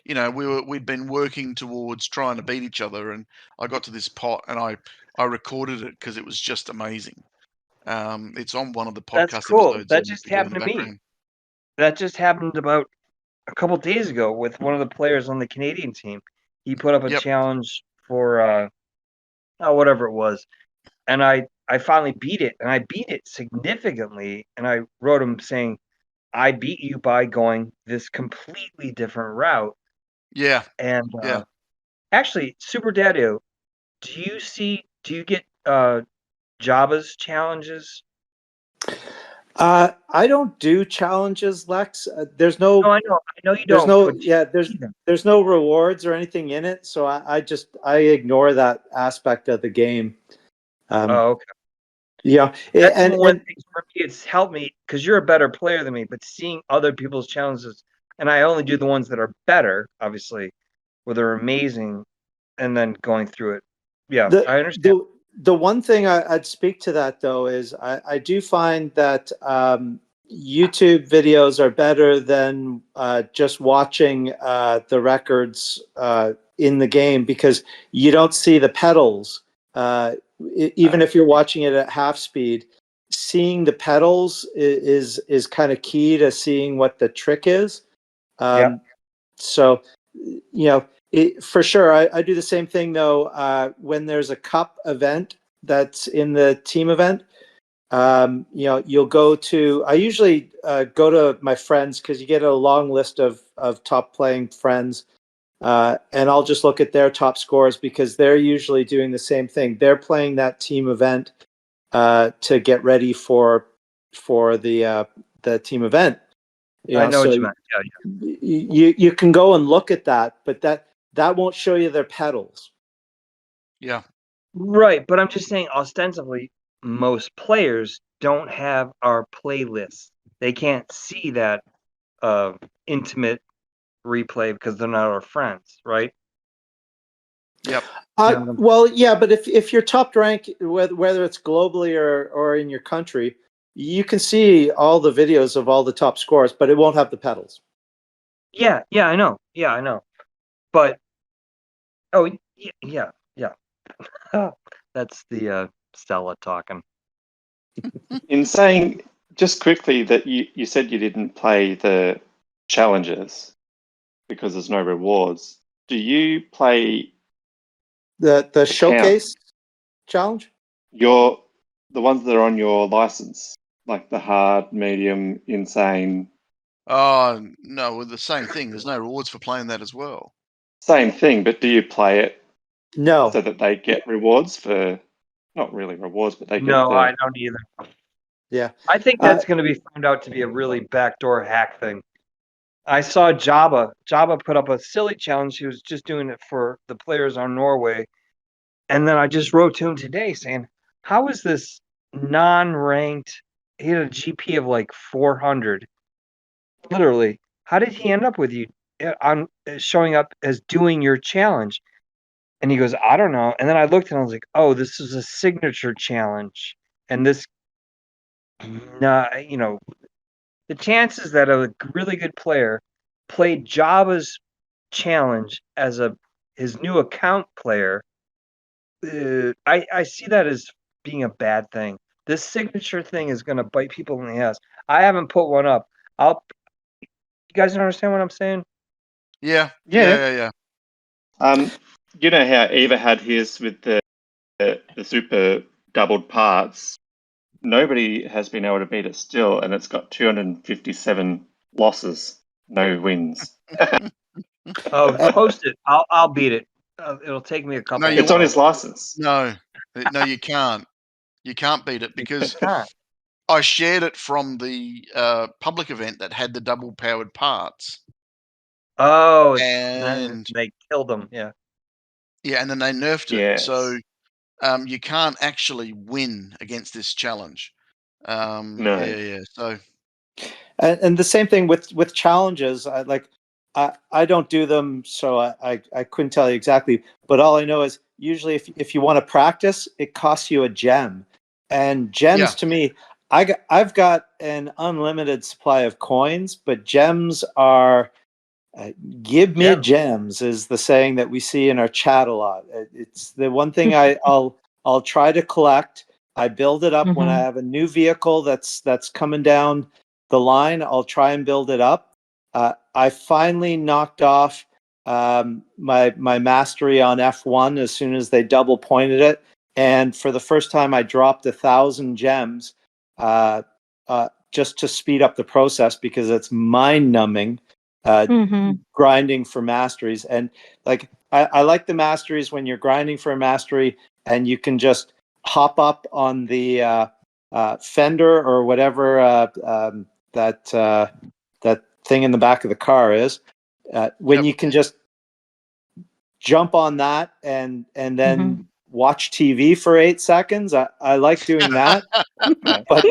Speaker 1: we'd been working towards trying to beat each other, and I got to this pot and I recorded it because it was just amazing. It's on one of the podcast
Speaker 4: That's cool.
Speaker 1: episodes.
Speaker 4: That
Speaker 1: on
Speaker 4: just
Speaker 1: if you go in
Speaker 4: happened
Speaker 1: the
Speaker 4: to me.
Speaker 1: background.
Speaker 4: That just happened about a couple days ago with one of the players on the Canadian team. He put up a
Speaker 1: Yep.
Speaker 4: challenge for whatever it was, and I finally beat it, and I beat it significantly. And I wrote him saying, "I beat you by going this completely different route."
Speaker 1: Yeah.
Speaker 4: And
Speaker 1: Yeah.
Speaker 4: actually, SuperDaddy, do you get Java's challenges?
Speaker 5: I don't do challenges, Lexx. There's no.
Speaker 4: No, I know you
Speaker 5: There's
Speaker 4: don't.
Speaker 5: no.
Speaker 4: but do
Speaker 5: Yeah.
Speaker 4: you see them?
Speaker 5: There's no rewards or anything in it, so I ignore that aspect of the game.
Speaker 4: Oh, okay.
Speaker 5: Yeah,
Speaker 4: That's
Speaker 5: and
Speaker 4: one thing for me. It's helped me because you're a better player than me, but seeing other people's challenges, and I only do the ones that are better, obviously, where they're amazing, and then going through it. Yeah, I understand.
Speaker 5: the one thing I'd speak to that though is I do find that YouTube videos are better than just watching the records in the game, because you don't see the pedals. Even if you're watching it at half speed, seeing the pedals is kind of key to seeing what the trick is.
Speaker 4: Yeah.
Speaker 5: So, for sure, I do the same thing though. When there's a cup event that's in the team event, you'll go to. I usually go to my friends, because you get a long list of top playing friends, and I'll just look at their top scores, because they're usually doing the same thing. They're playing that team event to get ready for the team event.
Speaker 4: I know what you meant. Yeah.
Speaker 5: You can go and look at that, but that won't show you their pedals.
Speaker 1: Yeah.
Speaker 4: Right, but I'm just saying, ostensibly, most players don't have our playlists. They can't see that intimate replay because they're not our friends, right?
Speaker 1: Yep.
Speaker 5: Well, yeah, but if you're top rank, whether it's globally or in your country, you can see all the videos of all the top scores, but it won't have the pedals.
Speaker 4: Yeah, I know. Yeah, I know. But yeah. That's the Stella talking.
Speaker 2: In saying just quickly that you said you didn't play the challenges because there's no rewards. Do you play
Speaker 5: The showcase challenge?
Speaker 2: the ones that are on your license, like the hard, medium, insane?
Speaker 1: Oh no, the same thing. There's no rewards for playing that as well.
Speaker 2: Same thing, but do you play it
Speaker 5: No.
Speaker 2: so that they get rewards for, not really rewards, but they get
Speaker 4: No, I don't either.
Speaker 5: Yeah.
Speaker 4: I think that's going to be found out to be a really backdoor hack thing. I saw Java put up a silly challenge. He was just doing it for the players on Norway. And then I just wrote to him today saying, how is this non-ranked? He had a GP of like 400. Literally, how did he end up with you on showing up as doing your challenge? And he goes, I don't know. And then I looked and I was like, oh, this is a signature challenge. And this, the chances that a really good player played Java's challenge as his new account player, I see that as being a bad thing. This signature thing is going to bite people in the ass. I haven't put one up. You guys understand what I'm saying?
Speaker 1: Yeah.
Speaker 2: You know how Eva had his with the super doubled parts? Nobody has been able to beat it still, and it's got 257 losses, no wins.
Speaker 4: Oh, post it. I'll beat it. It'll take me a couple.
Speaker 1: No,
Speaker 2: It's on his license.
Speaker 1: No, you can't. You can't beat it because
Speaker 4: can't.
Speaker 1: I shared it from the public event that had the double powered parts.
Speaker 4: Oh, then
Speaker 1: and
Speaker 4: they killed him. Yeah.
Speaker 1: yeah, and then they nerfed it.
Speaker 2: Yes.
Speaker 1: So you can't actually win against this challenge.
Speaker 2: No.
Speaker 1: Yeah. So
Speaker 5: And the same thing with challenges. I don't do them, so I couldn't tell you exactly. But all I know is usually if you want to practice, it costs you a gem, and gems to me, I've got an unlimited supply of coins, but gems are give me gems is the saying that we see in our chat a lot. It's the one thing I'll try to collect. I build it up when I have a new vehicle that's coming down the line. I'll try and build it up. I finally knocked off my mastery on F1 as soon as they double pointed it, and for the first time, I dropped 1,000 gems just to speed up the process because it's mind numbing. Grinding for masteries, and like I like the masteries when you're grinding for a mastery and you can just hop up on the fender or whatever that thing in the back of the car is when you can just jump on that and then watch TV for 8 seconds. I like doing that. but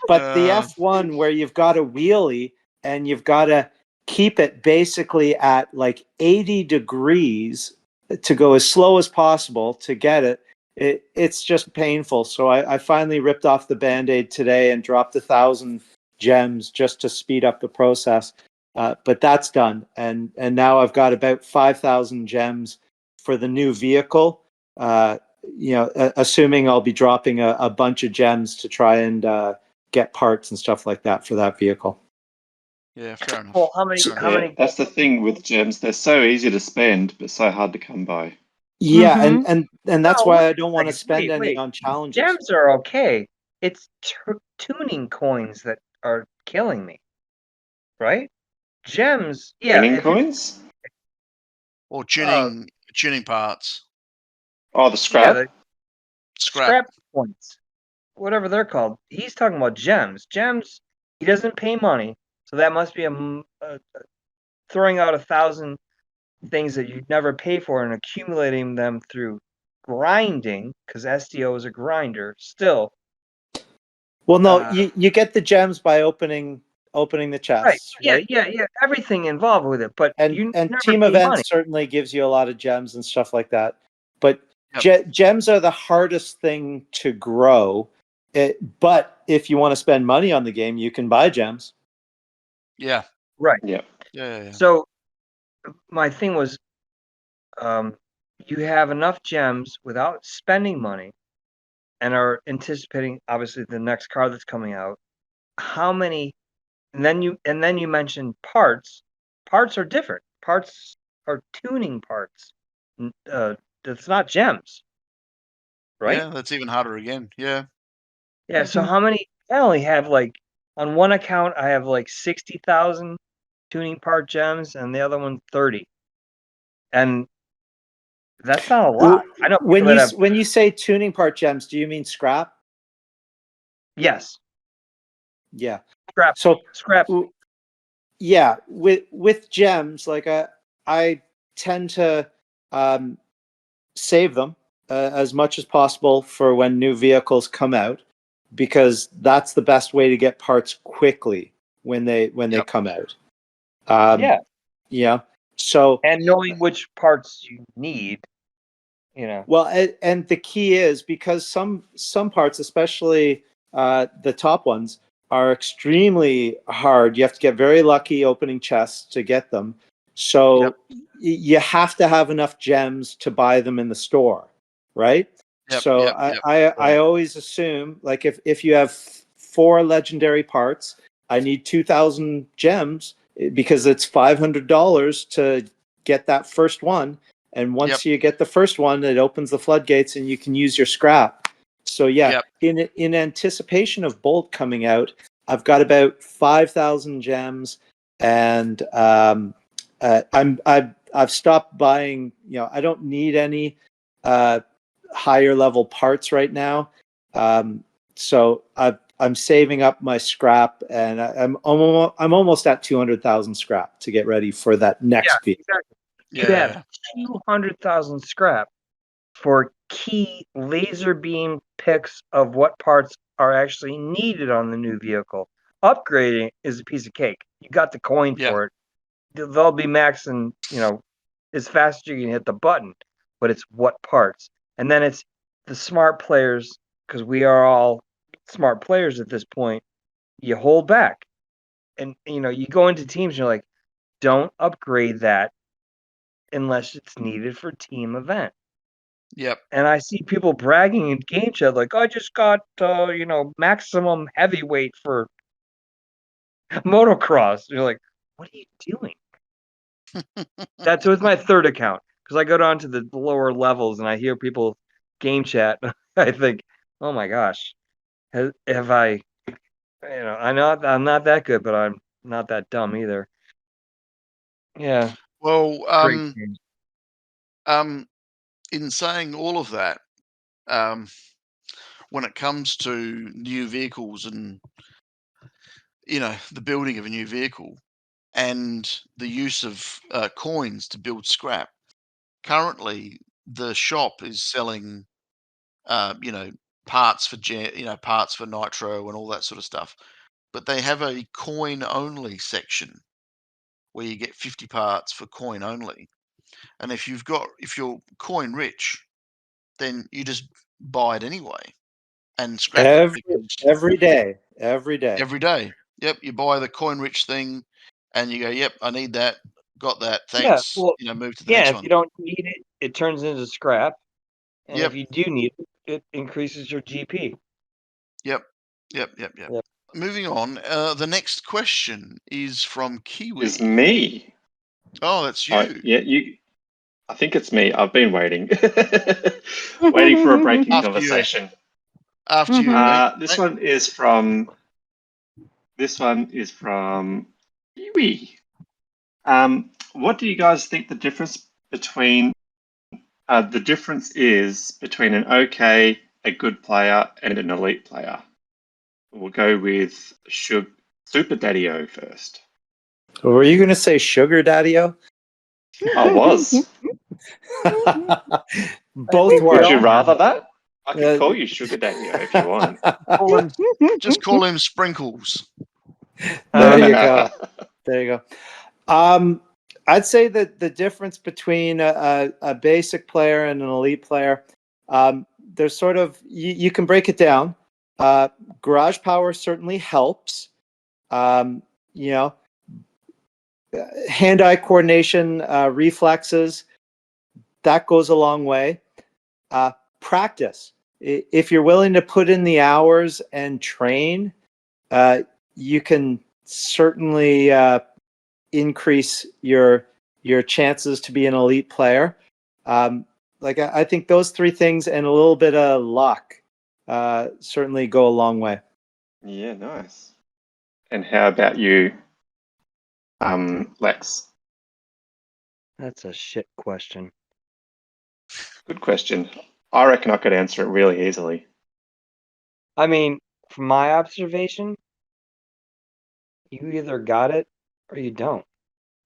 Speaker 5: the F1 where you've got a wheelie and you've got to keep it basically at like 80 degrees to go as slow as possible to get it's just painful. So I finally ripped off the Band-Aid today and dropped 1,000 gems just to speed up the process. But that's done. And now I've got about 5,000 gems for the new vehicle. Assuming I'll be dropping a bunch of gems to try and get parts and stuff like that for that vehicle.
Speaker 1: Yeah, fair enough.
Speaker 4: Well, how many?
Speaker 2: That's the thing with gems; they're so easy to spend, but so hard to come by.
Speaker 5: Yeah, and that's why I don't want to spend any on challenges.
Speaker 4: Gems are okay. It's tuning coins that are killing me, right? Gems,
Speaker 2: Tuning coins
Speaker 1: or tuning parts.
Speaker 2: Oh, the scrap.
Speaker 4: Yeah, scrap points, whatever they're called. He's talking about gems. Gems. He doesn't pay money, so that must be throwing out 1,000 things that you'd never pay for and accumulating them through grinding, because SDO is a grinder still.
Speaker 5: Well, no, you get the gems by opening the chests,
Speaker 4: right? Yeah. Everything involved with it, but
Speaker 5: and team events certainly gives you a lot of gems and stuff like that. But gems are the hardest thing to grow. But if you want to spend money on the game, you can buy gems.
Speaker 1: Yeah.
Speaker 4: Right.
Speaker 1: Yeah.
Speaker 4: So my thing was, you have enough gems without spending money, and are anticipating obviously the next car that's coming out. How many? And then you mentioned parts. Parts are different. Parts are tuning parts. That's not gems, right?
Speaker 1: Yeah, that's even harder again. Yeah.
Speaker 4: Yeah. So how many? I only have on one account I have 60,000 tuning part gems, and the other one 30. And that's not a lot. I know
Speaker 5: when you say tuning part gems, do you mean scrap?
Speaker 4: Yes.
Speaker 5: Yeah.
Speaker 4: Scrap.
Speaker 5: So
Speaker 4: scrap.
Speaker 5: Yeah, with gems, I tend to save them as much as possible for when new vehicles come out, because that's the best way to get parts quickly when they come out. Yeah. So
Speaker 4: and knowing which parts you need.
Speaker 5: Well, and the key is because some parts, especially the top ones, are extremely hard. You have to get very lucky opening chests to get them. So you have to have enough gems to buy them in the store, right? I always assume, if you have 4 legendary parts, I need 2,000 gems because it's $500 to get that first one. And once you get the first one, it opens the floodgates and you can use your scrap. So in anticipation of Bolt coming out, I've got about 5,000 gems, and I've stopped buying. I don't need any higher level parts right now. So I'm saving up my scrap, and I'm almost at 200,000 scrap to get ready for that next piece.
Speaker 4: Exactly. You have 200,000 scrap for key laser beam picks of what parts are actually needed on the new vehicle. Upgrading is a piece of cake. You got the coin for it. they'll be maxing, as fast as you can hit the button, but it's what parts. And then it's the smart players, because we are all smart players at this point. You hold back, and you go into teams and you're like, don't upgrade that unless it's needed for team event.
Speaker 1: Yep.
Speaker 4: And I see people bragging in game chat like, I just got maximum heavyweight for motocross. You're like, what are you doing? That's with my third account, because I go down to the lower levels and I hear people game chat. I think, oh my gosh, have I? I'm not that good, but I'm not that dumb either. Yeah.
Speaker 1: Well,
Speaker 4: Great game.
Speaker 1: in saying all of that, when it comes to new vehicles and the building of a new vehicle and the use of coins to build scrap, currently the shop is selling parts for parts for nitro and all that sort of stuff, but they have a coin only section where you get 50 parts for coin only. And if you're coin rich, then you just buy it anyway and scrap it
Speaker 5: Every day.
Speaker 1: every day. Yep, you buy the coin rich thing and you go, yep, I need that, got that,
Speaker 4: Yeah,
Speaker 1: thanks.
Speaker 4: well,
Speaker 1: Move to the next
Speaker 4: if
Speaker 1: one.
Speaker 4: you don't need it, it turns into scrap. And
Speaker 1: Yep.
Speaker 4: if you do need it, it increases your GP.
Speaker 1: Yep.
Speaker 4: Yep.
Speaker 1: Moving on, the next question is from Kiwi.
Speaker 2: It's me.
Speaker 1: Oh, that's you.
Speaker 2: Yeah, I think it's me. I've been waiting, waiting for a breaking
Speaker 1: After you.
Speaker 2: conversation.
Speaker 1: After you, mate.
Speaker 2: This one is from Kiwi. What do you guys think the difference is between an okay, a good player, and an elite player? We'll go with SuperDaddy-O first.
Speaker 5: Were you going to say Sugar Daddy-O?
Speaker 2: I was.
Speaker 5: Both
Speaker 2: Would
Speaker 5: work.
Speaker 2: you rather that? I could call you Sugar Daddy-O if you want.
Speaker 1: Just call him Sprinkles.
Speaker 5: There you go. There you go. I'd say that the difference between a basic player and an elite player, there's sort of, you can break it down. Garage power certainly helps. Hand-eye coordination, reflexes, that goes a long way. Practice. If you're willing to put in the hours and train, you can certainly increase your chances to be an elite player. I think those three things and a little bit of luck certainly go a long way.
Speaker 2: Yeah, nice. And how about you, Lex?
Speaker 4: That's a shit question.
Speaker 2: Good question. I reckon I could answer it really easily.
Speaker 4: I mean, from my observation, you either got it or you don't.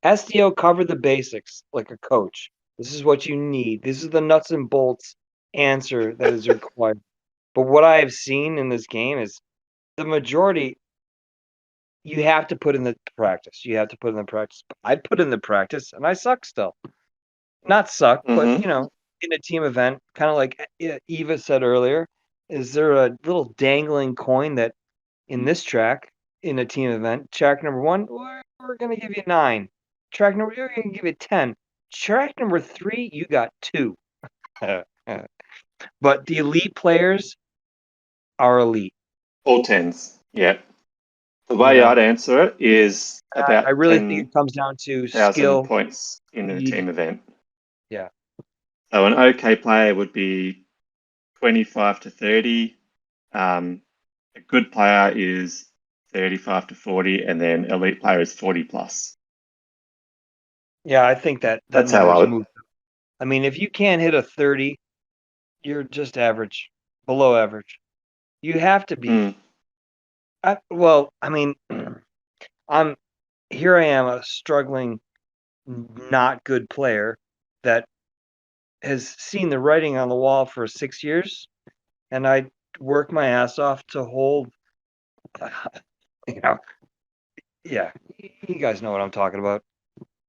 Speaker 4: SDO covered the basics like a coach. This is what you need. This is the nuts and bolts answer that is required. But what I have seen in this game is the majority, you have to put in the practice. You have to put in the practice. I put in the practice and I suck still. Not suck, but in a team event, kind of like Eva said earlier, is there a little dangling coin that in this track, in a team event, track number 1, we're going to give you 9. Track number 2, we're going to give you 10. Track number 3, you got 2. But the elite players are elite.
Speaker 2: All 10s, yeah. The way I'd answer it is about
Speaker 4: I really think it comes down to skill
Speaker 2: points in a team event.
Speaker 4: Yeah.
Speaker 2: So an okay player would be 25 to 30. A good player is 35 to 40, and then elite player is 40 plus.
Speaker 4: Yeah, I think
Speaker 2: that's how I would move.
Speaker 4: I mean, if you can't hit a 30, you're just average, below average. You have to be. I mean, I am a struggling, not good player that has seen the writing on the wall for 6 years, and I work my ass off to hold. Yeah, you guys know what I'm talking about.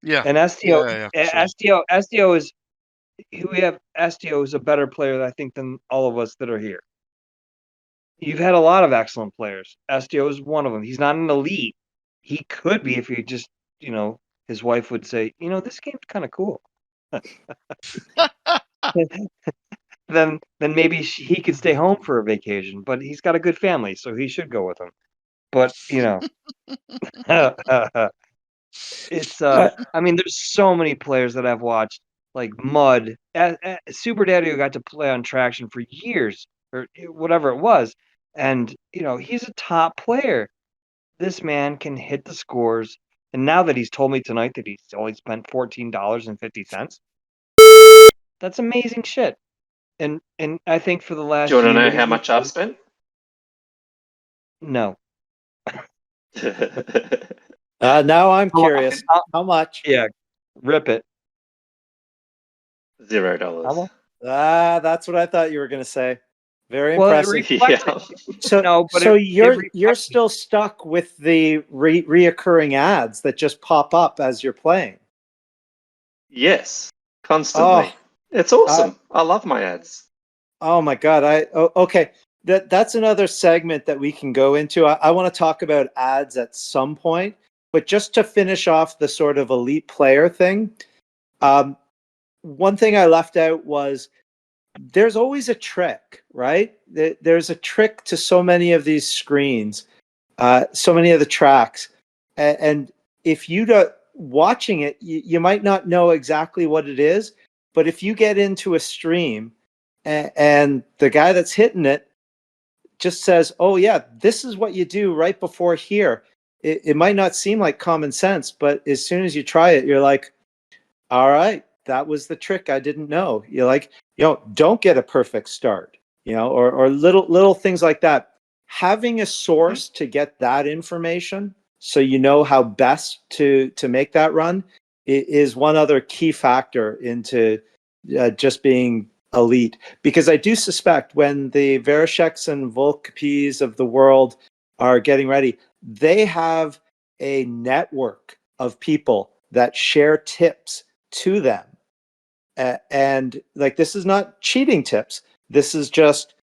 Speaker 1: Yeah.
Speaker 4: And SDO,
Speaker 1: Yeah, for sure.
Speaker 4: SDO is we have SDO is a better player, I think, than all of us that are here. You've had a lot of excellent players. SDO is one of them. He's not an elite. He could be if he just, his wife would say, this game's kind of cool. Then maybe he could stay home for a vacation. But he's got a good family, so he should go with him. But it's I mean, there's so many players that I've watched, like Mud. Super Daddy got to play on Traction for years, or whatever it was, and he's a top player. This man can hit the scores, and now that he's told me tonight that he's only spent $14.50, that's amazing shit. And I think for the last
Speaker 2: Do you want to
Speaker 4: year,
Speaker 2: know how much I've spent?
Speaker 4: no.
Speaker 5: Now I'm curious. How much?
Speaker 4: Yeah, rip it.
Speaker 2: $0.
Speaker 5: That's what I thought you were going to say. Very
Speaker 4: Well, it
Speaker 5: impressive.
Speaker 4: reflects it.
Speaker 5: So you're still stuck with the reoccurring ads that just pop up as you're playing.
Speaker 2: Yes, constantly.
Speaker 5: Oh,
Speaker 2: it's awesome. I love my ads.
Speaker 5: Oh my God. Okay. That's another segment that we can go into. I want to talk about ads at some point, but just to finish off the sort of elite player thing, one thing I left out was there's always a trick, right? There's a trick to so many of these screens, so many of the tracks. And if you don't watching it, you might not know exactly what it is, but if you get into a stream and the guy that's hitting it just says, oh yeah, this is what you do right before here. It might not seem like common sense, but as soon as you try it, you're like, all right, that was the trick I didn't know. You're like, don't get a perfect start, or little things like that. Having a source to get that information so you know how best to make that run is one other key factor into just being elite. Because I do suspect when the Veresheks and Volkapis of the world are getting ready, they have a network of people that share tips to them. And like, this is not cheating tips. This is just,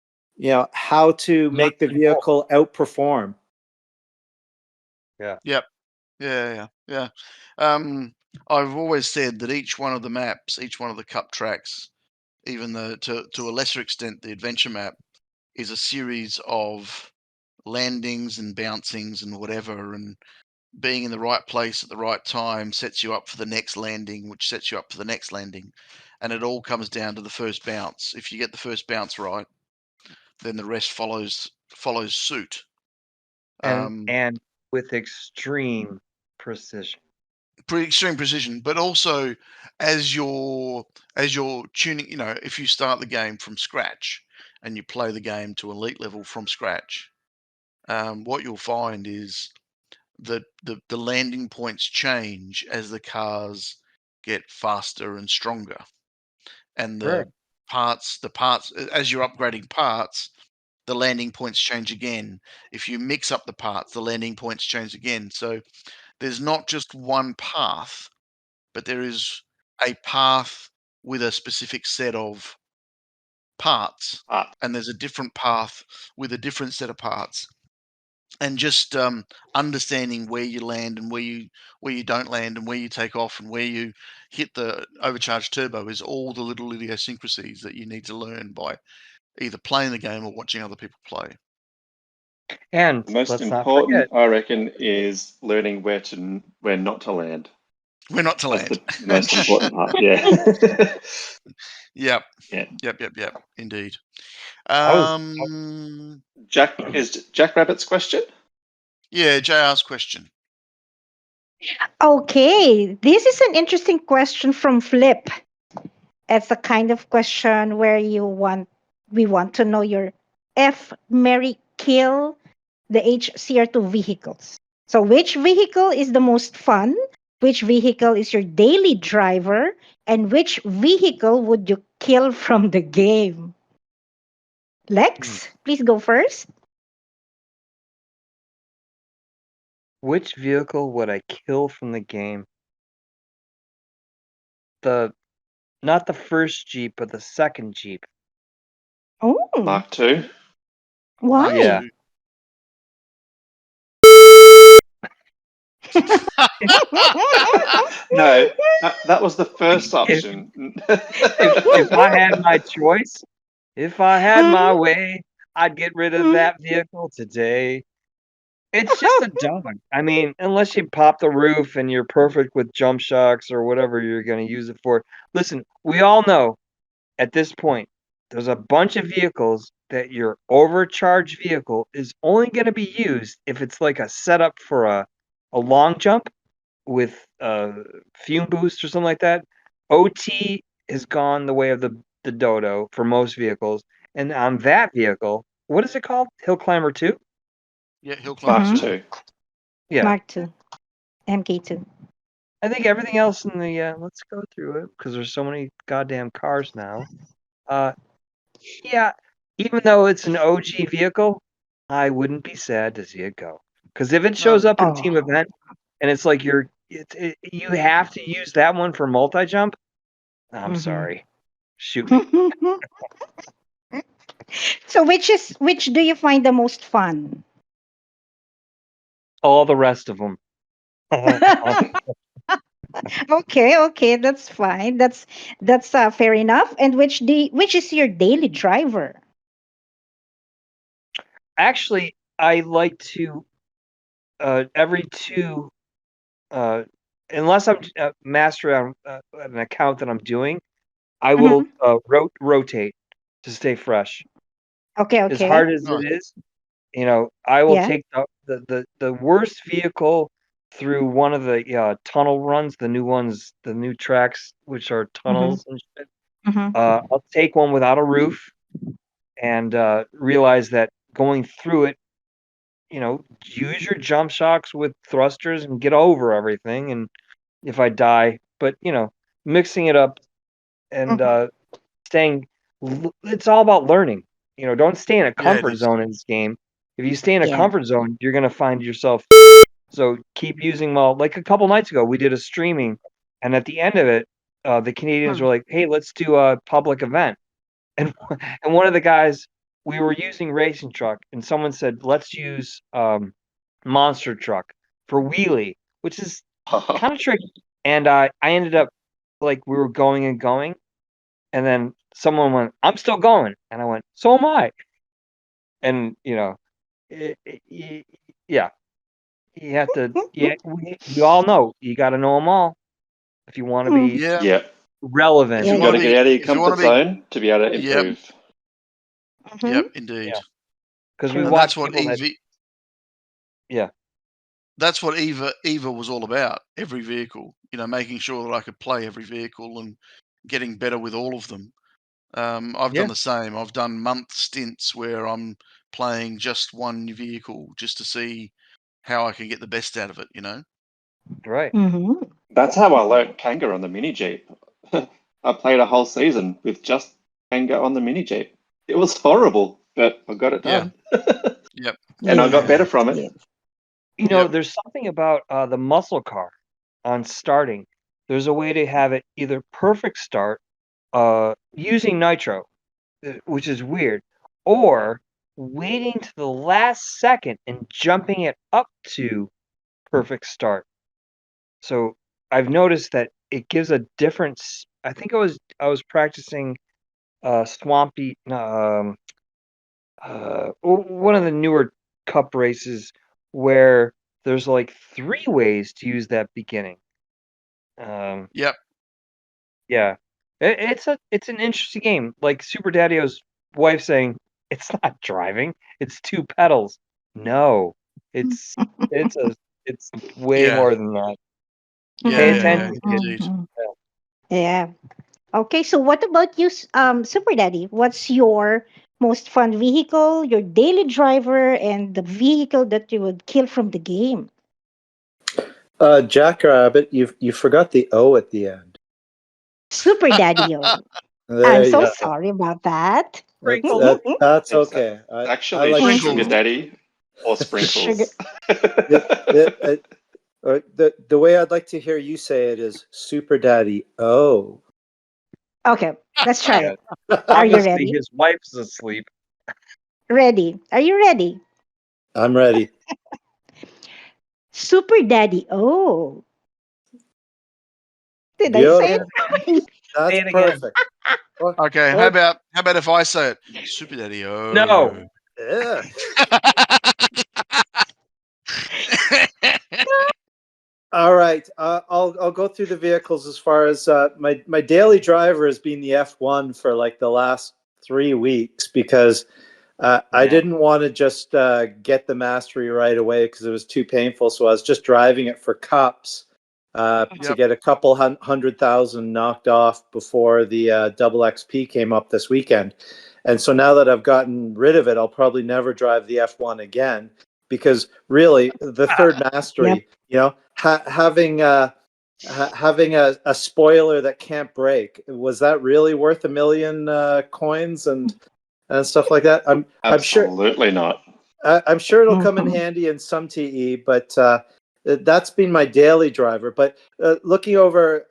Speaker 5: how to make the vehicle outperform.
Speaker 4: Yeah.
Speaker 1: Yep. Yeah. I've always said that each one of the maps, each one of the cup tracks, even to a lesser extent the adventure map, is a series of landings and bouncings and whatever, and being in the right place at the right time sets you up for the next landing, which sets you up for the next landing, and it all comes down to the first bounce. If you get the first bounce right, then the rest follows suit.
Speaker 4: And with extreme precision.
Speaker 1: Extreme precision, but also as you're tuning, if you start the game from scratch and you play the game to elite level from scratch, what you'll find is that the landing points change as the cars get faster and stronger, and the parts as you're upgrading parts, the landing points change again. If you mix up the parts, the landing points change again. So there's not just one path, but there is a path with a specific set of parts, and there's a different path with a different set of parts. And just understanding where you land and where you don't land and where you take off and where you hit the overcharged turbo is all the little idiosyncrasies that you need to learn by either playing the game or watching other people play.
Speaker 4: And
Speaker 2: the most important, I reckon, is learning where not to land.
Speaker 1: Where not to land.
Speaker 2: That's the most important part. Yeah.
Speaker 1: Yep.
Speaker 2: Yeah.
Speaker 1: Yep. Indeed.
Speaker 2: Is Jack Rabbit's question?
Speaker 1: Yeah, JR's question.
Speaker 3: Okay, this is an interesting question from Flip. It's the kind of question where we want to know your F, marry, kill, the H, CR2 vehicles. So which vehicle is the most fun? Which vehicle is your daily driver? And which vehicle would you kill from the game? Lex, please go first.
Speaker 4: Which vehicle would I kill from the game? not the first Jeep, but the second Jeep.
Speaker 3: Oh,
Speaker 2: Mark II.
Speaker 3: why?
Speaker 4: Yeah.
Speaker 2: No, that was the first option.
Speaker 4: If I had my choice, if I had my way, I'd get rid of that vehicle today. It's just a dog. I mean, unless you pop the roof and you're perfect with jump shocks or whatever you're going to use it for. Listen, we all know at this point, there's a bunch of vehicles that your overcharged vehicle is only going to be used if it's like a setup for a long jump with fume boost or something like that. OT has gone the way of the Dodo for most vehicles. And on that vehicle, what is it called? Hill Climber 2?
Speaker 1: Yeah, Hill Climber
Speaker 2: Mark
Speaker 1: 2.
Speaker 2: II.
Speaker 4: Yeah.
Speaker 3: Mark II, MK2.
Speaker 4: I think everything else in the let's go through it because there's so many goddamn cars now. Yeah, even though it's an OG vehicle, I wouldn't be sad to see it go. Because if it shows up in team
Speaker 3: Oh.
Speaker 4: event and it's like you have to use that one for multi jump, I'm sorry, shoot me.
Speaker 3: So which do you find the most fun?
Speaker 4: All the rest of them.
Speaker 3: Okay, that's fine. That's fair enough. And which is your daily driver?
Speaker 4: Actually, I like to every two unless I'm master on an account that I'm doing, I will rotate to stay fresh.
Speaker 3: Okay,
Speaker 4: As hard as
Speaker 1: Nice.
Speaker 4: it is, I will
Speaker 3: Yeah.
Speaker 4: take the worst vehicle through one of the tunnel runs, the new ones, the new tracks, which are tunnels and shit.
Speaker 3: Mhm.
Speaker 4: I'll take one without a roof and realize that going through it, use your jump shocks with thrusters and get over everything. And if I die, but mixing it up and staying, it's all about learning. Don't stay in a
Speaker 1: Yeah, it
Speaker 4: comfort
Speaker 1: is.
Speaker 4: zone in this game. If you stay in a
Speaker 3: Yeah.
Speaker 4: comfort zone, you're gonna find yourself. So keep using. Well, like a couple nights ago, we did a streaming, and at the end of it, the Canadians were like, "Hey, let's do a public event." And and one of the guys, we were using racing truck, and someone said, "Let's use monster truck for wheelie," which is kind of tricky. And I ended up like we were going and going, and then someone went, "I'm still going," and I went, "So am I." And yeah, you have to. Yeah, we all know you got to know them all if you want to be
Speaker 1: Yeah.
Speaker 2: Yeah.
Speaker 4: relevant.
Speaker 1: If you
Speaker 2: You
Speaker 1: want
Speaker 2: got
Speaker 1: to
Speaker 2: to
Speaker 1: be,
Speaker 2: get out of your
Speaker 1: if you want
Speaker 2: comfort
Speaker 1: to be,
Speaker 2: zone to be able to
Speaker 1: Yep.
Speaker 2: improve.
Speaker 1: yep, indeed.
Speaker 4: Yeah. Because we
Speaker 1: And
Speaker 4: watch
Speaker 1: that's what
Speaker 4: people that. Yeah.
Speaker 1: That's what Eva was all about. Every vehicle, making sure that I could play every vehicle and getting better with all of them. I've
Speaker 4: Yeah.
Speaker 1: done the same. I've done month stints where I'm playing just one vehicle just to see how I can get the best out of it.
Speaker 4: Right.
Speaker 3: Mhm.
Speaker 2: That's how I learned Kanga on the mini Jeep. I played a whole season with just Kanga on the mini Jeep. It was horrible, but I got it
Speaker 1: Yeah.
Speaker 2: done.
Speaker 1: Yep.
Speaker 2: And I got better
Speaker 3: Yeah.
Speaker 2: from it.
Speaker 3: Yeah.
Speaker 1: Yep.
Speaker 4: There's something about the muscle car on starting. There's a way to have it either perfect start using nitro, which is weird, or waiting to the last second and jumping it up to perfect start. So I've noticed that it gives a difference. I think I was practicing swampy one of the newer cup races where there's like 3 ways to use that beginning.
Speaker 1: Yep.
Speaker 4: Yeah, it's an interesting game. Like Super Daddy-O's wife saying it's not driving; it's 2 pedals. No, it's it's a it's way
Speaker 1: Yeah.
Speaker 4: more than that.
Speaker 1: Yeah.
Speaker 4: Pay
Speaker 1: Yeah.
Speaker 4: attention.
Speaker 1: Yeah. Indeed.
Speaker 3: Yeah. Okay, so what about you, Super Daddy? What's your most fun vehicle, your daily driver, and the vehicle that you would kill from the game?
Speaker 5: Jackrabbit, you forgot the O at the end.
Speaker 3: Super Daddy-O.
Speaker 5: There
Speaker 3: I'm so
Speaker 5: you go.
Speaker 3: sorry about that.
Speaker 5: That's
Speaker 2: It's
Speaker 5: okay. I
Speaker 2: actually
Speaker 5: like
Speaker 2: Sugar
Speaker 1: Sprinkles.
Speaker 2: Daddy or
Speaker 3: Sugar.
Speaker 2: Sprinkles.
Speaker 5: it, The way I'd like to hear you say it is Super Daddy. Oh.
Speaker 3: Okay, let's try
Speaker 4: Yeah.
Speaker 3: it. Are you
Speaker 4: Obviously,
Speaker 3: ready?
Speaker 4: his wife's asleep.
Speaker 3: Ready? Are you ready?
Speaker 5: I'm ready.
Speaker 3: Super Daddy. Oh, did I
Speaker 5: Beautiful.
Speaker 3: say it right?
Speaker 5: That's
Speaker 4: Say it again.
Speaker 5: perfect. Well,
Speaker 1: Okay,
Speaker 5: well,
Speaker 1: how about if I say it? Super Daddy. Oh.
Speaker 4: No.
Speaker 5: yeah. All right. I'll go through the vehicles as far as my daily driver has been the F1 for like the last 3 weeks because I didn't want to just get the mastery right away because it was too painful. So I was just driving it for cups to
Speaker 1: Yep.
Speaker 5: get a couple 100,000 knocked off before the double XP came up this weekend. And so now that I've gotten rid of it, I'll probably never drive the F1 again because really the third mastery, having having a spoiler that can't break, was that really worth 1 million coins and stuff like that? I'm sure
Speaker 2: Absolutely not.
Speaker 5: I'm sure it'll come in
Speaker 3: Mhm.
Speaker 5: handy in some TE, but that's been my daily driver. But looking over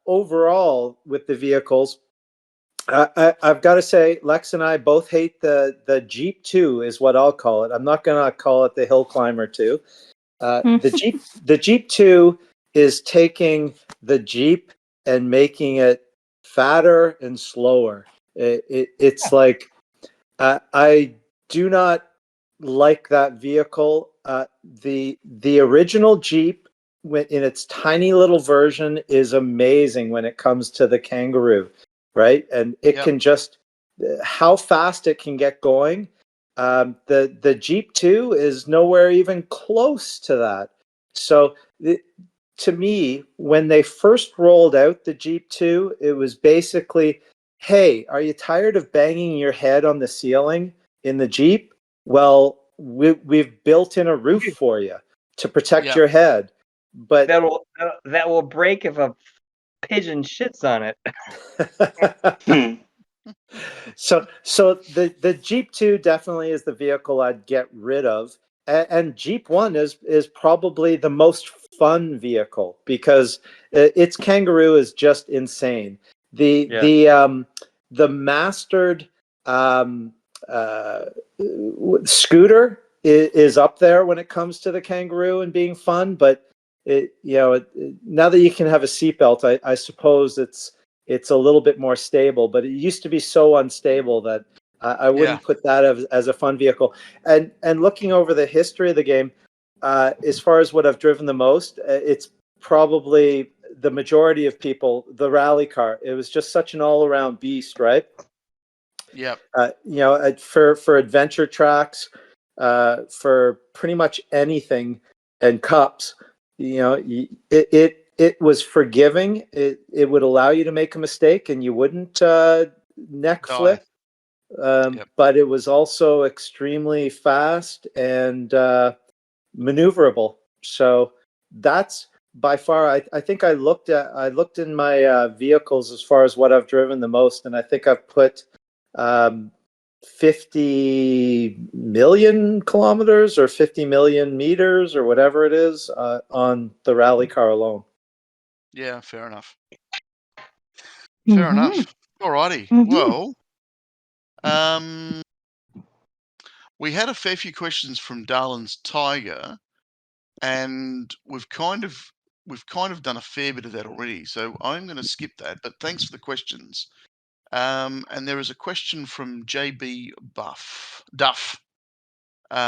Speaker 5: overall with the vehicles, I've got to say, Lex and I both hate the Jeep 2 is what I'll call it. I'm not going to call it the Hill Climber 2. The Jeep 2 is taking the Jeep and making it fatter and slower. It's like I do not like that vehicle. The original Jeep, in its tiny little version, is amazing when it comes to the Kangaroo, right? And it can just how fast it can get going. The Jeep 2 is nowhere even close to that. So to me, when they first rolled out the Jeep 2, it was basically, hey, are you tired of banging your head on the ceiling in the Jeep? Well, we've built in a roof for you to protect your head. But
Speaker 4: that will break if a pigeon shits on it.
Speaker 5: so the Jeep 2 definitely is the vehicle I'd get rid of. And Jeep 1 is probably the most fun vehicle because its Kangaroo is just insane. The mastered scooter is up there when it comes to the Kangaroo and being fun, but now that you can have a seatbelt, I suppose it's a little bit more stable, but it used to be so unstable that I wouldn't put that as a fun vehicle. And looking over the history of the game, as far as what I've driven the most, it's probably the majority of people, the rally car. It was just such an all-around beast, right?
Speaker 1: Yep.
Speaker 5: For adventure tracks, for pretty much anything and cups, it was forgiving. It would allow you to make a mistake and you wouldn't neck flip. But it was also extremely fast and maneuverable. So that's by far. I think I looked in my vehicles as far as what I've driven the most, and I think I've put 50 million kilometers or 50 million meters or whatever it is on the rally car alone.
Speaker 1: Yeah, fair enough. Fair enough. Alrighty. Well, we had a fair few questions from Darlin's Tiger, and we've kind of done a fair bit of that already. So I'm going to skip that. But thanks for the questions. And there is a question from JB Duff.
Speaker 4: Duff
Speaker 1: They're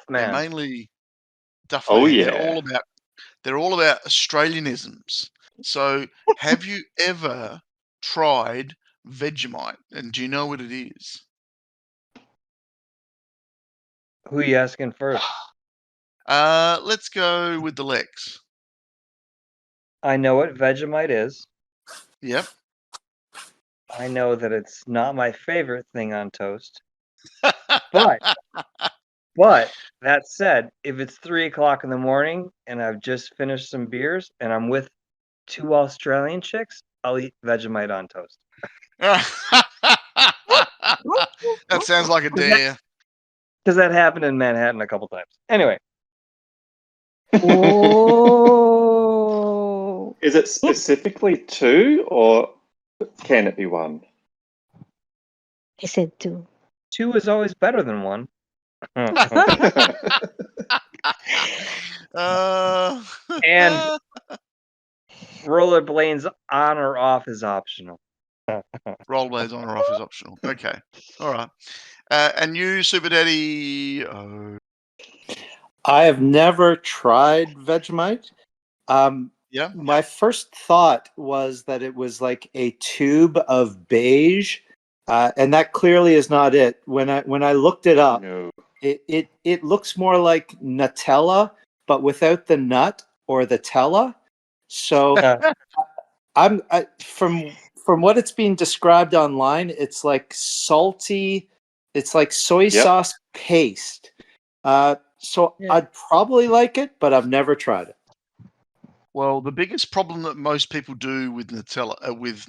Speaker 4: man.
Speaker 1: mainly Duff
Speaker 2: Oh,
Speaker 1: man.
Speaker 2: yeah.
Speaker 1: They're all about Australianisms. So have you ever tried Vegemite? And do you know what it is?
Speaker 4: Who are you asking first?
Speaker 1: Let's go with the Lexx.
Speaker 4: I know what Vegemite is.
Speaker 1: Yep.
Speaker 4: I know that it's not my favorite thing on toast. But that said, if it's 3 o'clock in the morning and I've just finished some beers and I'm with 2 Australian chicks, I'll eat Vegemite on toast.
Speaker 1: That sounds like a dare.
Speaker 4: Because that happened in Manhattan a couple times. Anyway,
Speaker 3: Oh.
Speaker 2: Is it specifically 2 or can it be 1?
Speaker 3: I said 2.
Speaker 4: 2 is always better than 1.
Speaker 1: Uh,
Speaker 4: And rollerblades on or off is optional.
Speaker 1: rollerblades on or off is optional. Okay. All right. And you, Super Daddy? Oh,
Speaker 5: I have never tried Vegemite.
Speaker 1: yeah.
Speaker 5: My first thought was that it was like a tube of beige, and that clearly is not it. When I looked it up,
Speaker 2: No.
Speaker 5: it looks more like Nutella, but without the nut or the tella. So from what it's being described online, it's like salty. It's like soy sauce paste. So
Speaker 4: Yeah.
Speaker 5: I'd probably like it, but I've never tried it.
Speaker 1: Well, the biggest problem that most people do with Nutella, with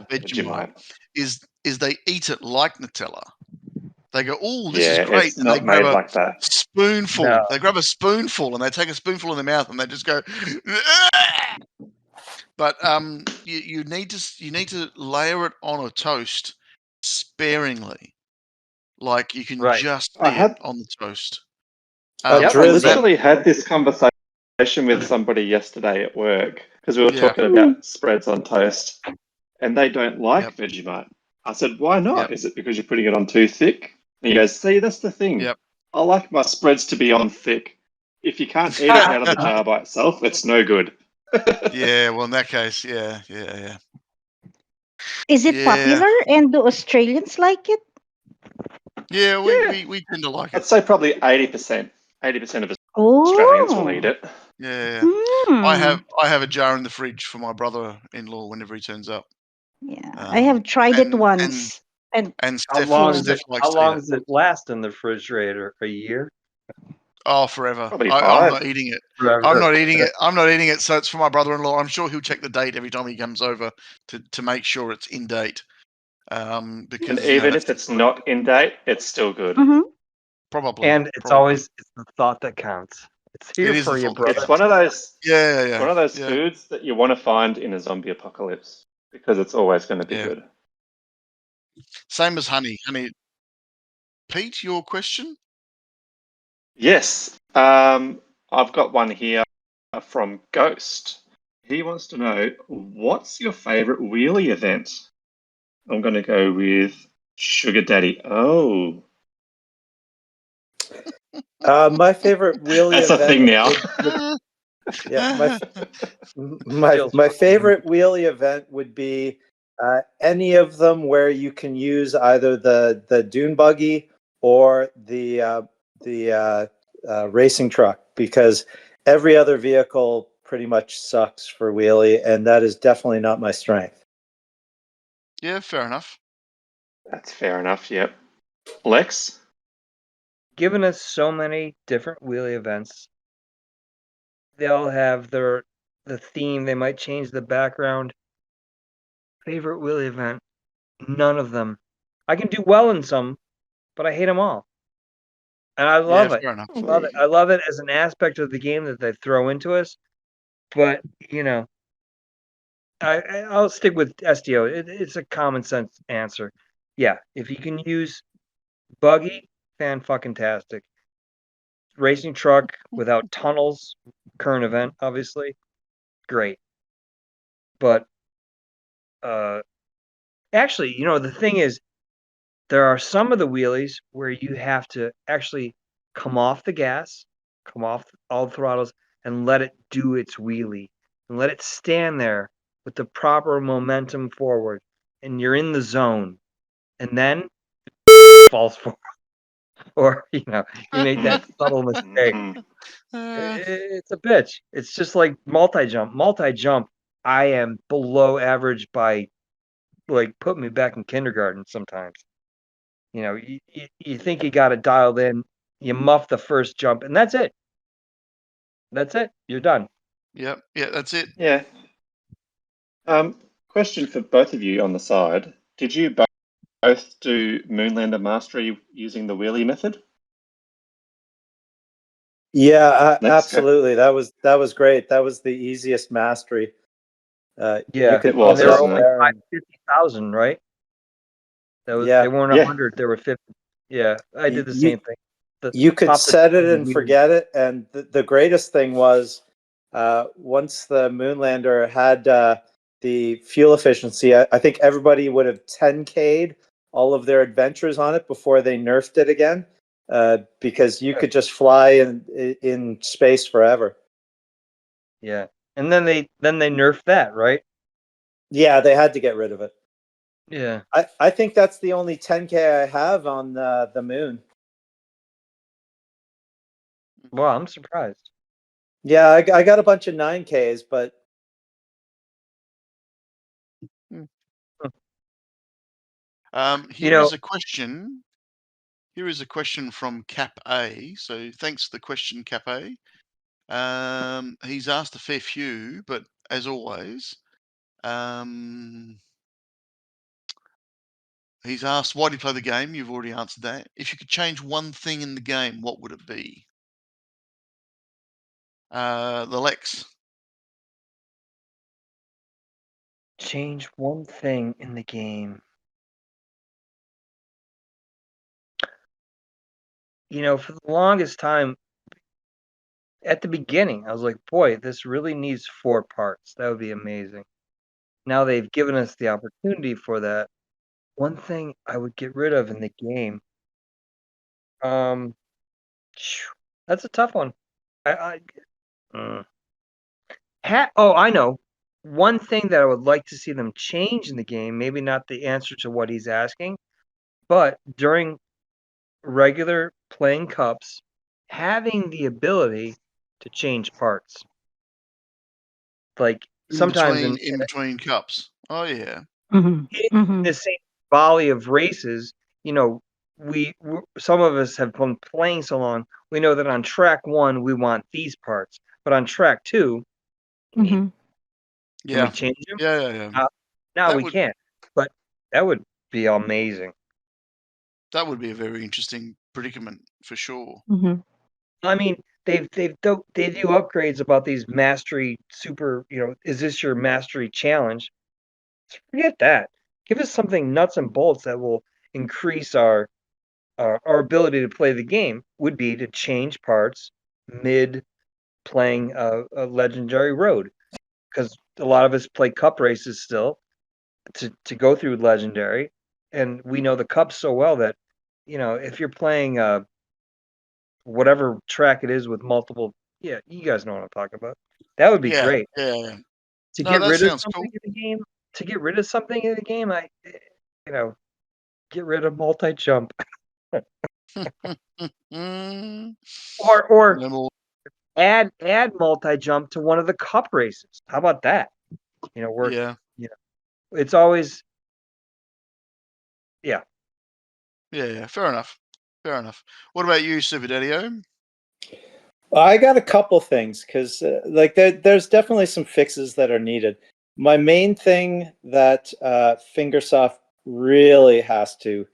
Speaker 1: Vegemite, is they eat it like Nutella. They go, "Oh, this is great,"
Speaker 2: It's
Speaker 1: and they
Speaker 2: not
Speaker 1: grab
Speaker 2: made
Speaker 1: a
Speaker 2: like that.
Speaker 1: spoonful.
Speaker 4: No.
Speaker 1: They grab a spoonful and they take a spoonful in their mouth and they just go. But you need to layer it on a toast sparingly, like you can
Speaker 4: Right.
Speaker 1: just
Speaker 2: I
Speaker 1: see
Speaker 2: had-
Speaker 1: it on the toast.
Speaker 5: A
Speaker 2: I
Speaker 5: drizzle.
Speaker 2: literally had this conversation with somebody yesterday at work because we were
Speaker 1: Yeah.
Speaker 2: talking about spreads on toast, and they don't like Vegemite. I said, "Why not?
Speaker 1: Yep.
Speaker 2: Is it because you're putting it on too thick?" And he goes, "See, that's the thing.
Speaker 1: Yep.
Speaker 2: I like my spreads to be on thick. If you can't eat it out of the jar by itself, it's no good."
Speaker 1: Yeah, well, in that case, yeah.
Speaker 3: Is it
Speaker 1: Yeah.
Speaker 3: popular and do Australians like it?
Speaker 1: Yeah,
Speaker 2: Yeah.
Speaker 1: we tend to like
Speaker 2: I'd
Speaker 1: it.
Speaker 2: say probably 80%. 80% of Australians will eat
Speaker 3: Oh.
Speaker 2: it.
Speaker 1: Yeah. I
Speaker 3: Hmm.
Speaker 1: have a jar in the fridge for my brother-in-law whenever he turns up.
Speaker 3: Yeah, I have tried it
Speaker 1: and
Speaker 3: once, and
Speaker 1: and
Speaker 4: How
Speaker 1: Steph,
Speaker 4: long
Speaker 1: Steph likes
Speaker 4: how
Speaker 1: to eat
Speaker 4: long
Speaker 1: it.
Speaker 4: does it last in the refrigerator? A year?
Speaker 1: Oh, forever.
Speaker 2: Probably
Speaker 1: I'm
Speaker 2: 5.
Speaker 1: not eating it.
Speaker 4: Forever.
Speaker 1: I'm not eating it. I'm not eating it. So it's for my brother-in-law. I'm sure he'll check the date every time he comes over to make sure it's in date. Because
Speaker 2: And even if it's not in date, it's still good.
Speaker 3: Mhm.
Speaker 1: probably.
Speaker 4: And it's always the thought that counts. It's here
Speaker 1: It is
Speaker 4: for
Speaker 1: the
Speaker 4: you,
Speaker 1: thought that
Speaker 4: brother.
Speaker 2: It's one of those
Speaker 1: Yeah.
Speaker 2: one of those
Speaker 1: Yeah.
Speaker 2: foods that you want to find in a zombie apocalypse because it's always going to be
Speaker 1: Yeah.
Speaker 2: good.
Speaker 1: Same as honey. Pete, your question?
Speaker 2: Yes. I've got one here from Ghost. He wants to know, what's your favorite wheelie event? I'm going to go with Sugar Daddy. Oh,
Speaker 5: My favorite wheelie
Speaker 2: that's a
Speaker 5: event.
Speaker 2: thing now.
Speaker 5: Yeah, my favorite wheelie event would be any of them where you can use either the dune buggy or the racing truck, because every other vehicle pretty much sucks for wheelie, and that is definitely not my strength.
Speaker 1: Yeah, fair enough.
Speaker 2: That's fair enough. Yep. Lex?
Speaker 4: Given us so many different wheelie events, they all have the theme. They might change the background. Favorite wheelie event? None of them. I can do well in some, but I hate them all. And I love it.
Speaker 1: Fair enough.
Speaker 4: Love it. I love it as an aspect of the game that they throw into us. But I'll stick with SDO. It's a common sense answer. Yeah, if you can use buggy, fan-fucking-tastic. Racing truck without tunnels, current event, obviously, great. But actually, the thing is, there are some of the wheelies where you have to actually come off the gas, come off all the throttles, and let it do its wheelie, and let it stand there with the proper momentum forward, and you're in the zone, and then falls forward, or you make that subtle mistake. It's a bitch. It's just like multi-jump. Multi-jump, I am below average by, put me back in kindergarten sometimes. You think you got it dialed in, you muff the first jump, and that's it. That's it. You're done.
Speaker 1: Yep. Yeah, that's it.
Speaker 2: Yeah. Question for both of you on the side. Did you both do Moonlander Mastery using the wheelie method?
Speaker 5: Yeah,
Speaker 2: Let's go.
Speaker 5: absolutely. That was great. That was the easiest mastery.
Speaker 4: Yeah,
Speaker 5: you could
Speaker 2: It was,
Speaker 4: and they were
Speaker 2: wasn't
Speaker 5: sit
Speaker 4: only
Speaker 2: it?
Speaker 5: there and
Speaker 4: 50,000, right? They
Speaker 5: yeah,
Speaker 4: weren't
Speaker 2: Yeah.
Speaker 4: 100. They were 50. Yeah, I did the
Speaker 5: you
Speaker 4: same thing. The
Speaker 5: you could
Speaker 4: top of
Speaker 5: set it
Speaker 4: the
Speaker 5: and forget it. And the greatest thing was once the moonlander had the fuel efficiency, I think everybody would have 10K'd all of their adventures on it before they nerfed it again, because you could just fly in space forever.
Speaker 4: Yeah, and then they nerfed that, right?
Speaker 5: Yeah, they had to get rid of it.
Speaker 4: Yeah.
Speaker 5: I think that's the only 10K I have on the moon.
Speaker 4: Wow, I'm surprised.
Speaker 5: Yeah, I got a bunch of 9Ks, but
Speaker 1: Here is a question. Here is a question from Cap A. So thanks for the question, Cap A. He's asked a fair few, but as always, he's asked, why do you play the game? You've already answered that. If you could change one thing in the game, what would it be? The Lexx.
Speaker 4: Change one thing in the game. For the longest time, at the beginning, I was like, boy, this really needs 4 parts. That would be amazing. Now they've given us the opportunity for that. One thing I would get rid of in the game. That's a tough one. I know. One thing that I would like to see them change in the game, maybe not the answer to what he's asking, but during regular playing cups, having the ability to change parts. Like sometimes in
Speaker 1: between cups. Oh yeah.
Speaker 4: the same volley of races, some of us have been playing so long, we know that on track 1 we want these parts, but on track 2, can we change them?
Speaker 1: Yeah.
Speaker 4: Now
Speaker 1: That
Speaker 4: we
Speaker 1: would-
Speaker 4: can't, but that would be amazing.
Speaker 1: That would be a very interesting predicament for sure.
Speaker 4: I mean, they do upgrades about these mastery super. Is this your mastery challenge? Forget that. Give us something nuts and bolts that will increase our ability to play the game. Would be to change parts mid playing a legendary road, because a lot of us play cup races still to go through legendary, and we know the cups so well that if you're playing whatever track it is with multiple, yeah, you guys know what I'm talking about. That would be great.
Speaker 1: Yeah.
Speaker 4: To
Speaker 1: No,
Speaker 4: get
Speaker 1: that
Speaker 4: rid of
Speaker 1: sounds
Speaker 4: something
Speaker 1: cool.
Speaker 4: in the game, get rid of multi-jump.
Speaker 1: Mm,
Speaker 4: or
Speaker 1: no more.
Speaker 4: add multi-jump to one of the cup races. How about that?
Speaker 1: Yeah.
Speaker 4: It's always
Speaker 1: Yeah. Fair enough. What about you, SuperDaddy-O?
Speaker 5: I got a couple things because there's definitely some fixes that are needed. My main thing that Fingersoft really has to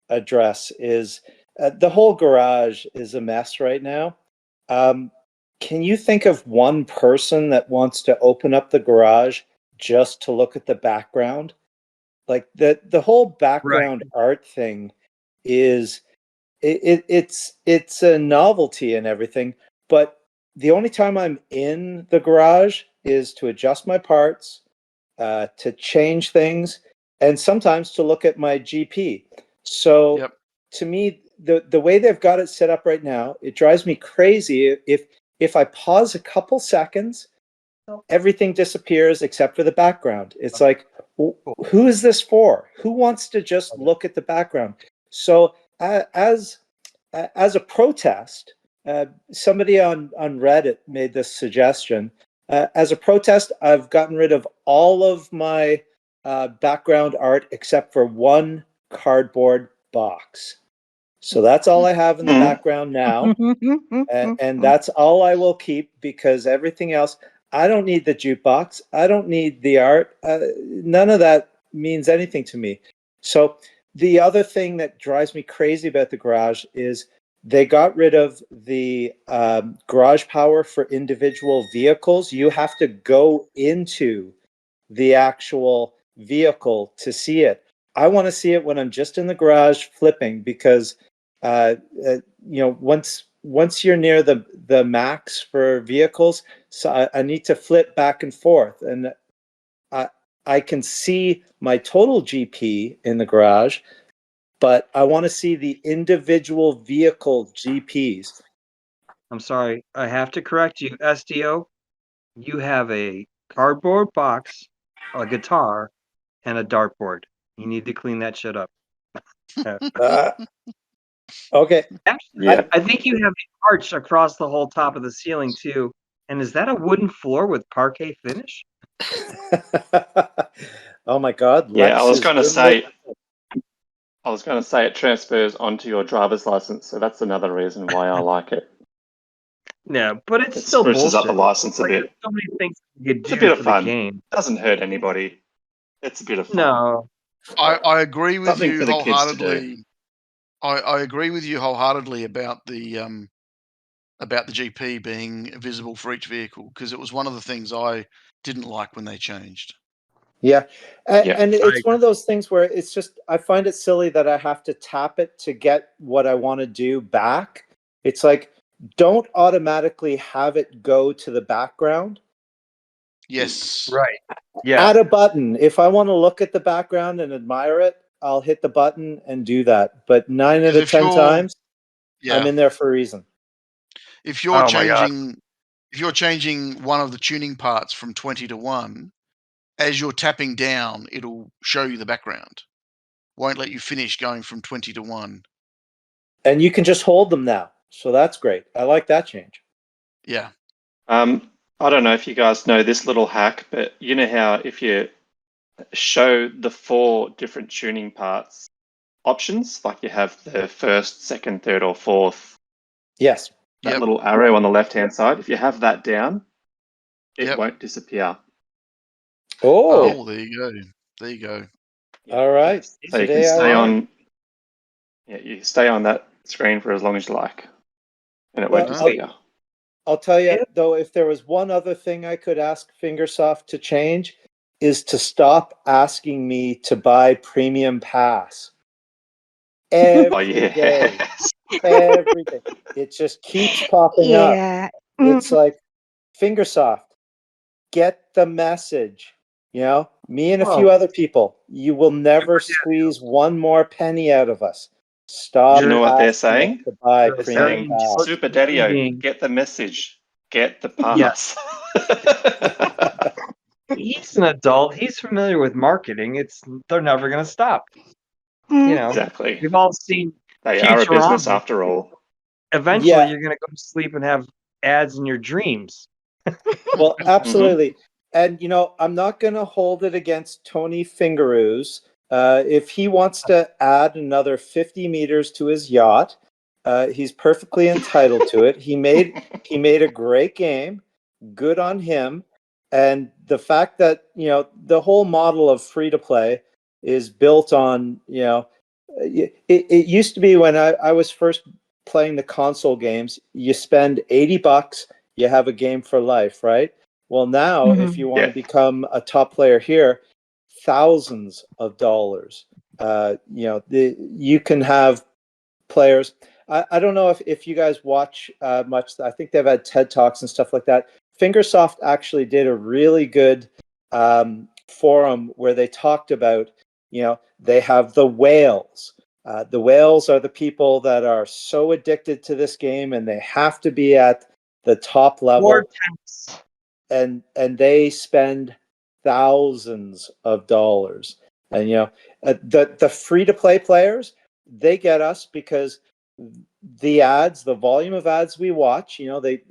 Speaker 5: address is the whole garage is a mess right now. Can you think of one person that wants to open up the garage just to look at the background? Like the whole background art thing is it's a novelty and everything, but the only time I'm in the garage is to adjust my parts, to change things, and sometimes to look at my GP. So to me, the way they've got it set up right now, it drives me crazy. If I pause a couple seconds, everything disappears except for the background. It's like, who is this for? Who wants to just look at the background? So as a protest, somebody on Reddit made this suggestion. As a protest, I've gotten rid of all of my background art except for one cardboard box. So that's all I have in the background now. And that's all I will keep, because everything else, I don't need the jukebox. I don't need the art. None of that means anything to me. So the other thing that drives me crazy about the garage is they got rid of the garage power for individual vehicles. You have to go into the actual vehicle to see it. I want to see it when I'm just in the garage flipping, because once you're near the max for vehicles, so I need to flip back and forth, and I can see my total GP in the garage, but I want to see the individual vehicle GPs.
Speaker 4: I'm sorry, I have to correct you, SDO. You have a cardboard box, a guitar, and a dartboard. You need to clean that shit up.
Speaker 5: Okay.
Speaker 4: Actually,
Speaker 2: Yeah.
Speaker 4: I think you have the arch across the whole top of the ceiling too. And is that a wooden floor with parquet finish?
Speaker 5: Oh my God.
Speaker 2: Yeah, I was
Speaker 5: Lexus,
Speaker 2: going to
Speaker 5: you're
Speaker 2: say. I was going to say it transfers onto your driver's license, so that's another reason why I like it.
Speaker 4: Yeah, but it's
Speaker 2: It
Speaker 4: still
Speaker 2: spruces up
Speaker 4: bullshit.
Speaker 2: the license a
Speaker 4: Like,
Speaker 2: bit.
Speaker 4: there's so many things you could
Speaker 2: It's a
Speaker 4: do
Speaker 2: bit of
Speaker 4: for the
Speaker 2: fun.
Speaker 4: game.
Speaker 2: Doesn't hurt anybody. It's a bit of fun.
Speaker 4: No.
Speaker 1: I agree with
Speaker 2: Something
Speaker 1: you
Speaker 2: for the kids to do.
Speaker 1: wholeheartedly. I agree with you wholeheartedly about the GP being visible for each vehicle, because it was one of the things I didn't like when they changed.
Speaker 5: Yeah.
Speaker 2: Yeah.
Speaker 5: And it's one of those things where it's just, I find it silly that I have to tap it to get what I want to do back. It's like, don't automatically have it go to the background.
Speaker 1: Yes.
Speaker 4: Right. Yeah.
Speaker 5: Add a button. If I want to look at the background and admire it, I'll hit the button and do that. But 9 out
Speaker 1: Because
Speaker 5: of
Speaker 1: if
Speaker 5: 10
Speaker 1: you're
Speaker 5: times,
Speaker 1: yeah,
Speaker 5: I'm in there for a reason.
Speaker 1: if you're
Speaker 4: Oh my God.
Speaker 1: changing one of the tuning parts from 20 to 1, as you're tapping down, it'll show you the background. Won't let you finish going from 20 to 1.
Speaker 5: And you can just hold them now. So that's great. I like that change.
Speaker 1: Yeah.
Speaker 2: I don't know if you guys know this little hack, but you know how if you show the 4 different tuning parts options, like you have the first, second, third, or fourth,
Speaker 5: Yes.
Speaker 2: that
Speaker 1: Yep.
Speaker 2: little arrow on the left-hand side, if you have that down, it
Speaker 1: Yep.
Speaker 2: won't disappear.
Speaker 5: Oh,
Speaker 1: Oh, there you go. There you go.
Speaker 5: all right.
Speaker 2: So you can
Speaker 5: Today I
Speaker 2: stay
Speaker 5: learned.
Speaker 2: on. Yeah, you stay on that screen for as long as you like, and it won't
Speaker 5: Well,
Speaker 2: disappear.
Speaker 5: I'll tell you, though, if there was one other thing I could ask Fingersoft to change, is to stop asking me to buy Premium Pass.
Speaker 2: Oh
Speaker 5: Every day.
Speaker 2: yes.
Speaker 5: Every day. It just keeps popping up.
Speaker 3: Yeah.
Speaker 5: It's like, Fingersoft, get the message. You know, me and a few other people, you will never squeeze one more penny out of us. Stop
Speaker 2: Do you know what they're
Speaker 5: asking us
Speaker 2: saying?
Speaker 5: to buy
Speaker 4: They're
Speaker 2: They're
Speaker 5: Premium
Speaker 2: saying,
Speaker 5: Pass.
Speaker 2: Super Daddy-O,
Speaker 4: being-
Speaker 2: get the message, get the
Speaker 4: Yeah.
Speaker 2: pass.
Speaker 4: He's an adult. He's familiar with marketing. They're never going to stop. You know,
Speaker 2: Exactly.
Speaker 4: we've all seen
Speaker 2: They are a business
Speaker 4: Futurama.
Speaker 2: after all.
Speaker 4: Eventually,
Speaker 5: Yeah.
Speaker 4: you're going to go to sleep and have ads in your dreams.
Speaker 5: Well, absolutely. And, you know, I'm not going to hold it against Tony Fingeroos. If he wants to add another 50 meters to his yacht, he's perfectly entitled to it. He made a great game. Good on him. And the fact that, you know, the whole model of free to play is built on, you know, it used to be when I was first playing the console games, you spend $80, you have a game for life, right? Well, now if you want to become a top player here, thousands of dollars. You know, you can have players. I don't know if you guys watch much. I think they've had TED Talks and stuff like that. Fingersoft actually did a really good forum where they talked about, you know, they have the whales. The whales are the people that are so addicted to this game and they have to be at the top level.
Speaker 4: Vortex.
Speaker 5: And they spend thousands of dollars. And, you know, the free-to-play players, they get us because the ads, the volume of ads we watch, you know, they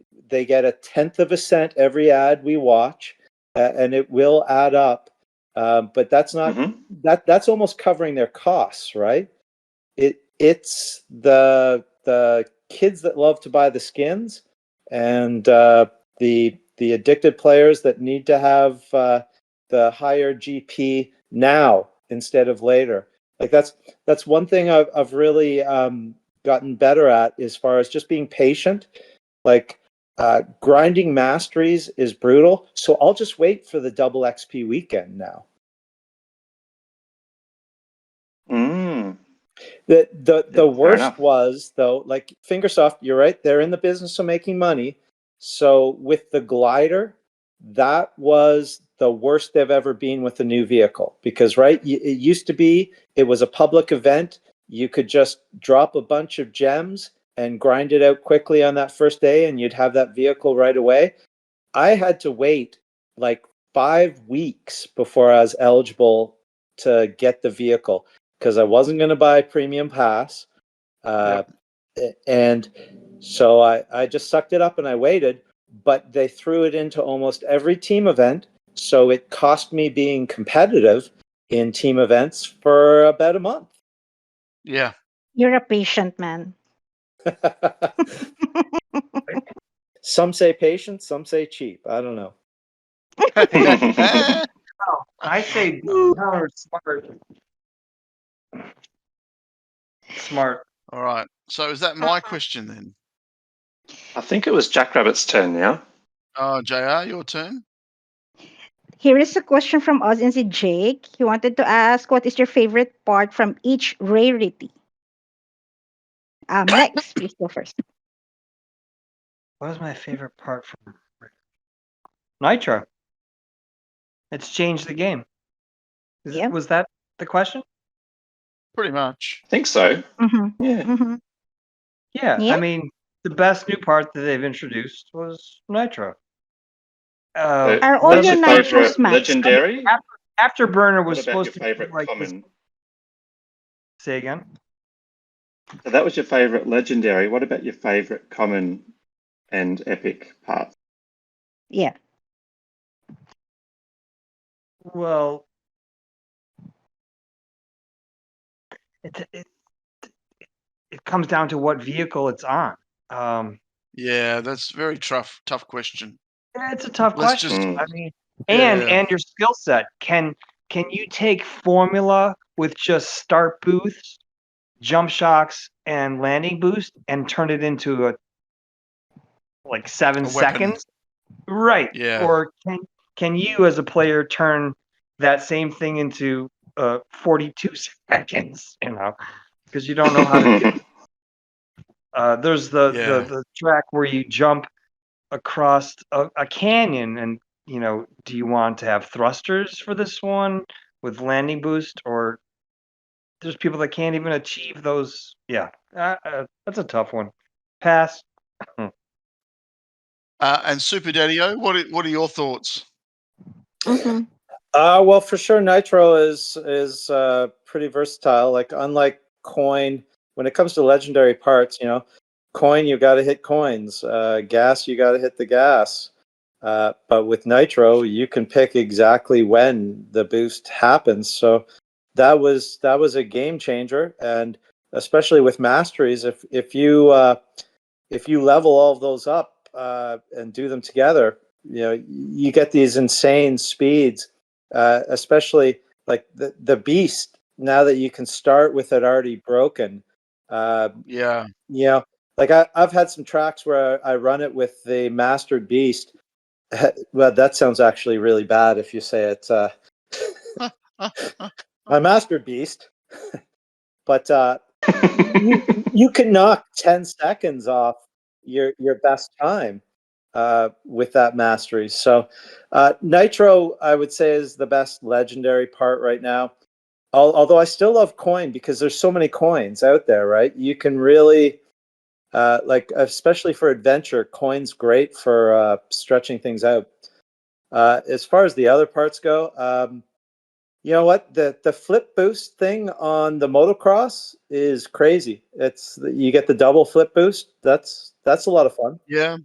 Speaker 5: get 1/10 of a cent every ad we watch, and it will add up. But that's not that's almost covering their costs, right? It's the kids that love to buy the skins, and the addicted players that need to have the higher GP now instead of later. Like that's one thing I've really gotten better at as far as just being patient. Like grinding masteries is brutal, so I'll just wait for the double XP weekend now.
Speaker 2: Mm.
Speaker 5: The worst
Speaker 2: enough.
Speaker 5: was, though, like Fingersoft, you're right, they're in the business of making money. So with the glider, that was the worst they've ever been with a new vehicle, because it used to be, it was a public event. You could just drop a bunch of gems and grind it out quickly on that first day, and you'd have that vehicle right away. I had to wait like 5 weeks before I was eligible to get the vehicle, because I wasn't going to buy a premium pass. And so I just sucked it up and I waited, but they threw it into almost every team event. So it cost me being competitive in team events for about a month.
Speaker 1: Yeah.
Speaker 3: You're a patient man.
Speaker 5: Some say patient, some say cheap. I don't know.
Speaker 4: I say smart. Smart.
Speaker 1: All right. So is that my question then?
Speaker 2: I think it was Jackrabbit's turn now.
Speaker 1: JR, your turn.
Speaker 3: Here is a question from Ozzy Jake. He wanted to ask, what is your favorite part from each rarity? Lex, please go first.
Speaker 4: What was my favorite part from Nitro? It's changed the game. Was that the question?
Speaker 1: Pretty much.
Speaker 2: I think so.
Speaker 3: Mm-hmm.
Speaker 2: Yeah.
Speaker 3: Mm-hmm.
Speaker 4: Yeah,
Speaker 3: Yeah.
Speaker 4: I mean, the best new part that they've introduced was Nitro.
Speaker 3: Are all
Speaker 2: What's
Speaker 3: your
Speaker 2: your
Speaker 3: Nitros
Speaker 2: favorite
Speaker 3: max?
Speaker 2: legendary?
Speaker 4: Afterburner was
Speaker 2: What about
Speaker 4: supposed
Speaker 2: your
Speaker 4: to
Speaker 2: favorite
Speaker 4: be like
Speaker 2: common?
Speaker 4: Say again?
Speaker 2: So that was your favorite legendary. What about your favorite common and epic parts?
Speaker 3: Yeah.
Speaker 4: Well, it comes down to what vehicle it's on.
Speaker 1: Yeah, that's a very tough question.
Speaker 4: It's a tough
Speaker 1: Let's
Speaker 4: question.
Speaker 1: just-
Speaker 4: I mean,
Speaker 1: Yeah.
Speaker 4: and your skill set. Can you take formula with just start boosts, jump shocks, and landing boost and turn it into a 7
Speaker 1: A weapon.
Speaker 4: seconds? Right.
Speaker 1: Yeah.
Speaker 4: Or can you as a player turn that same thing into 42 seconds, because you don't know how to do it. There's the track where you jump across a canyon, and do you want to have thrusters for this one with landing boost, or there's people that can't even achieve those. That's a tough one. Pass.
Speaker 1: And SuperDaddy-O, what are your thoughts?
Speaker 3: Mm-hmm.
Speaker 5: Well, for sure, Nitro is pretty versatile. Like, unlike Coin, when it comes to legendary parts, Coin, you got to hit coins. Gas, you got to hit the gas. But with Nitro, you can pick exactly when the boost happens. So that was a game changer, and especially with masteries, if you level all of those up and do them together, you get these insane speeds. Especially like the beast. Now that you can start with it already broken.
Speaker 1: Yeah.
Speaker 5: Like I've had some tracks where I run it with the mastered beast. Well, that sounds actually really bad if you say it. My mastered beast. But you can knock 10 seconds off your best time with that mastery. So Nitro, I would say, is the best legendary part right now. Although I still love Coin, because there's so many coins out there, right? You can really, especially for adventure, Coin's great for stretching things out. As far as the other parts go, you know what? The flip boost thing on the motocross is crazy. You get the double flip boost. That's a lot of fun.
Speaker 1: Yeah.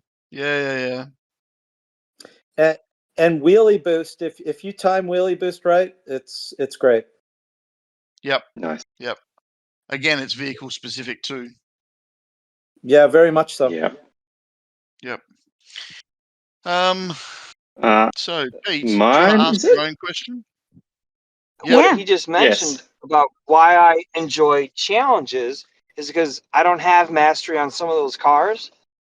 Speaker 5: And wheelie boost, if you time wheelie boost right, it's great.
Speaker 1: Yep.
Speaker 2: Nice.
Speaker 1: Yep. Again, it's vehicle specific too.
Speaker 5: Yeah, very much so.
Speaker 2: Yep.
Speaker 1: So, Pete, do you
Speaker 2: mine,
Speaker 1: want to ask
Speaker 2: is
Speaker 1: your
Speaker 2: it?
Speaker 1: own question?
Speaker 3: Yeah.
Speaker 6: What he just mentioned about why I enjoy challenges
Speaker 4: is because I don't have mastery on some of those cars,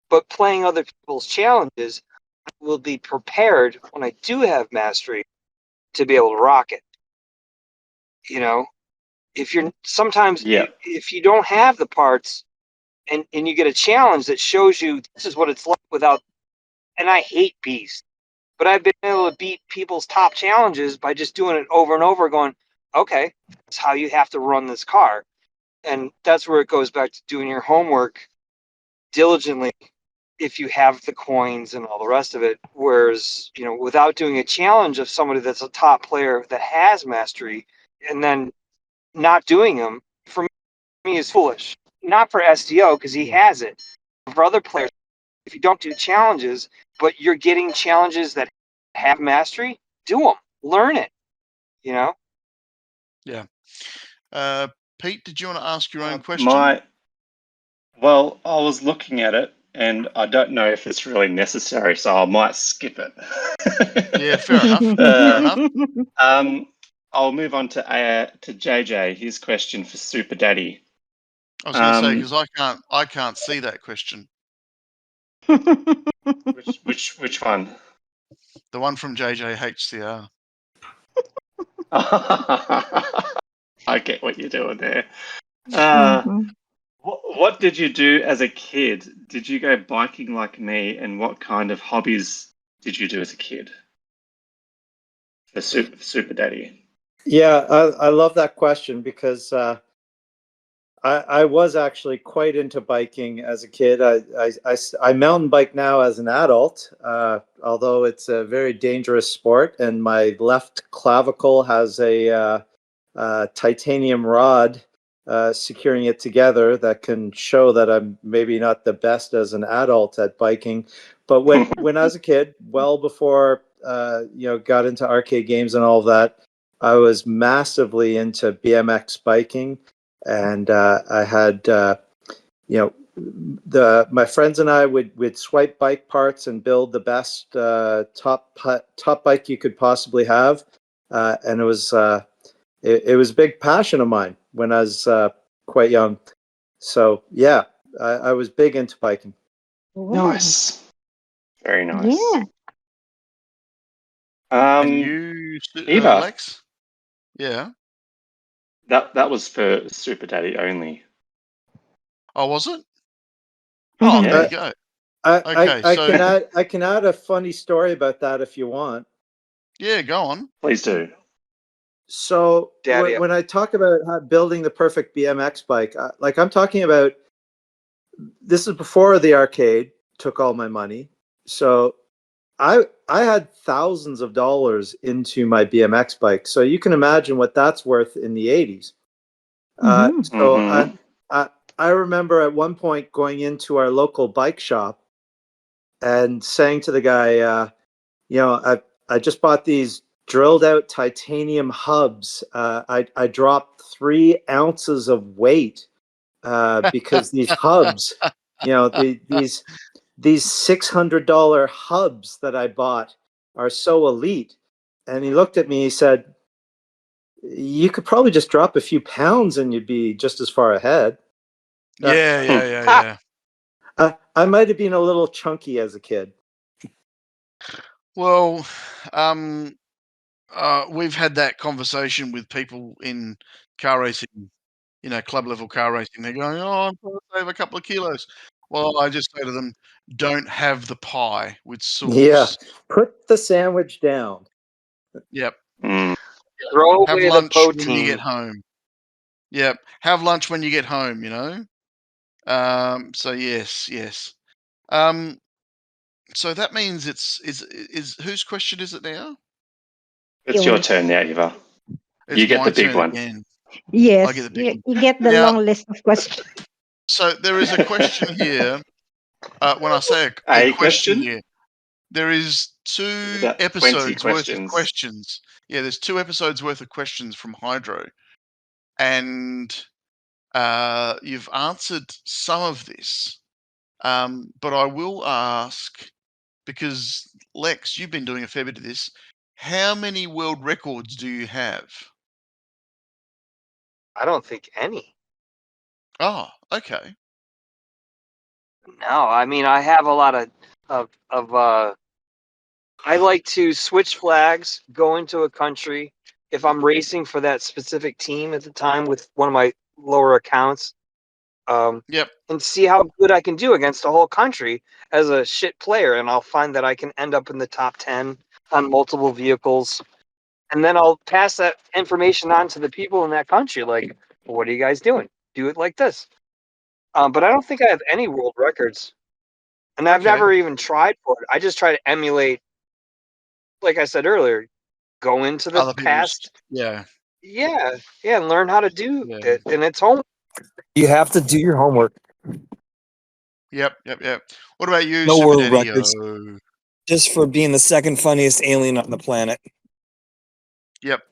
Speaker 4: but playing other people's challenges, I will be prepared when I do have mastery to be able to rock it. You know, if you're sometimes
Speaker 2: Yeah.
Speaker 4: if you don't have the parts and you get a challenge that shows you this is what it's like without, and I hate beast, but I've been able to beat people's top challenges by just doing it over and over, going, okay, that's how you have to run this car. And that's where it goes back to doing your homework diligently if you have the coins and all the rest of it. Whereas, you know, without doing a challenge of somebody that's a top player that has mastery and then not doing them, for me is foolish. Not for SDO because he has it. For other players, if you don't do challenges, but you're getting challenges that have mastery, do them. Learn it. You know?
Speaker 1: Yeah. Pete, did you want to ask your own question?
Speaker 2: Well, I was looking at it, and I don't know if it's really necessary, so I might skip it.
Speaker 1: Yeah, fair enough. Fair enough.
Speaker 2: I'll move on to JJ. His question for Super Daddy.
Speaker 1: I was going to say because I can't see that question.
Speaker 2: Which one?
Speaker 1: The one from JJHCR.
Speaker 2: I get what you're doing there.
Speaker 3: Mhm.
Speaker 2: What did you do as a kid? Did you go biking like me? And what kind of hobbies did you do as a kid? For Super Daddy.
Speaker 5: Yeah, I love that question because I was actually quite into biking as a kid. I mountain bike now as an adult, although it's a very dangerous sport, and my left clavicle has a titanium rod securing it together that can show that I'm maybe not the best as an adult at biking. But when I was a kid, well before got into arcade games and all of that, I was massively into BMX biking, and I had my friends and I would swipe bike parts and build the best top bike you could possibly have, and it was a big passion of mine when I was quite young. So yeah, I was big into biking.
Speaker 2: Nice, very nice.
Speaker 3: Yeah.
Speaker 1: And you,
Speaker 2: Eva,
Speaker 1: Lex? Yeah.
Speaker 2: that was for Super Daddy only.
Speaker 1: Oh, was it? Oh,
Speaker 2: Yeah.
Speaker 1: there you go. Okay,
Speaker 5: I can add a funny story about that if you want.
Speaker 1: Yeah, go on.
Speaker 2: Please do.
Speaker 5: So when I talk about building the perfect BMX bike, I'm talking about, this is before the arcade took all my money. So I had thousands of dollars into my BMX bike. So you can imagine what that's worth in the 80s. So I remember at one point going into our local bike shop and saying to the guy, I just bought these drilled out titanium hubs. I dropped 3 ounces of weight because these hubs, these $600 hubs that I bought are so elite. And he looked at me, he said, you could probably just drop a few pounds and you'd be just as far ahead.
Speaker 1: Yeah.
Speaker 5: I might have been a little chunky as a kid.
Speaker 1: Well, we've had that conversation with people in car racing, club level car racing. They're going, "Oh, I'm trying to save a couple of kilos." Well, I just say to them, "Don't have the pie with sauce."
Speaker 5: Yeah, put the sandwich down.
Speaker 1: Yep.
Speaker 4: Throw
Speaker 1: Have
Speaker 4: away
Speaker 1: lunch
Speaker 4: the
Speaker 1: when you get
Speaker 4: poutine.
Speaker 1: home. Yep. Have lunch when you get home. So yes. So that means is whose question is it now?
Speaker 2: It's your turn now, Eva.
Speaker 1: It's
Speaker 2: You get
Speaker 1: my
Speaker 2: the big
Speaker 1: turn
Speaker 2: one.
Speaker 1: again. I get
Speaker 3: Yes,
Speaker 1: the big one.
Speaker 3: you get the
Speaker 1: Now,
Speaker 3: long list of questions.
Speaker 1: So there is a question here. When I say a question here, there is 2
Speaker 2: about 20
Speaker 1: episodes worth of
Speaker 2: questions.
Speaker 1: questions. Yeah, there's 2 episodes worth of questions from Hydro, and you've answered some of this, but I will ask, because Lex, you've been doing a fair bit of this. How many world records do you have?
Speaker 4: I don't think any.
Speaker 1: Oh, okay.
Speaker 4: No, I mean I have a lot of I like to switch flags, go into a country if I'm racing for that specific team at the time with one of my lower accounts,
Speaker 1: Yep.
Speaker 4: and see how good I can do against a whole country as a shit player, and I'll find that I can end up in the top 10 on multiple vehicles, and then I'll pass that information on to the people in that country. Like, well, what are you guys doing? Do it like this. But I don't think I have any world records, and I've
Speaker 1: Okay.
Speaker 4: never even tried for it. I just try to emulate, like I said earlier, go into the
Speaker 1: Other people's.
Speaker 4: past,
Speaker 1: Yeah.
Speaker 4: yeah, and learn how to do
Speaker 1: Yeah.
Speaker 4: it. And it's home.
Speaker 6: You have to do your homework.
Speaker 1: Yep. What about you,
Speaker 6: No
Speaker 1: Super
Speaker 6: world
Speaker 1: Daddy?
Speaker 6: records. Just for being the second funniest alien on the planet.
Speaker 1: Yep.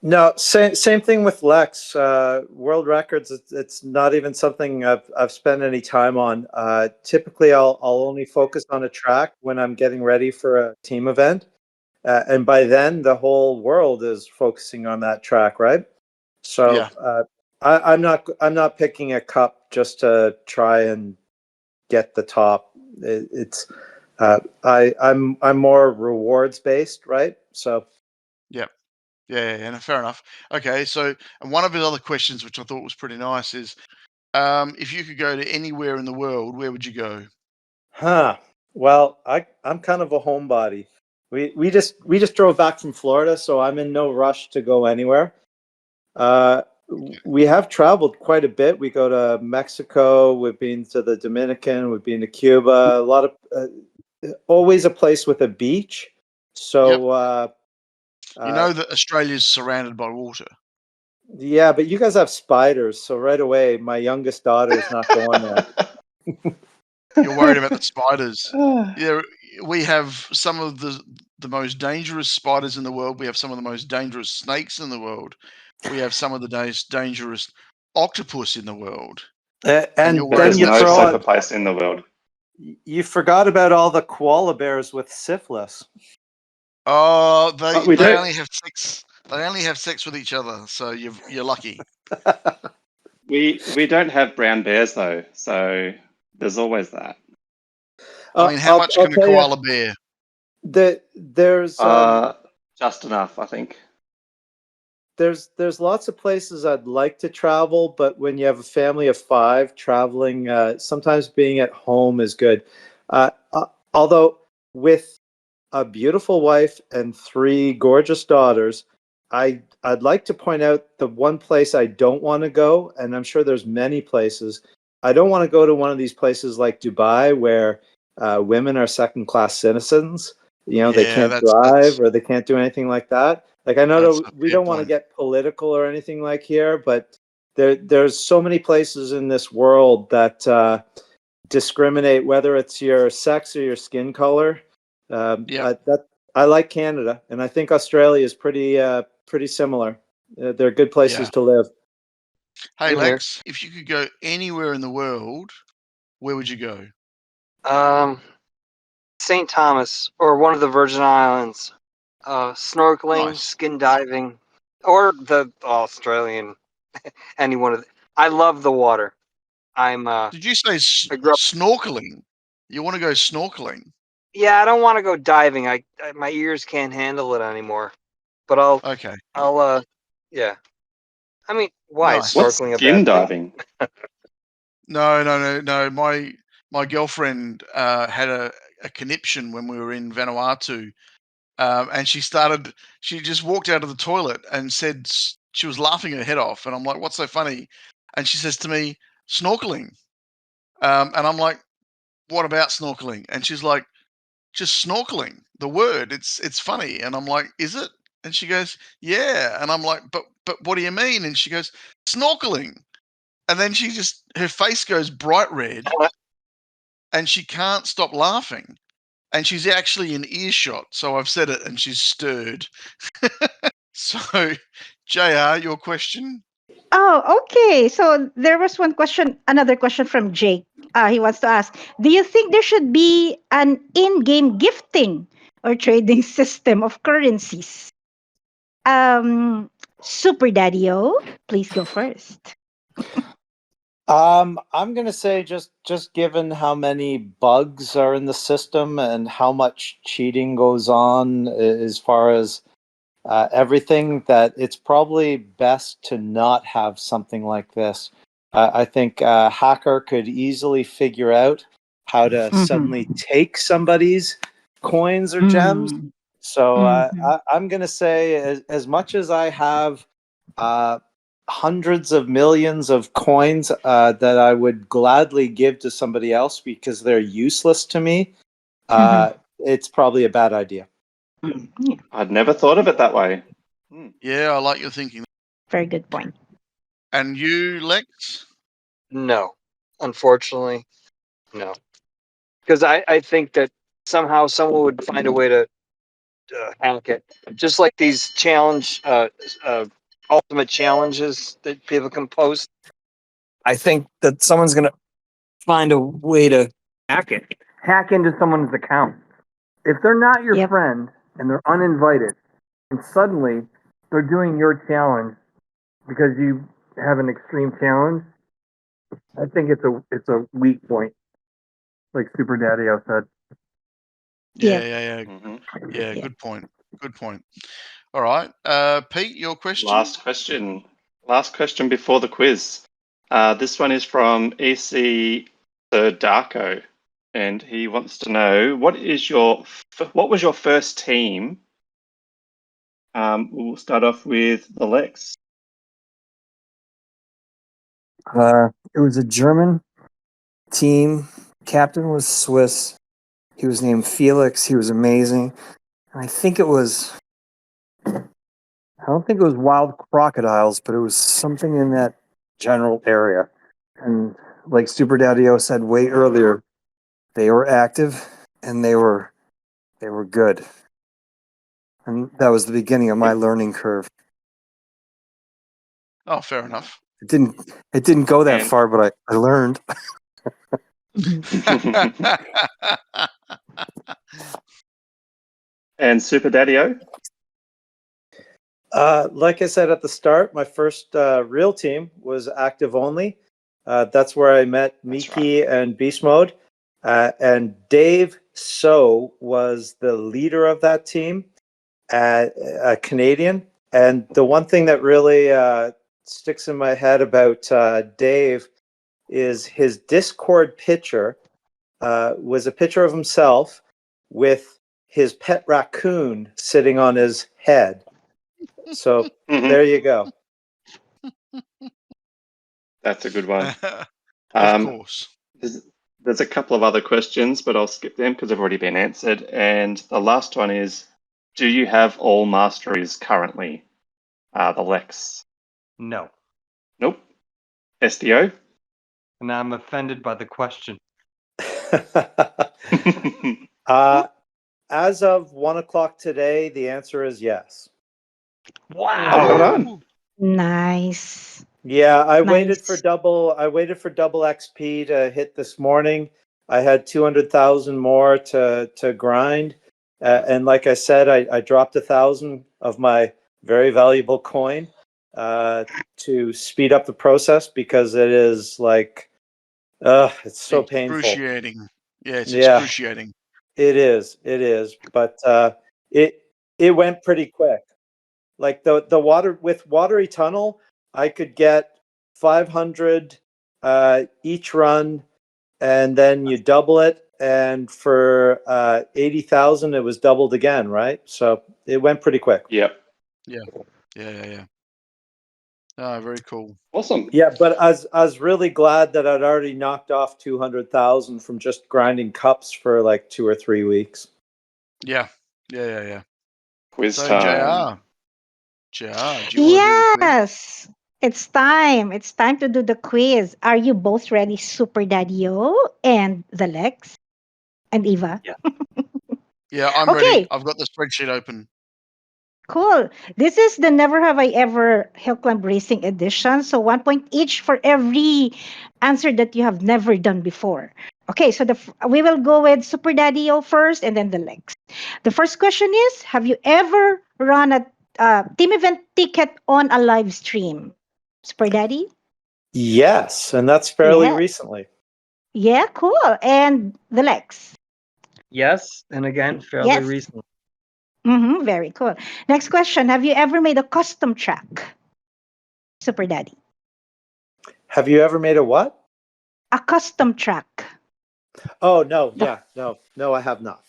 Speaker 5: No, same thing with Lex. World records. It's not even something I've spent any time on. Typically, I'll only focus on a track when I'm getting ready for a team event, and by then the whole world is focusing on that track, right? So
Speaker 1: Yeah.
Speaker 5: I'm not picking a cup just to try and get the top. I'm more rewards based, right? So.
Speaker 1: Yep. Yeah, no, fair enough. Okay, so and one of his other questions, which I thought was pretty nice, is if you could go to anywhere in the world, where would you go?
Speaker 5: Huh. Well, I'm kind of a homebody. We just drove back from Florida, so I'm in no rush to go anywhere. We have traveled quite a bit. We go to Mexico. We've been to the Dominican. We've been to Cuba. A lot of always a place with a beach. So
Speaker 1: You know that Australia's surrounded by water.
Speaker 5: yeah, but you guys have spiders, so right away my youngest daughter is not going there.
Speaker 1: You're worried about the spiders. Yeah, we have some of the most dangerous spiders in the world. We have some of the most dangerous snakes in the world. We have some of the most dangerous octopus in the world.
Speaker 5: And
Speaker 1: you're
Speaker 2: There
Speaker 1: worried
Speaker 2: is
Speaker 5: then you
Speaker 2: no
Speaker 5: throw
Speaker 2: safer
Speaker 5: on,
Speaker 2: place in the world.
Speaker 5: you forgot about all the koala bears with syphilis.
Speaker 1: Oh,
Speaker 2: We
Speaker 1: they
Speaker 2: don't.
Speaker 1: only have sex. They only have sex with each other, so you're lucky.
Speaker 2: We don't have brown bears though, so there's always that.
Speaker 1: I mean, how much
Speaker 5: I'll
Speaker 1: can a
Speaker 5: tell you,
Speaker 1: koala bear?
Speaker 5: there's
Speaker 2: Just enough, I think.
Speaker 5: there's lots of places I'd like to travel, but when you have a family of 5, traveling sometimes being at home is good. Although with a beautiful wife and 3 gorgeous daughters, I'd like to point out the one place I don't want to go, and I'm sure there's many places. I don't want to go to one of these places like Dubai where women are second-class citizens. You know, they
Speaker 1: Yeah,
Speaker 5: can't drive or they can't do anything like that. Like I know
Speaker 1: that's a
Speaker 5: we
Speaker 1: fair
Speaker 5: don't want to
Speaker 1: point.
Speaker 5: get political or anything like here, but there's so many places in this world that discriminate whether it's your sex or your skin color.
Speaker 1: Yeah.
Speaker 5: I like Canada, and I think Australia is pretty similar. They're good places
Speaker 1: Yeah.
Speaker 5: to live.
Speaker 1: Hey,
Speaker 4: Same here.
Speaker 1: Lex, if you could go anywhere in the world, where would you go?
Speaker 4: St. Thomas or one of the Virgin Islands. Snorkeling,
Speaker 1: Nice.
Speaker 4: skin diving, or the Australian. Any one of. I love the water. I'm.
Speaker 1: Did you say
Speaker 4: I grew up.
Speaker 1: snorkeling? You want to go snorkeling?
Speaker 4: Yeah, I don't want to go diving. My ears can't handle it anymore. But
Speaker 1: Okay.
Speaker 4: yeah. I mean, why is
Speaker 1: Nice.
Speaker 2: What's
Speaker 4: snorkeling a
Speaker 2: skin
Speaker 4: bad thing?
Speaker 2: diving?
Speaker 1: No. My girlfriend had a conniption when we were in Vanuatu, and she just walked out of the toilet and said she was laughing her head off, and I'm like, "What's so funny?" And she says to me, "Snorkeling," and I'm like, "What about snorkeling?" And she's like, "Just snorkeling. The word, it's funny." And I'm like, "Is it?" And she goes, "Yeah." And I'm like, "But what do you mean?" And she goes, "Snorkeling." And then her face goes bright red, and she can't stop laughing. And she's actually in earshot, so I've said it, and she's stirred. So, JR, your question?
Speaker 3: Oh, okay. So there was another question from Jake. He wants to ask, do you think there should be an in-game gifting or trading system of currencies? Um, Super Daddy-O, please go first.
Speaker 5: I'm gonna say just given how many bugs are in the system and how much cheating goes on as far as everything, that it's probably best to not have something like this. I think a hacker could easily figure out how to suddenly take somebody's coins or gems. So I'm gonna say, as much as I have hundreds of millions of coins that I would gladly give to somebody else because they're useless to me, it's probably a bad idea.
Speaker 2: I'd never thought of it that way.
Speaker 1: Yeah, I like your thinking.
Speaker 3: Very good point.
Speaker 1: And you, Lex?
Speaker 6: No, unfortunately, no. Because I think that somehow someone would find a way to hack it. Just like these ultimate challenges that people can post. I think that someone's going to find a way to hack it.
Speaker 4: Hack into someone's account. If they're not your
Speaker 3: Yep.
Speaker 4: friend and they're uninvited, and suddenly they're doing your challenge because you have an extreme challenge, I think it's a weak point, like SuperDaddy-O said.
Speaker 1: Yeah.
Speaker 2: Mhm.
Speaker 1: Yeah, good point. Good point. All right. Pete, your question?
Speaker 2: Last question. Last question before the quiz. This one is from EC Darko, and he wants to know what was your first team? We'll start off with the Lex.
Speaker 6: It was a German team. Captain was Swiss. He was named Felix. He was amazing. And I think it was, I don't think it was wild crocodiles, but it was something in that general area. And like SuperDaddy-O said way earlier, they were active and they were good. And that was the beginning of my learning curve.
Speaker 1: Oh, fair enough.
Speaker 6: It didn't go that
Speaker 2: And-
Speaker 6: far, but I learned.
Speaker 2: And SuperDaddy-O?
Speaker 5: Like I said at the start, my first real team was active only. That's where I met Miki and Beast Mode. And Dave So was the leader of that team, a Canadian. And the one thing that really sticks in my head about Dave is his Discord picture was a picture of himself with his pet raccoon sitting on his head. So there you go.
Speaker 2: That's a good one.
Speaker 1: Of course.
Speaker 2: There's a couple of other questions, but I'll skip them because they've already been answered. And the last one is, do you have all masteries currently? The Lex.
Speaker 4: No.
Speaker 2: Nope. SDO?
Speaker 4: And I'm offended by the question.
Speaker 5: As of 1:00 today, the answer is yes.
Speaker 4: Wow.
Speaker 2: Well done.
Speaker 3: Nice.
Speaker 5: Yeah, I
Speaker 3: Nice.
Speaker 5: waited for double XP to hit this morning. I had 200,000 more to grind. And like I said, I dropped 1,000 of my very valuable coin to speed up the process because it is like, it's so painful.
Speaker 1: Excruciating. Yeah, it's
Speaker 5: Yeah.
Speaker 1: excruciating.
Speaker 5: It is, but it went pretty quick. Like the water with Watery Tunnel, I could get 500 each run, and then you double it, and for 80,000, it was doubled again, right? So it went pretty quick.
Speaker 2: Yep.
Speaker 1: Yeah. Oh, very cool.
Speaker 2: Awesome.
Speaker 5: Yeah, but I was really glad that I'd already knocked off 200,000 from just grinding cups for like 2 or 3 weeks.
Speaker 1: Yeah.
Speaker 2: Quiz
Speaker 1: So,
Speaker 2: time.
Speaker 1: JR, do you want to do the quiz?
Speaker 3: Yes. It's time. It's time to do the quiz. Are you both ready, Super Daddy-O and the Lex and Eva?
Speaker 1: Yeah, I'm
Speaker 3: Okay.
Speaker 1: ready. I've got the spreadsheet open.
Speaker 3: Cool. This is the Never Have I Ever Hill Climb Racing edition. So 1 point each for every answer that you have never done before. Okay, so we will go with Super Daddy-O first and then the Lex. The first question is, have you ever run a team event ticket on a live stream? Super Daddy?
Speaker 5: Yes, and that's fairly
Speaker 3: Yeah.
Speaker 5: recently.
Speaker 3: Yeah, cool. And the Lexx.
Speaker 4: Yes, and again, fairly
Speaker 3: Yes.
Speaker 4: recently.
Speaker 3: Very cool. Next question. Have you ever made a custom track? Super Daddy.
Speaker 5: Have you ever made a what?
Speaker 3: A custom track.
Speaker 5: Oh, no.
Speaker 3: The-
Speaker 5: Yeah, no, I have not.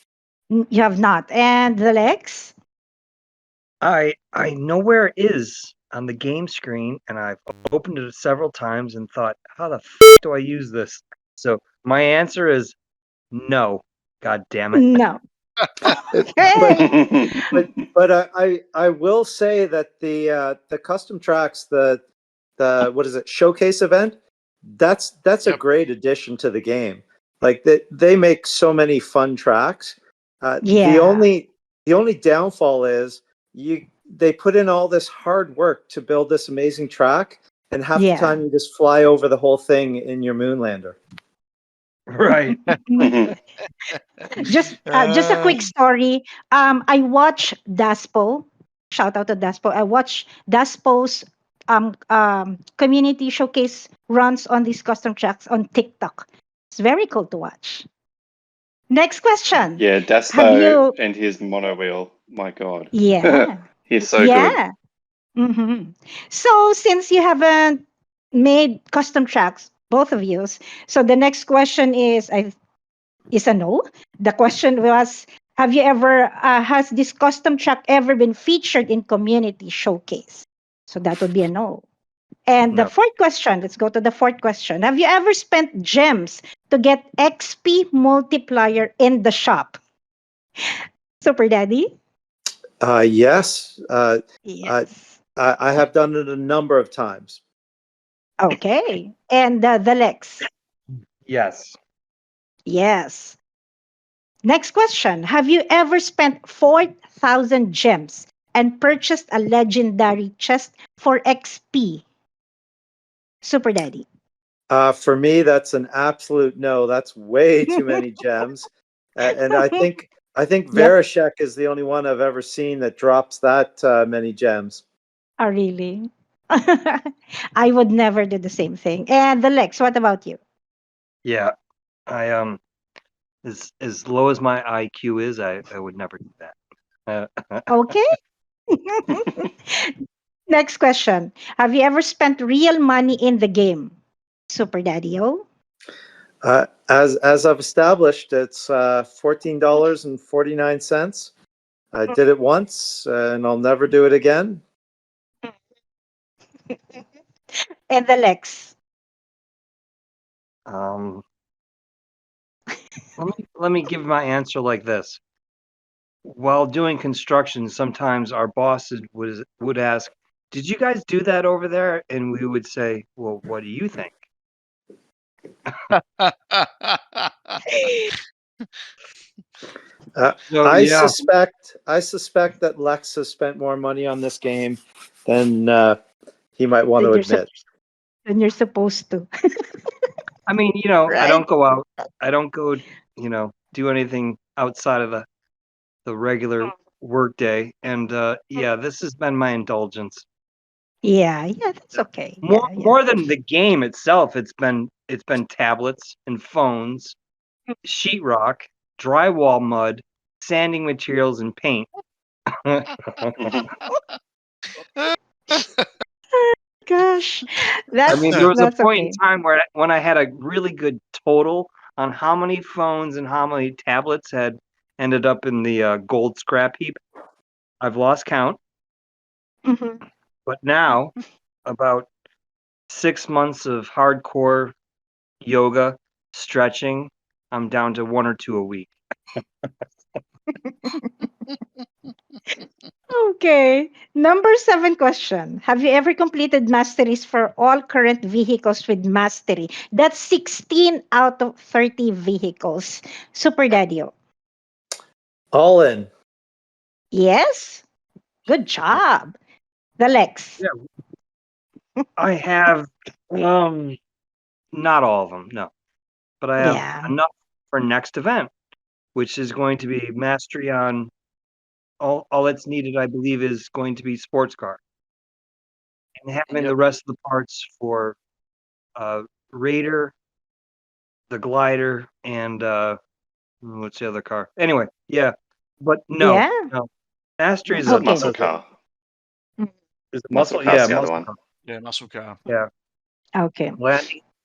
Speaker 3: You have not. And the Lexx?
Speaker 4: I know where it is on the game screen, and I've opened it several times and thought, how the do I use this? So my answer is no. God damn it.
Speaker 3: No.
Speaker 5: But
Speaker 3: Okay.
Speaker 5: but I will say that the custom tracks, the what is it, showcase event, that's a
Speaker 1: Yep.
Speaker 5: great addition to the game. Like they make so many fun tracks. The
Speaker 3: Yeah.
Speaker 5: only downfall is they put in all this hard work to build this amazing track, and half the
Speaker 3: Yeah.
Speaker 5: time you just fly over the whole thing in your Moonlander.
Speaker 4: Right.
Speaker 3: Just a quick story. I watch Daspo. Shout out to Daspo. I watch Daspo's community showcase runs on these custom tracks on TikTok. It's very cool to watch. Next question.
Speaker 2: Yeah,
Speaker 3: Have
Speaker 2: Daspo
Speaker 3: you?
Speaker 2: and his mono wheel. My God.
Speaker 3: Yeah.
Speaker 2: He's so good.
Speaker 3: Yeah. So since you haven't made custom tracks, both of you, so the next question is a no. The question was, have you ever has this custom track ever been featured in community showcase? So that would be a no. And the
Speaker 4: No.
Speaker 3: fourth question, let's go to the fourth question. Have you ever spent gems to get XP multiplier in the shop? Super Daddy?
Speaker 5: Yes,
Speaker 3: Yes.
Speaker 5: I have done it a number of times.
Speaker 3: Okay. And the Lexx?
Speaker 4: Yes.
Speaker 3: Yes. Next question. Have you ever spent 4,000 gems and purchased a legendary chest for XP? Super Daddy.
Speaker 5: For me, that's an absolute no. That's way too many gems, and I think
Speaker 3: Yep.
Speaker 5: Vereshek is the only one I've ever seen that drops that many gems.
Speaker 3: Oh, really? I would never do the same thing. And the Lex, what about you?
Speaker 4: Yeah. I as low as my IQ is, I would never do that.
Speaker 3: Okay. Next question. Have you ever spent real money in the game? Super Daddy-O?
Speaker 5: As I've established, it's $14.49. I did it once, and I'll never do it again.
Speaker 3: And the Lex?
Speaker 4: Um, let me give my answer like this. While doing construction, sometimes our bosses would ask, "Did you guys do that over there?" And we would say, "Well, what do you think?" So
Speaker 5: I
Speaker 4: yeah,
Speaker 5: suspect that Lex has spent more money on this game than he might want to
Speaker 3: Then
Speaker 5: admit.
Speaker 3: then you're supposed to.
Speaker 4: I mean, I
Speaker 3: Right?
Speaker 4: don't go out, I don't go, do anything outside of the regular work day, and yeah, this has been my indulgence.
Speaker 3: Yeah, that's okay.
Speaker 4: More
Speaker 3: Yeah.
Speaker 4: more than the game itself, it's been tablets and phones, sheetrock, drywall mud, sanding materials, and paint.
Speaker 3: Gosh,
Speaker 4: I mean, there was a
Speaker 3: that's
Speaker 4: point in
Speaker 3: okay.
Speaker 4: time where when I had a really good total on how many phones and how many tablets had ended up in the gold scrap heap. I've lost count,
Speaker 3: Mhm.
Speaker 4: but now about 6 months of hardcore yoga, stretching, I'm down to 1 or 2 a week.
Speaker 3: Okay. Number 7 question. Have you ever completed masteries for all current vehicles with mastery? That's 16 out of 30 vehicles. Super Daddy.
Speaker 5: All in.
Speaker 3: Yes. Good job. The Lex.
Speaker 4: Yeah, I have not all of them, no, but I have
Speaker 3: Yeah.
Speaker 4: enough for next event, which is going to be mastery on all that's needed, I believe, is going to be sports car, and having
Speaker 1: Yep.
Speaker 4: the rest of the parts for Raider, the glider, and what's the other car? Anyway, yeah, but no,
Speaker 3: Yeah.
Speaker 4: no. Mastery is
Speaker 2: It's a
Speaker 4: a
Speaker 3: Okay.
Speaker 2: muscle car.
Speaker 4: is a
Speaker 2: Muscle
Speaker 4: muscle.
Speaker 2: car's
Speaker 4: Yeah,
Speaker 2: the other
Speaker 4: muscle
Speaker 2: one.
Speaker 4: car.
Speaker 1: Yeah, muscle car.
Speaker 4: Yeah,
Speaker 3: Okay.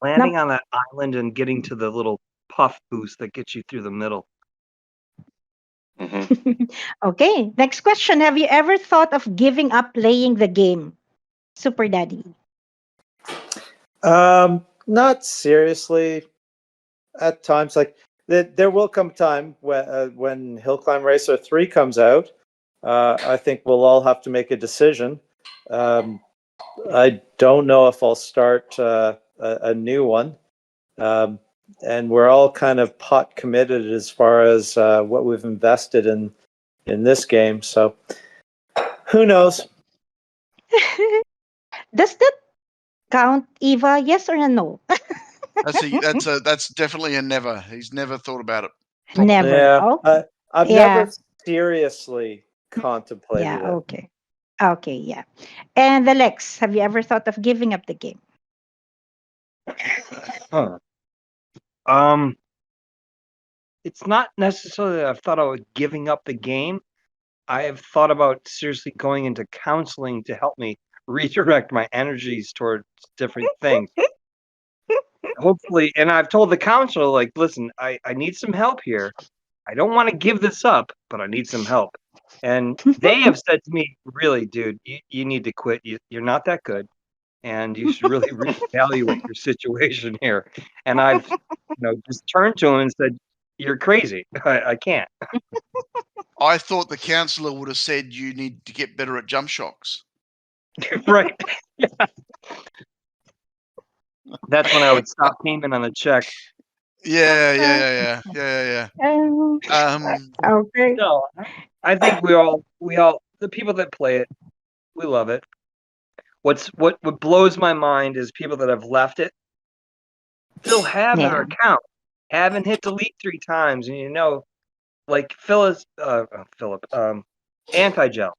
Speaker 4: landing on that island and getting to the little puff boost that gets you through the middle.
Speaker 2: Hmm.
Speaker 3: Okay. Next question. Have you ever thought of giving up playing the game? Super Daddy.
Speaker 5: Not seriously. At times, like there will come time when Hill Climb Racer 3 comes out. I think we'll all have to make a decision. I don't know if I'll start a new one. And we're all kind of pot committed as far as what we've invested in this game. So who knows?
Speaker 3: Does that count, Eva? Yes or a no?
Speaker 1: That's definitely a never. He's never thought about it. Probably.
Speaker 3: Never.
Speaker 5: Yeah,
Speaker 3: Okay.
Speaker 5: I've
Speaker 3: Yeah.
Speaker 5: never seriously contemplated
Speaker 3: Yeah.
Speaker 5: it.
Speaker 3: Okay. Okay. Yeah. And the Lex, have you ever thought of giving up the game?
Speaker 4: Huh. It's not necessarily that I've thought about giving up the game. I have thought about seriously going into counseling to help me redirect my energies towards different things. Hopefully, and I've told the counselor, like, listen, I need some help here. I don't want to give this up, but I need some help. And they have said to me, really, dude, you need to quit. You're not that good. And you should really reevaluate your situation here. And I've, just turned to him and said, you're crazy. I can't.
Speaker 1: I thought the counsellor would have said you need to get better at jump shocks.
Speaker 4: Right. That's when I would stop payment on the check.
Speaker 1: Yeah.
Speaker 3: Okay.
Speaker 4: No, I think we all, the people that play it, we love it. What blows my mind is people that have left it still have their
Speaker 3: Yeah.
Speaker 4: account, haven't hit delete 3 times, and like Philip, AGilr.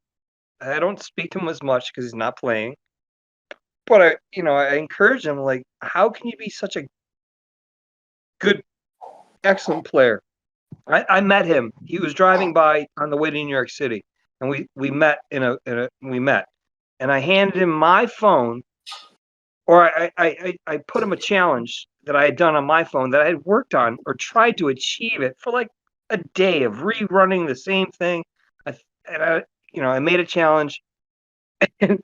Speaker 4: I don't speak to him as much because he's not playing, but I encourage him. Like, how can you be such a good, excellent player? I met him. He was driving by on the way to New York City, and we met and I handed him my phone, or I put him a challenge that I had done on my phone that I had worked on or tried to achieve it for like a day of rerunning the same thing. I made a challenge, and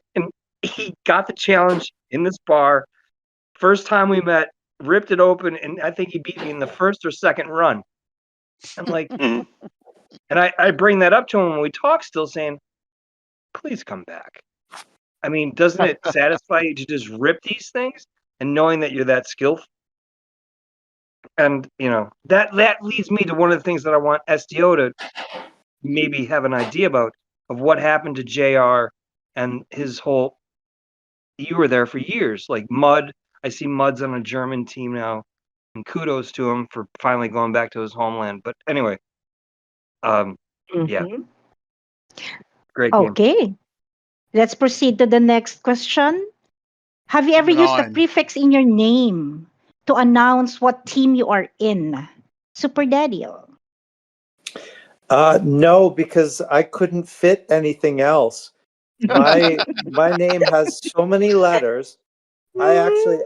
Speaker 4: he got the challenge in this bar. First time we met, ripped it open, and I think he beat me in the first or second run. I'm like,
Speaker 2: Mhm.
Speaker 4: and I bring that up to him when we talk, still saying, please come back. I mean, doesn't it satisfy you to just rip these things and knowing that you're that skillful? And that leads me to one of the things that I want SDO to maybe have an idea about of what happened to JR and his whole. You were there for years, like Mud. I see Mud's on a German team now, and kudos to him for finally going back to his homeland. But anyway, yeah,
Speaker 3: Mhm.
Speaker 4: great game.
Speaker 3: Okay. Let's proceed to the next question. Have you ever
Speaker 1: Number
Speaker 3: used a
Speaker 1: 9.
Speaker 3: prefix in your name to announce what team you are in? Super Daddy.
Speaker 5: No, because I couldn't fit anything else. My name has so many letters. I actually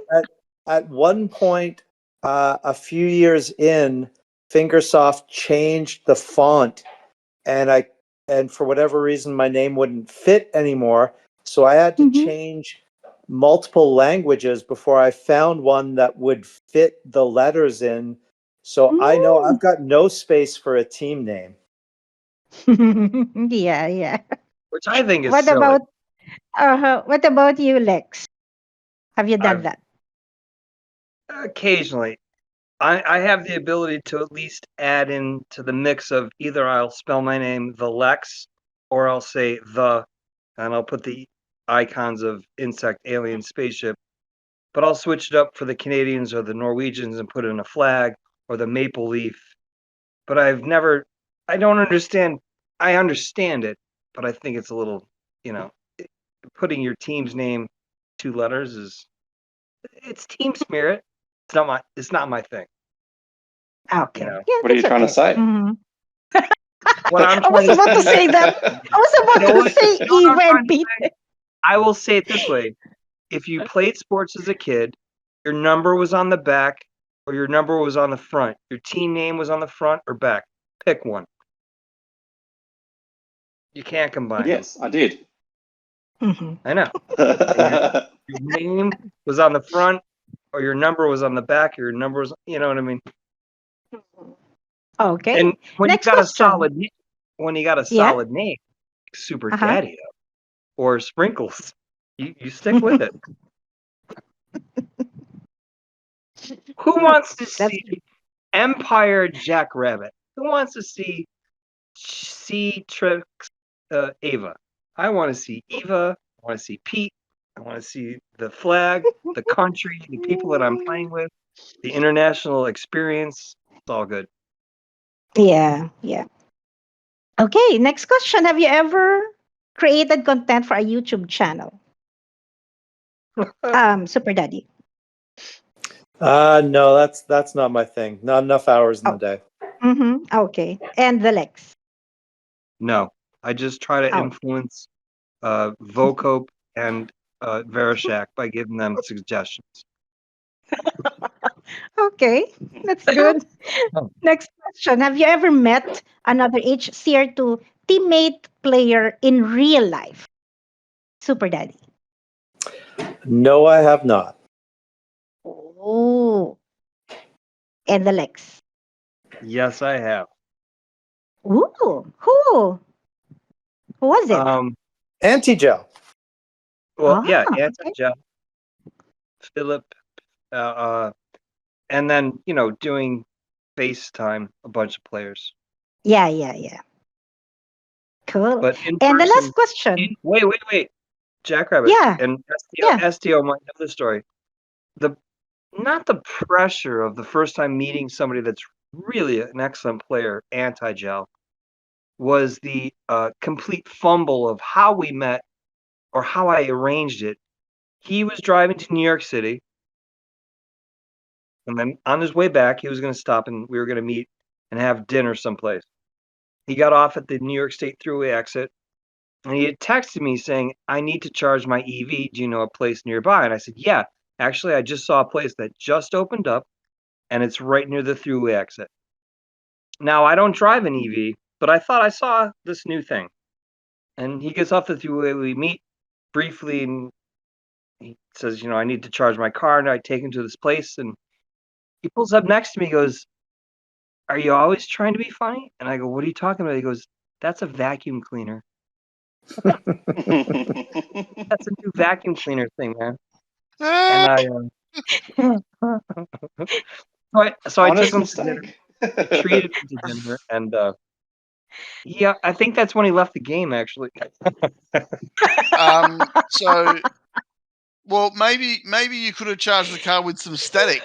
Speaker 5: at one point a few years in, Fingersoft changed the font, and for whatever reason my name wouldn't fit anymore. So I had to
Speaker 3: Mhm.
Speaker 5: change multiple languages before I found one that would fit the letters in. So I know I've got no space for a team name.
Speaker 3: Yeah, yeah.
Speaker 4: Which I think is
Speaker 3: What
Speaker 4: silly.
Speaker 3: about what about you, Lex? Have you done
Speaker 4: I've
Speaker 3: that?
Speaker 4: occasionally, I have the ability to at least add in to the mix of either I'll spell my name the Lex, or I'll say the, and I'll put the icons of insect, alien, spaceship. But I'll switch it up for the Canadians or the Norwegians and put in a flag or the maple leaf. But I don't understand. I understand it, but I think it's a little, putting your team's name 2 letters is It's team spirit. It's not my thing.
Speaker 3: Okay.
Speaker 4: You know.
Speaker 3: Yeah,
Speaker 2: What are you
Speaker 3: that's
Speaker 2: trying to
Speaker 3: okay.
Speaker 2: say?
Speaker 3: Mhm.
Speaker 4: What I'm
Speaker 3: I was
Speaker 4: trying to
Speaker 3: about to
Speaker 4: say,
Speaker 3: say that. I was
Speaker 4: you know
Speaker 3: about to
Speaker 4: what?
Speaker 3: say
Speaker 4: You know what I'm
Speaker 3: Eva
Speaker 4: trying
Speaker 3: and
Speaker 4: to
Speaker 3: Pete.
Speaker 4: say? I will say it this way: if you played sports as a kid, your number was on the back or your number was on the front. Your team name was on the front or back. Pick one. You can't combine them.
Speaker 2: Yes, I did.
Speaker 3: Mhm.
Speaker 4: I know. Your name was on the front or your number was on the back or your number was, you know what I mean?
Speaker 3: Okay.
Speaker 4: And when you
Speaker 3: Next
Speaker 4: got a
Speaker 3: question. Yeah.
Speaker 4: solid name, Super
Speaker 3: Uh-huh.
Speaker 4: Daddy or Sprinkles, you stick with it. Who wants to
Speaker 3: That's
Speaker 4: see Empire Jackrabbit? Who wants to see Trix Ava? I want to see Eva. I want to see Pete. I want to see the flag, the country, the people that I'm playing with, the international experience. It's all good.
Speaker 3: yeah, yeah. Okay, next question. Have you ever created content for a YouTube channel? Super Daddy.
Speaker 5: No, that's not my thing. Not enough hours in the
Speaker 3: Oh.
Speaker 5: day.
Speaker 3: Mm-hmm. Okay. And the Lex.
Speaker 4: No, I just try to
Speaker 3: Oh.
Speaker 4: influence Vocope and Verishak by giving them suggestions.
Speaker 3: Okay, that's good.
Speaker 4: Oh.
Speaker 3: Next question. Have you ever met another HCR2 teammate player in real life? Super Daddy.
Speaker 5: No, I have not.
Speaker 3: Oh. And the Lex.
Speaker 4: Yes, I have.
Speaker 3: Ooh. Who? Who was it?
Speaker 5: Antigel.
Speaker 4: Well, yeah,
Speaker 3: Okay.
Speaker 4: Anti-Gel, Philip, and then doing FaceTime a bunch of players.
Speaker 3: Yeah, yeah, yeah. Cool.
Speaker 4: But in
Speaker 3: And the
Speaker 4: person,
Speaker 3: last question.
Speaker 4: wait, Jackrabbit
Speaker 3: Yeah,
Speaker 4: and
Speaker 3: yeah.
Speaker 4: SDO might know the story. Not the pressure of the first time meeting somebody that's really an excellent player, Anti-Gel, was the complete fumble of how we met or how I arranged it. He was driving to New York City, and then on his way back, he was going to stop and we were going to meet and have dinner someplace. He got off at the New York State Thruway exit, and he had texted me saying, "I need to charge my EV. Do you know a place nearby?" And I said, "Yeah, actually, I just saw a place that just opened up, and it's right near the Thruway exit." Now, I don't drive an EV, but I thought I saw this new thing. And he gets off the Thruway. We meet briefly, and he says, "I need to charge my car." And I take him to this place, and he pulls up next to me. He goes, "Are you always trying to be funny?" And I go, "What are you talking about?" He goes, "That's a vacuum cleaner. That's a new vacuum cleaner thing, man." And I, so I took
Speaker 2: Honest
Speaker 4: him to dinner,
Speaker 2: mistake.
Speaker 4: treated him to dinner, and yeah, I think that's when he left the game. Actually,
Speaker 1: So, well, maybe you could have charged the car with some static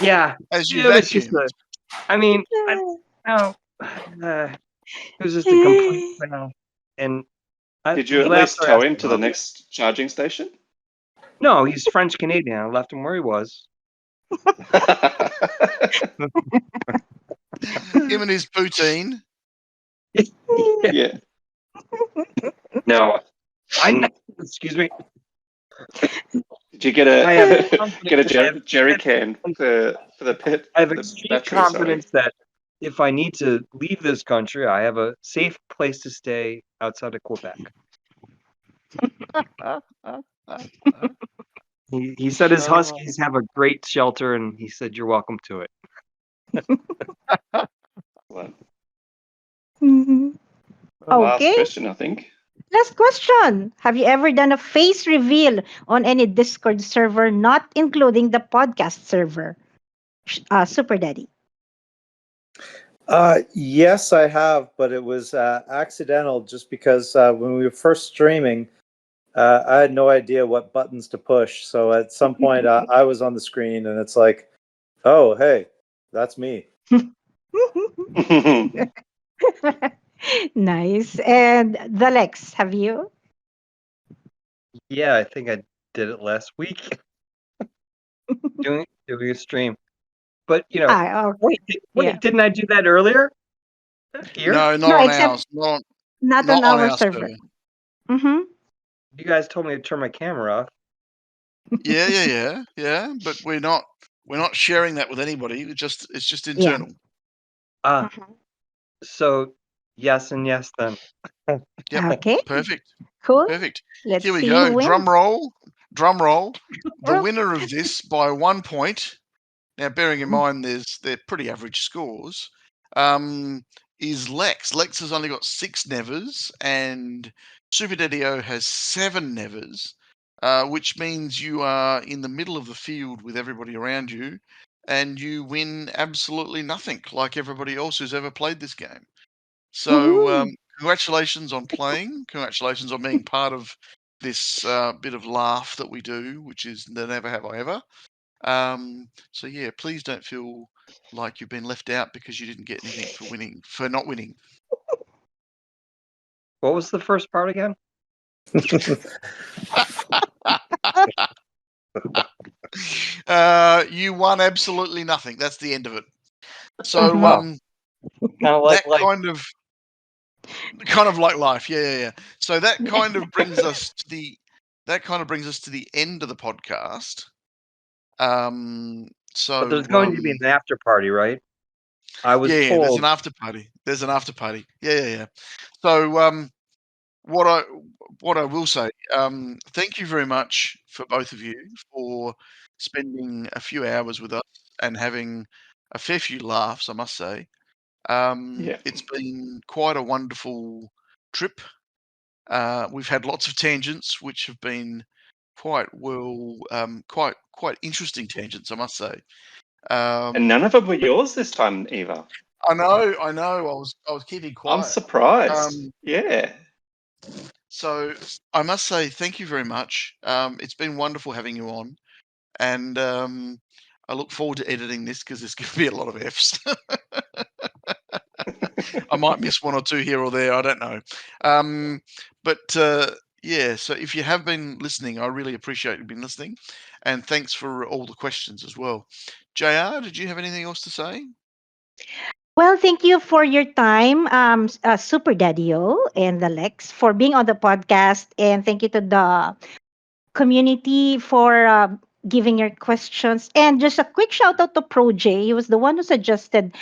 Speaker 4: yeah,
Speaker 1: as you
Speaker 4: it was just
Speaker 1: vacuumed.
Speaker 4: I mean, no, it was just a complete fail. And
Speaker 2: Did you at least tow him to the next charging station?
Speaker 4: No, he's French Canadian. I left him where he was.
Speaker 1: Him and his poutine.
Speaker 2: Yeah.
Speaker 4: No, excuse me.
Speaker 2: Did you get
Speaker 4: I have
Speaker 2: a jerry can for the pit?
Speaker 4: I have
Speaker 2: for the
Speaker 4: extreme
Speaker 2: battery, sorry.
Speaker 4: confidence that if I need to leave this country, I have a safe place to stay outside of Quebec. He said his huskies have a great shelter, and he said you're welcome to it.
Speaker 2: Well,
Speaker 3: Mhm.
Speaker 2: last
Speaker 3: Okay.
Speaker 2: question, I think.
Speaker 3: Last question. Have you ever done a face reveal on any Discord server, not including the podcast server? Super Daddy.
Speaker 5: Yes, I have, but it was accidental just because when we were first streaming, I had no idea what buttons to push. So at some point, I was on the screen and it's like, oh, hey, that's me.
Speaker 3: Nice. And the Lex, have you?
Speaker 4: Yeah, I think I did it last week. doing a stream. But
Speaker 3: Okay.
Speaker 4: wait,
Speaker 3: Yeah.
Speaker 4: didn't I do that earlier? Here,
Speaker 1: No, not
Speaker 3: No,
Speaker 1: on
Speaker 3: except
Speaker 1: ours.
Speaker 3: not
Speaker 1: Not
Speaker 3: on
Speaker 1: on
Speaker 3: our
Speaker 1: our
Speaker 3: server.
Speaker 1: server.
Speaker 3: Mm-hmm.
Speaker 4: you guys told me to turn my camera off.
Speaker 1: Yeah. But we're not sharing that with anybody. It's just
Speaker 3: Yeah.
Speaker 1: internal.
Speaker 4: Ah,
Speaker 3: Mhm.
Speaker 4: so yes and yes then.
Speaker 1: Yep.
Speaker 3: Okay.
Speaker 1: Perfect.
Speaker 3: Cool.
Speaker 1: Perfect.
Speaker 3: Let's
Speaker 1: Here we
Speaker 3: see who
Speaker 1: go.
Speaker 3: wins.
Speaker 1: Drum roll. Drum roll. The
Speaker 3: Well,
Speaker 1: winner of this by 1 point. Now, bearing in mind they're pretty average scores, is Lexx. Lexx has only got 6 nevers, and SuperDaddy-O has 7 nevers, which means you are in the middle of the field with everybody around you, and you win absolutely nothing, like everybody else who's ever played this game. So,
Speaker 3: woohoo.
Speaker 1: congratulations on playing. Congratulations on being part of this bit of laugh that we do, which is the Never Have I Ever. So yeah, please don't feel like you've been left out because you didn't get anything for not winning.
Speaker 4: What was the first part again?
Speaker 1: You won absolutely nothing. That's the end of it. So
Speaker 3: Mhm.
Speaker 4: Kind of like
Speaker 1: that
Speaker 4: life.
Speaker 1: kind of like life. Yeah. So that kind of brings us to the end of the podcast. So
Speaker 4: But there's going to be an after party, right? I was
Speaker 1: yeah, there's
Speaker 4: told.
Speaker 1: an after party. Yeah. So what I will say, thank you very much for both of you for spending a few hours with us and having a fair few laughs, I must say.
Speaker 2: Yeah.
Speaker 1: It's been quite a wonderful trip. We've had lots of tangents, which have been quite interesting tangents, I must say.
Speaker 2: And none of them were yours this time, Eva.
Speaker 1: I know. I was keeping
Speaker 2: I'm
Speaker 1: quiet.
Speaker 2: surprised. Yeah.
Speaker 1: So I must say thank you very much. It's been wonderful having you on, and I look forward to editing this because there's going to be a lot of Fs. I might miss one or two here or there. I don't know. But yeah, so if you have been listening, I really appreciate you've been listening, and thanks for all the questions as well. JR, did you have anything else to say?
Speaker 3: Well, thank you for your time, Super Daddy-O and the Lex, for being on the podcast. And thank you to the community for giving your questions. And just a quick shout out to Pro J. He was the one who suggested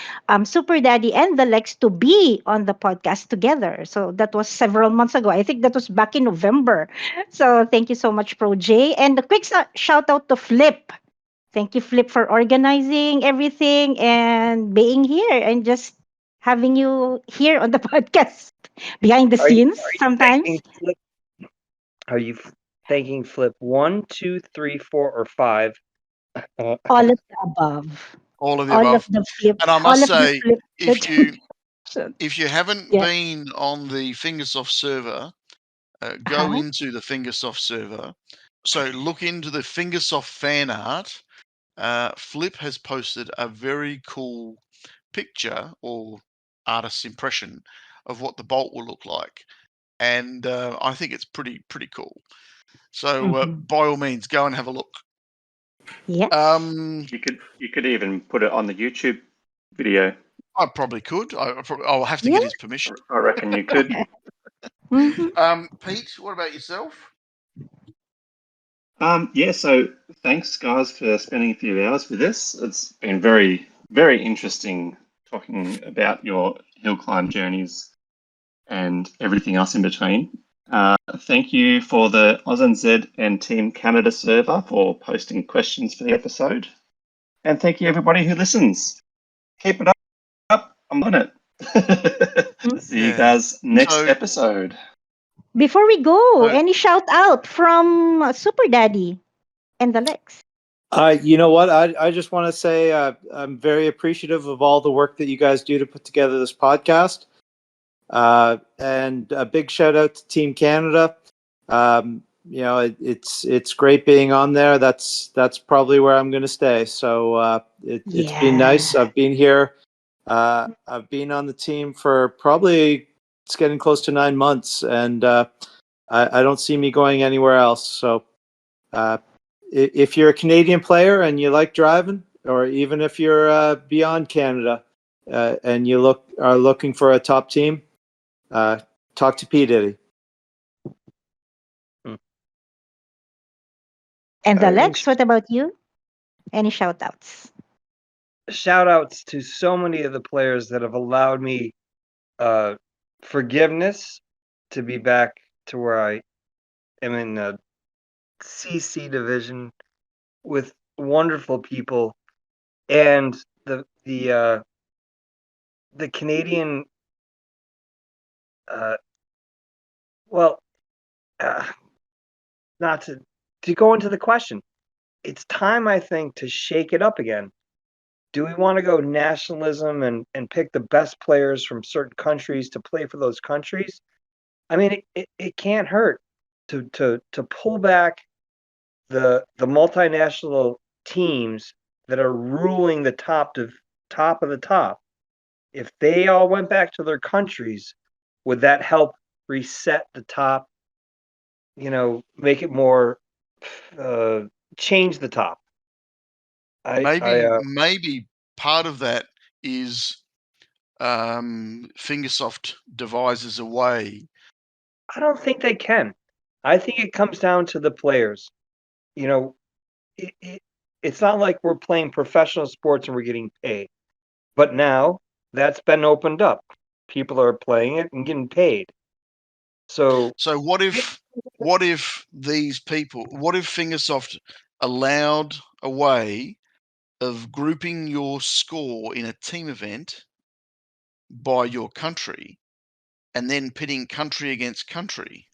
Speaker 3: Super Daddy and the Lex to be on the podcast together. So that was several months ago. I think that was back in November. So thank you so much, Pro J. And a quick shout out to Flip. Thank you, Flip, for organizing everything and being here and just having you here on the podcast behind the
Speaker 4: Are you
Speaker 3: scenes sometimes.
Speaker 4: thanking Flip? Are you thanking Flip 1, 2, 3, 4, or 5?
Speaker 3: All of the above.
Speaker 1: All of the
Speaker 3: All of
Speaker 1: above.
Speaker 3: the flip.
Speaker 1: And I
Speaker 3: All
Speaker 1: must
Speaker 3: of the
Speaker 1: say,
Speaker 3: flip.
Speaker 1: if you
Speaker 3: So,
Speaker 1: if you haven't
Speaker 3: yeah.
Speaker 1: been on the Fingersoft server, go
Speaker 3: Uh-huh.
Speaker 1: into the Fingersoft server. So look into the Fingersoft fan art. Flip has posted a very cool picture or artist's impression of what the bolt will look like, and I think it's pretty cool. So
Speaker 3: Mhm.
Speaker 1: by all means, go and have a look.
Speaker 3: Yes.
Speaker 2: You could even put it on the YouTube video.
Speaker 1: I probably could. I'll have to
Speaker 3: Yeah.
Speaker 1: get his permission.
Speaker 2: I reckon you could.
Speaker 1: Pete, what about yourself?
Speaker 2: Yeah, so thanks guys for spending a few hours with us. It's been very, very interesting talking about your hill climb journeys and everything else in between. Thank you for the AusNZ and Team Canada server for posting questions for the episode. And thank you everybody who listens. Keep it up. I'm on it. See you
Speaker 1: Yeah.
Speaker 2: guys next
Speaker 1: So-
Speaker 2: episode.
Speaker 3: Before we go,
Speaker 1: No.
Speaker 3: any shout out from Super Daddy and the Lex?
Speaker 5: You know what? I just want to say I'm very appreciative of all the work that you guys do to put together this podcast. And a big shout out to Team Canada. It's great being on there. That's probably where I'm going to stay. So it's been nice. I've been here. I've been on the team for probably it's getting close to 9 months, and I don't see me going anywhere else. So if you're a Canadian player and you like driving, or even if you're beyond Canada and you are looking for a top team, talk to P. Diddy.
Speaker 3: And the
Speaker 4: I think
Speaker 3: Lex, what about you? Any shout outs?
Speaker 4: shout outs to so many of the players that have allowed me forgiveness to be back to where I am in the CC division with wonderful people, and the Canadian well, not to go into the question. It's time, I think, to shake it up again. Do we want to go nationalism and pick the best players from certain countries to play for those countries? I mean, it can't hurt to pull back the multinational teams that are ruling the top of the top. If they all went back to their countries, would that help reset the top? Make it more change the top.
Speaker 1: Maybe part of that is Fingersoft devises a way.
Speaker 4: I don't think they can. I think it comes down to the players. It's not like we're playing professional sports and we're getting paid. But now that's been opened up. People are playing it and getting paid. So
Speaker 1: what if these people, what if Fingersoft allowed a way of grouping your score in a team event by your country and then pitting country against country?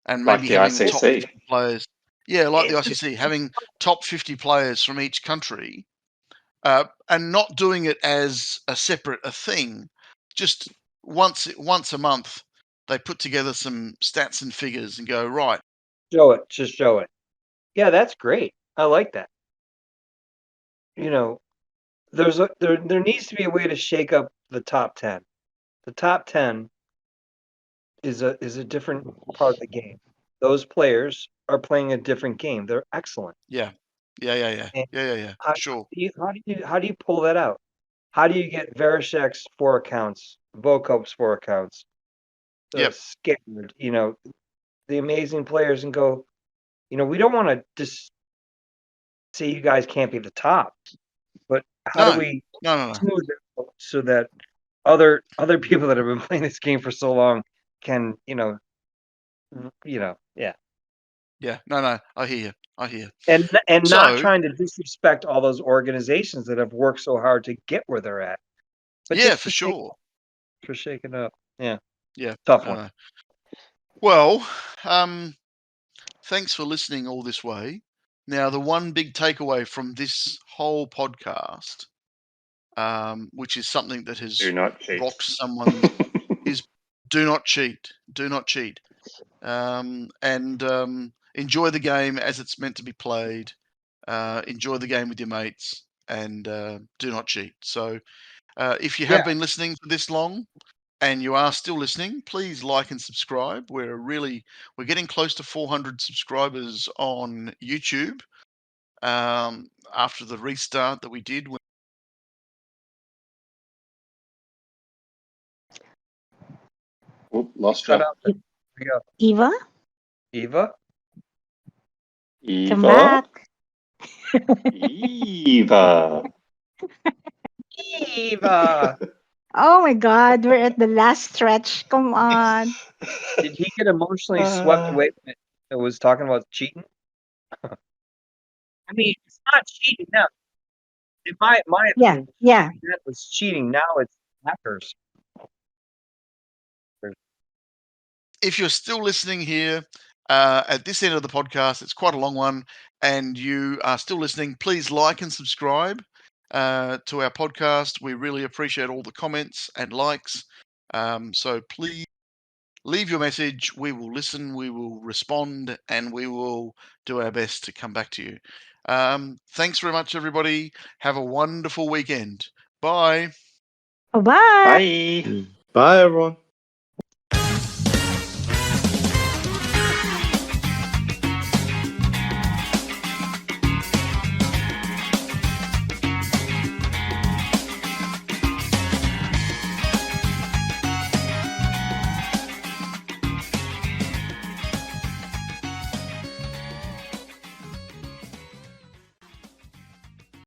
Speaker 1: And
Speaker 2: Like
Speaker 1: maybe
Speaker 2: the
Speaker 1: having the top
Speaker 2: ICC.
Speaker 1: 50 players. Yeah, like the ICC, having top 50 players from each country, and not doing it as a separate thing. Just once a month, they put together some stats and figures and go, right.
Speaker 4: just show it. Yeah, that's great. I like that. There needs to be a way to shake up the top 10. The top 10 is a different part of the game. Those players are playing a different game. They're excellent.
Speaker 1: Yeah. Sure.
Speaker 4: How do you pull that out? How do you get Vereshek's 4 accounts, Vokop's 4 accounts, Scared, the amazing players, and go, we don't want to just say you guys can't be the top, but how do we smooth it so that other people that have been playing this game for so long can, yeah.
Speaker 1: Yeah, no, I hear you.
Speaker 4: And not trying to disrespect all those organizations that have worked so hard to get where they're at. But
Speaker 1: yeah,
Speaker 4: just
Speaker 1: for sure.
Speaker 4: For shaking up. Yeah.
Speaker 1: Yeah.
Speaker 4: Tough one.
Speaker 1: Well, thanks for listening all this way. Now, the one big takeaway from this whole podcast, which is something that has rocked someone, is do not cheat. Do not cheat. And enjoy the game as it's meant to be played. Enjoy the game with your mates, and do not cheat. So if you have been listening for this long and you are still listening, please like and subscribe. We're getting close to 400 subscribers on YouTube after the restart that we did.
Speaker 2: Lost her.
Speaker 3: Eva? Come back.
Speaker 2: Eva.
Speaker 3: Oh my God, we're at the last stretch. Come on.
Speaker 4: Did he get emotionally swept away when it was talking about cheating? I mean, it's not cheating now. In my opinion, that was cheating. Now it's hackers.
Speaker 1: If you're still listening here at this end of the podcast, it's quite a long one, and you are still listening, please like and subscribe to our podcast. We really appreciate all the comments and likes. So please leave your message. We will listen, we will respond, and we will do our best to come back to you. Thanks very much, everybody. Have a wonderful weekend. Bye.
Speaker 3: Bye.
Speaker 2: Bye.
Speaker 5: Bye, everyone.